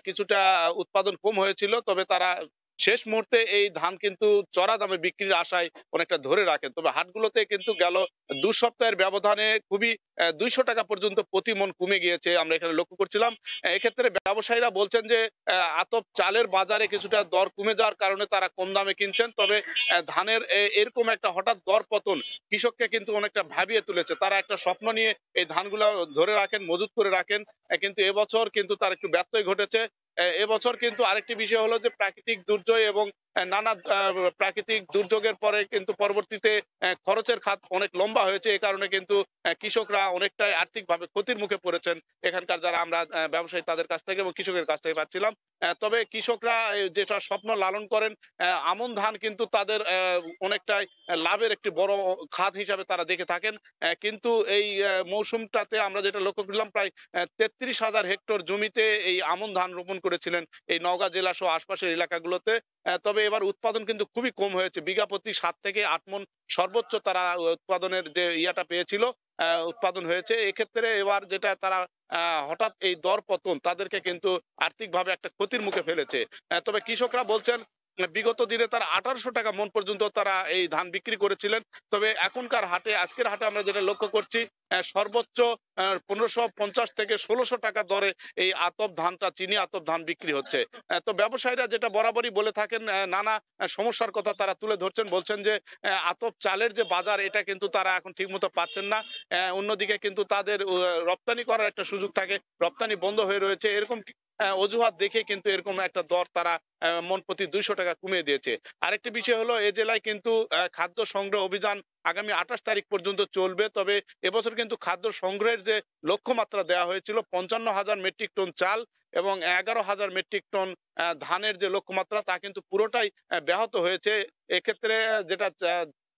কিছুটা উৎপাদন কম হয়েছিল, তবে তারা শেষ মুহূর্তে এই ধান কিন্তু চড়া দামে বিক্রির আশায় অনেকটা ধরে রাখেন। তবে হাটগুলোতে কিন্তু গেল 2 সপ্তাহের ব্যবধানে খুবই 200 টাকা পর্যন্ত প্রতি মন কমে গিয়েছে, আমরা এখানে লক্ষ্য করছিলাম। এক্ষেত্রে ব্যবসায়ীরা বলছেন যে আতপ চালের বাজারে কিছুটা দর কমে যাওয়ার কারণে তারা কম দামে কিনছেন, তবে ধানের এরকম একটা হঠাৎ দর পতন কৃষককে কিন্তু অনেকটা ভাবিয়ে তুলেছে। তারা একটা স্বপ্ন নিয়ে এই ধানগুলো ধরে রাখেন, মজুত করে রাখেন, কিন্তু এবছর কিন্তু তার একটু ব্যত্যয় ঘটেছে। এবছর কিন্তু আরেকটি বিষয় হলো যে প্রাকৃতিক দুর্যোগ এবং নানা প্রাকৃতিক দুর্যোগের পরে কিন্তু পরবর্তীতে খরচের খাত অনেক লম্বা হয়েছে। এই কারণে কিন্তু কৃষকরা অনেকটাই আর্থিকভাবে ক্ষতির মুখে পড়েছেন। এখানকার যারা আমরা ব্যবসায়ী তাদের কাছ থেকে এবং কৃষকের কাছ থেকে পাচ্ছিলাম। তবে কৃষকরা যেটা স্বপ্ন লালন করেন, আমন ধান কিন্তু তাদের অনেকটাই লাভের একটি বড় খাত হিসাবে তারা দেখে থাকেন। কিন্তু এই মৌসুমটাতে আমরা যেটা লক্ষ্য করলাম, প্রায় 33,000 হেক্টর জমিতে এই আমন ধান রোপণ করেছিলেন এই নওগাঁ জেলা সহ আশপাশের এলাকাগুলোতে। তবে এবার উৎপাদন কিন্তু খুবই কম হয়েছে, বিঘা প্রতি 7 থেকে 8 মণ সর্বোচ্চ তারা উৎপাদনের যে ইয়াটা পেয়েছিল উৎপাদন হয়েছে। এক্ষেত্রে এবার যেটা তারা হঠাৎ এই দর পতন তাদেরকে কিন্তু আর্থিকভাবে একটা ক্ষতির মুখে ফেলেছে। তবে কৃষকরা বলছেন বিগত দিনে তারা 1800 টাকা মণ পর্যন্ত তারা এই ধান বিক্রি করেছিলেন। তবে এখনকার হাটে, আজকের হাটে আমরা যেটা লক্ষ্য করছি, সর্বোচ্চ 1550 থেকে 1600 টাকা দরে এই আতপ ধানটা, চিনি আতপ ধান বিক্রি হচ্ছে। তো ব্যবসায়ীরা যেটা বরাবরই বলে থাকেন, নানা সমস্যার কথা তারা তুলে ধরছেন, বলছেন যে আতপ চালের যে বাজার, এটা কিন্তু তারা এখন ঠিক মতো পাচ্ছেন না। অন্যদিকে কিন্তু তাদের রপ্তানি করার একটা সুযোগ থাকে, রপ্তানি বন্ধ হয়ে রয়েছে, এরকম অজুহাত দেখে কিন্তু এরকম একটা দর তারা মন প্রতি 200 টাকা কমিয়ে দিয়েছে। আরেকটি বিষয় হলো, এই জেলায় কিন্তু খাদ্য সংগ্রহ অভিযান আগামী 28 তারিখ পর্যন্ত চলবে। তবে এবছর কিন্তু খাদ্য সংগ্রহের যে লক্ষ্যমাত্রা দেওয়া হয়েছিল 55,000 মেট্রিক টন চাল এবং 11,000 মেট্রিক টন ধানের যে লক্ষ্যমাত্রা, তা কিন্তু পুরোটাই ব্যাহত হয়েছে। এক্ষেত্রে যেটা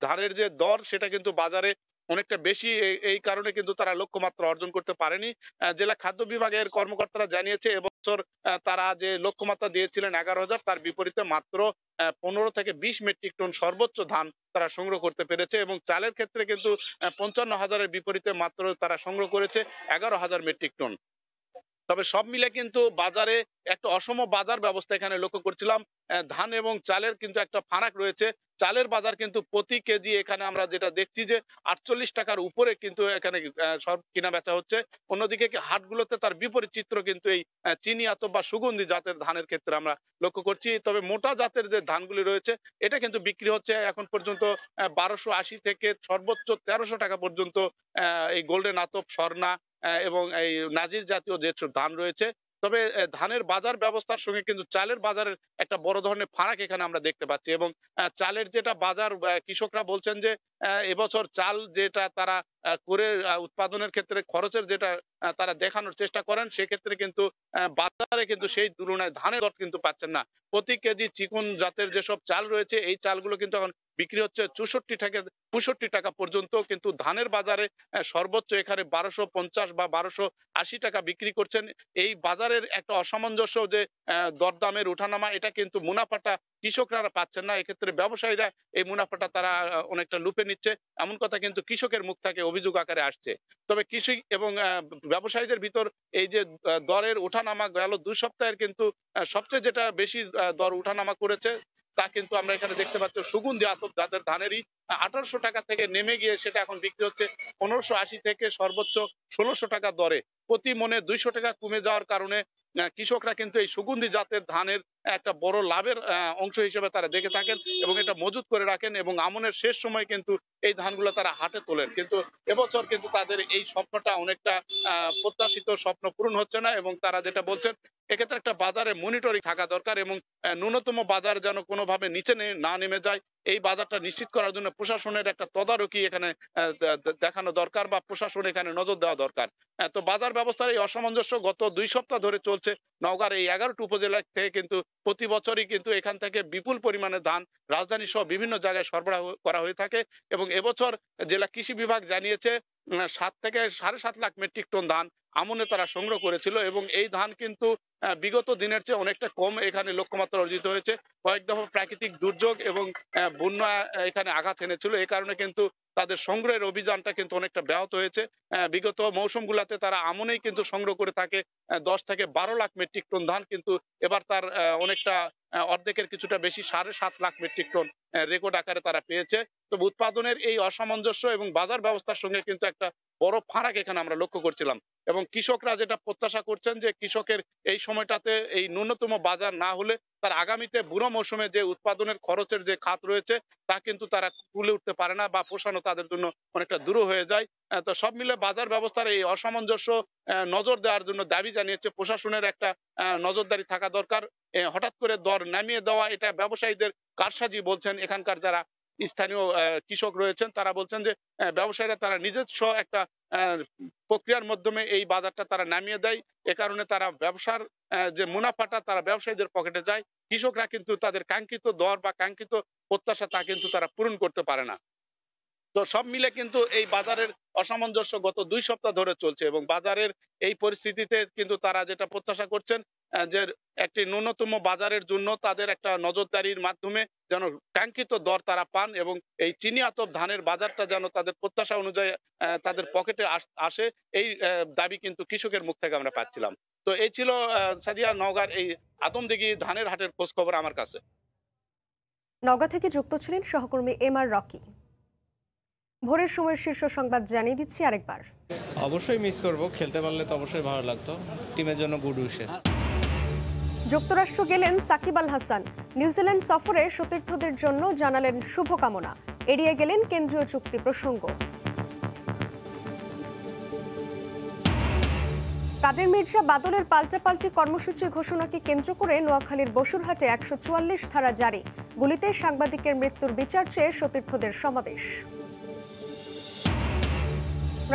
ধানের যে দর, সেটা কিন্তু বাজারে অনেকটা বেশি, এই কারণে কিন্তু তারা লক্ষ্যমাত্রা অর্জন করতে পারেনি। জেলা খাদ্য বিভাগের কর্মকর্তারা জানিয়েছে এবছর তারা যে লক্ষ্যমাত্রা দিয়েছিলেন 11,000, তার বিপরীতে মাত্র 15 থেকে 20 মেট্রিক টন সর্বোচ্চ ধান তারা সংগ্রহ করতে পেরেছে এবং চালের ক্ষেত্রে কিন্তু 55,000-এর বিপরীতে মাত্র তারা সংগ্রহ করেছে 11,000 মেট্রিক টন। তবে সব মিলে কিন্তু বাজারে একটা অসম বাজার ব্যবস্থা এখানে লক্ষ্য করছিলাম। ধান এবং চালের কিন্তু একটা ফারাক রয়েছে। চালের বাজার কিন্তু প্রতি কেজি এখানে আমরা যেটা দেখছি যে 48 টাকার উপরে কিন্তু এখানে সব কিনা বেচা হচ্ছে। অন্যদিকে হাটগুলোতে তার বিপরীত চিত্র কিন্তু এই চিনি আতপ বা সুগন্ধি জাতের ধানের ক্ষেত্রে আমরা লক্ষ্য করছি। তবে মোটা জাতের যে ধানগুলি রয়েছে এটা কিন্তু বিক্রি হচ্ছে এখন পর্যন্ত 1280 থেকে সর্বোচ্চ 1300 টাকা পর্যন্ত। এই গোল্ডেন আতপ, স্বর্ণা এবং এই নাজির জাতীয় যে ধান রয়েছে। তবে ধানের বাজার ব্যবস্থার সঙ্গে কিন্তু চালের বাজারের একটা বড় ধরনের ফারাক এখানে আমরা দেখতে পাচ্ছি এবং চালের যেটা বাজার কৃষকরা বলছেন যে এবছর চাল যেটা তারা করে উৎপাদনের ক্ষেত্রে খরচের যেটা তারা দেখানোর চেষ্টা করেন, সেক্ষেত্রে কিন্তু বাজারে কিন্তু সেই তুলনায় ধানের দর কিন্তু পাচ্ছেন না। প্রতি কেজি চিকন জাতের যেসব চাল রয়েছে এই চালগুলো কিন্তু এখন বিক্রি হচ্ছে 64 থেকে 65 টাকা পর্যন্ত, কিন্তু ধানের বাজারে সর্বোচ্চ এখানে 1250 বা 1280 টাকা বিক্রি করছেন। এই বাজারের একটা অসামঞ্জস্য যে দরদামের ওঠানামা, এটা কিন্তু মুনাফাটা কৃষকরা পাচ্ছেন না। এক্ষেত্রে ব্যবসায়ীরা এই মুনাফাটা তারা অনেকটা লুপে নিচ্ছে, এমন কথা কিন্তু কৃষকের মুখ থেকে অভিযোগ আকারে আসছে। তবে কৃষি এবং ব্যবসায়ীদের ভিতর এই যে দরের ওঠানামা গেল 2 সপ্তাহের কিন্তু সবচেয়ে যেটা বেশি দর ওঠানামা করেছে তা কিন্তু আমরা এখানে দেখতে পাচ্ছি সুগন্ধি আতপ জাতের ধানেরই 1800 টাকা থেকে নেমে গিয়ে সেটা এখন বিক্রি হচ্ছে 1580 থেকে সর্বোচ্চ 1600 টাকা দরে। প্রতি মনে 200 টাকা কমে যাওয়ার কারণে কৃষকরা কিন্তু এই সুগন্ধি জাতের ধানের একটা বড় লাভের অংশ হিসেবে তারা দেখে থাকেন এবং এটা মজুত করে রাখেন এবং আমনের শেষ সময় কিন্তু এই ধানগুলো তারা হাটে তোলেন। কিন্তু এবছর কিন্তু তাদের এই স্বপ্নটা অনেকটা প্রত্যাশিত স্বপ্ন পূরণ হচ্ছে না এবং তারা যেটা বলছেন এক্ষেত্রে একটা বাজারে মনিটরিং থাকা দরকার এবং ন্যূনতম বাজার যেন কোনোভাবে নিচে না নেমে যায়, এই বাজারটা নিশ্চিত করার জন্য প্রশাসনের একটা তদারকি এখানে দেখানো দরকার বা প্রশাসন এখানে নজর দেওয়া দরকার। তো বাজার ব্যবস্থার এই অসামঞ্জস্য গত 2 সপ্তাহ ধরে চলছে। নওগাঁর এই 11টি উপজেলা থেকে কিন্তু প্রতি বছরই কিন্তু এখান থেকে বিপুল পরিমাণে ধান রাজধানী সহ বিভিন্ন জায়গায় সরবরাহ করা হয়ে থাকে এবং এবছর জেলা কৃষি বিভাগ জানিয়েছে 7 থেকে 7.5 লাখ মেট্রিক টন ধান আমনে তারা সংগ্রহ করেছিল এবং এই ধান কিন্তু বিগত দিনের চেয়ে অনেকটা কম এখানে লক্ষ্যমাত্রা অর্জিত হয়েছে। কয়েক দফা প্রাকৃতিক দুর্যোগ এবং বন্যা এখানে আঘাত এনেছিল, এই কারণে কিন্তু তাদের সংগ্রহের অভিযানটা কিন্তু অনেকটা ব্যাহত হয়েছে। বিগত মৌসুমগুলোতে তারা আমনেই কিন্তু সংগ্রহ করে থাকে 10 থেকে 12 লাখ মেট্রিক টন ধান, কিন্তু এবার তার অনেকটা অর্ধেকের কিছুটা বেশি 7.5 লাখ মেট্রিক টন রেকর্ড আকারে তারা পেয়েছে। তবে উৎপাদনের এই অসামঞ্জস্য এবং বাজার ব্যবস্থার সঙ্গে কিন্তু একটা বড় ফারাক এখানে আমরা লক্ষ্য করছিলাম এবং কৃষকরা যেটা প্রত্যাশা করছেন যে কৃষকের এই সময়টাতে এই ন্যূনতম বাজার না হলে তার আগামীতে বুড়ো মৌসুমে যে উৎপাদনের খরচের যে খাত রয়েছে তা কিন্তু তারা তুলে উঠতে পারে না বা পোষানো তাদের জন্য অনেকটা দূর হয়ে যায়। তো সব মিলে বাজার ব্যবস্থার এই অসামঞ্জস্য নজর দেওয়ার জন্য দাবি জানিয়েছে প্রশাসনের একটা নজরদারি থাকা দরকার। হঠাৎ করে দর নামিয়ে দেওয়া এটা ব্যবসায়ীদের কারসাজি বলছেন এখানকার যারা স্থানীয় কৃষক রয়েছেন, তারা বলছেন যে ব্যবসায়ীরা তারা নিজস্ব একটা প্রক্রিয়ার মাধ্যমে এই বাজারটা তারা নামিয়ে দেয়, এ কারণে তারা ব্যবসার যে মুনাফাটা তারা ব্যবসায়ীদের পকেটে যায়, কৃষকরা কিন্তু তাদের কাঙ্ক্ষিত দর বা কাঙ্ক্ষিত প্রত্যাশা তা কিন্তু তারা পূরণ করতে পারে না। তো সব মিলে কিন্তু এই বাজারের অসামঞ্জস্য গত 2 সপ্তাহ ধরে চলছে এবং বাজারের এই পরিস্থিতিতে কিন্তু তারা যেটা প্রত্যাশা করছেন যে একটি ন্যূনতম বাজারের জন্য তাদের একটা নজরদারির মাধ্যমে যেন কাঙ্ক্ষিত দর তারা পান এবং এই চিনি আতপ ধানের বাজারটা যেন তাদের প্রত্যাশা অনুযায়ী তাদের পকেটে আসে, এই দাবি কিন্তু কৃষকের মুখ থেকে আমরা পাচ্ছিলাম। তো এই ছিল সাদিয়া নওগাঁর এই আদমদিঘি ধানের হাটের খোঁজ খবর আমার কাছে। নওগাঁ থেকে যুক্ত ছিলেন সহকর্মী এমআর রকি। ভোরের সময় শীর্ষ সংবাদ জানিয়ে দিচ্ছি আরেকবার। অবশ্যই মিস করব, খেলতে পারলে তো অবশ্যই ভালো লাগতো, টিমের জন্য গুড উইশেস। যুক্তরাষ্ট্র গেলেন সাকিব আল হাসান। নিউজিল্যান্ড সফরে সতীর্থদের জন্য জানালেন শুভকামনা, এড়িয়ে গেলেন কেন্দ্রীয় চুক্তি প্রসঙ্গ। কাদের মির্জা বাদলের পাল্টাপাল্টি কর্মসূচি ঘোষণাকে কেন্দ্র করে নোয়াখালীর বসুরহাটে 144 ধারা জারি, গুলিতে সাংবাদিকের মৃত্যুর বিচার চেয়ে সতীর্থদের সমাবেশ।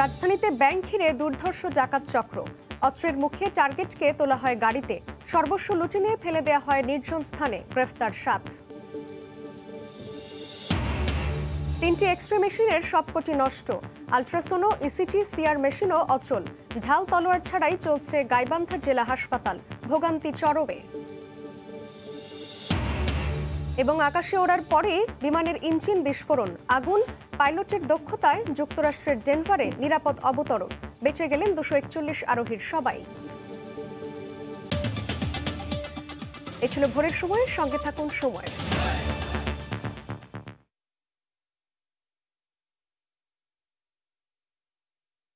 রাজধানীতে ব্যাংক ঘিরে দুর্ধর্ষ ডাকাত চক্র, অস্ত্রের মুখে টার্গেটকে তোলা হয় গাড়িতে, সর্বস্ব লুটে নিয়ে ফেলে দেওয়া হয় নির্জন স্থানে, গ্রেফতার 7। 3টি এক্সরে মেশিনের সবকটি নষ্ট। আলট্রাসোনো, ইসিজি, সিআর মেশিনও অচল। ঢাল তলোয়ার ছাড়াই চলছে গাইবান্ধা জেলা হাসপাতাল, ভোগান্তি চরমে। এবং আকাশে ওড়ার পরে বিমানের ইঞ্জিন বিস্ফোরণ, আগুন। পাইলটের দক্ষতায় যুক্তরাষ্ট্রের ডেনভারে নিরাপদ অবতরণ, বেঁচে গেলেন 241 আরোহীর সবাই। এ ছিল ভোরের সময়, সঙ্গে থাকুন সময়।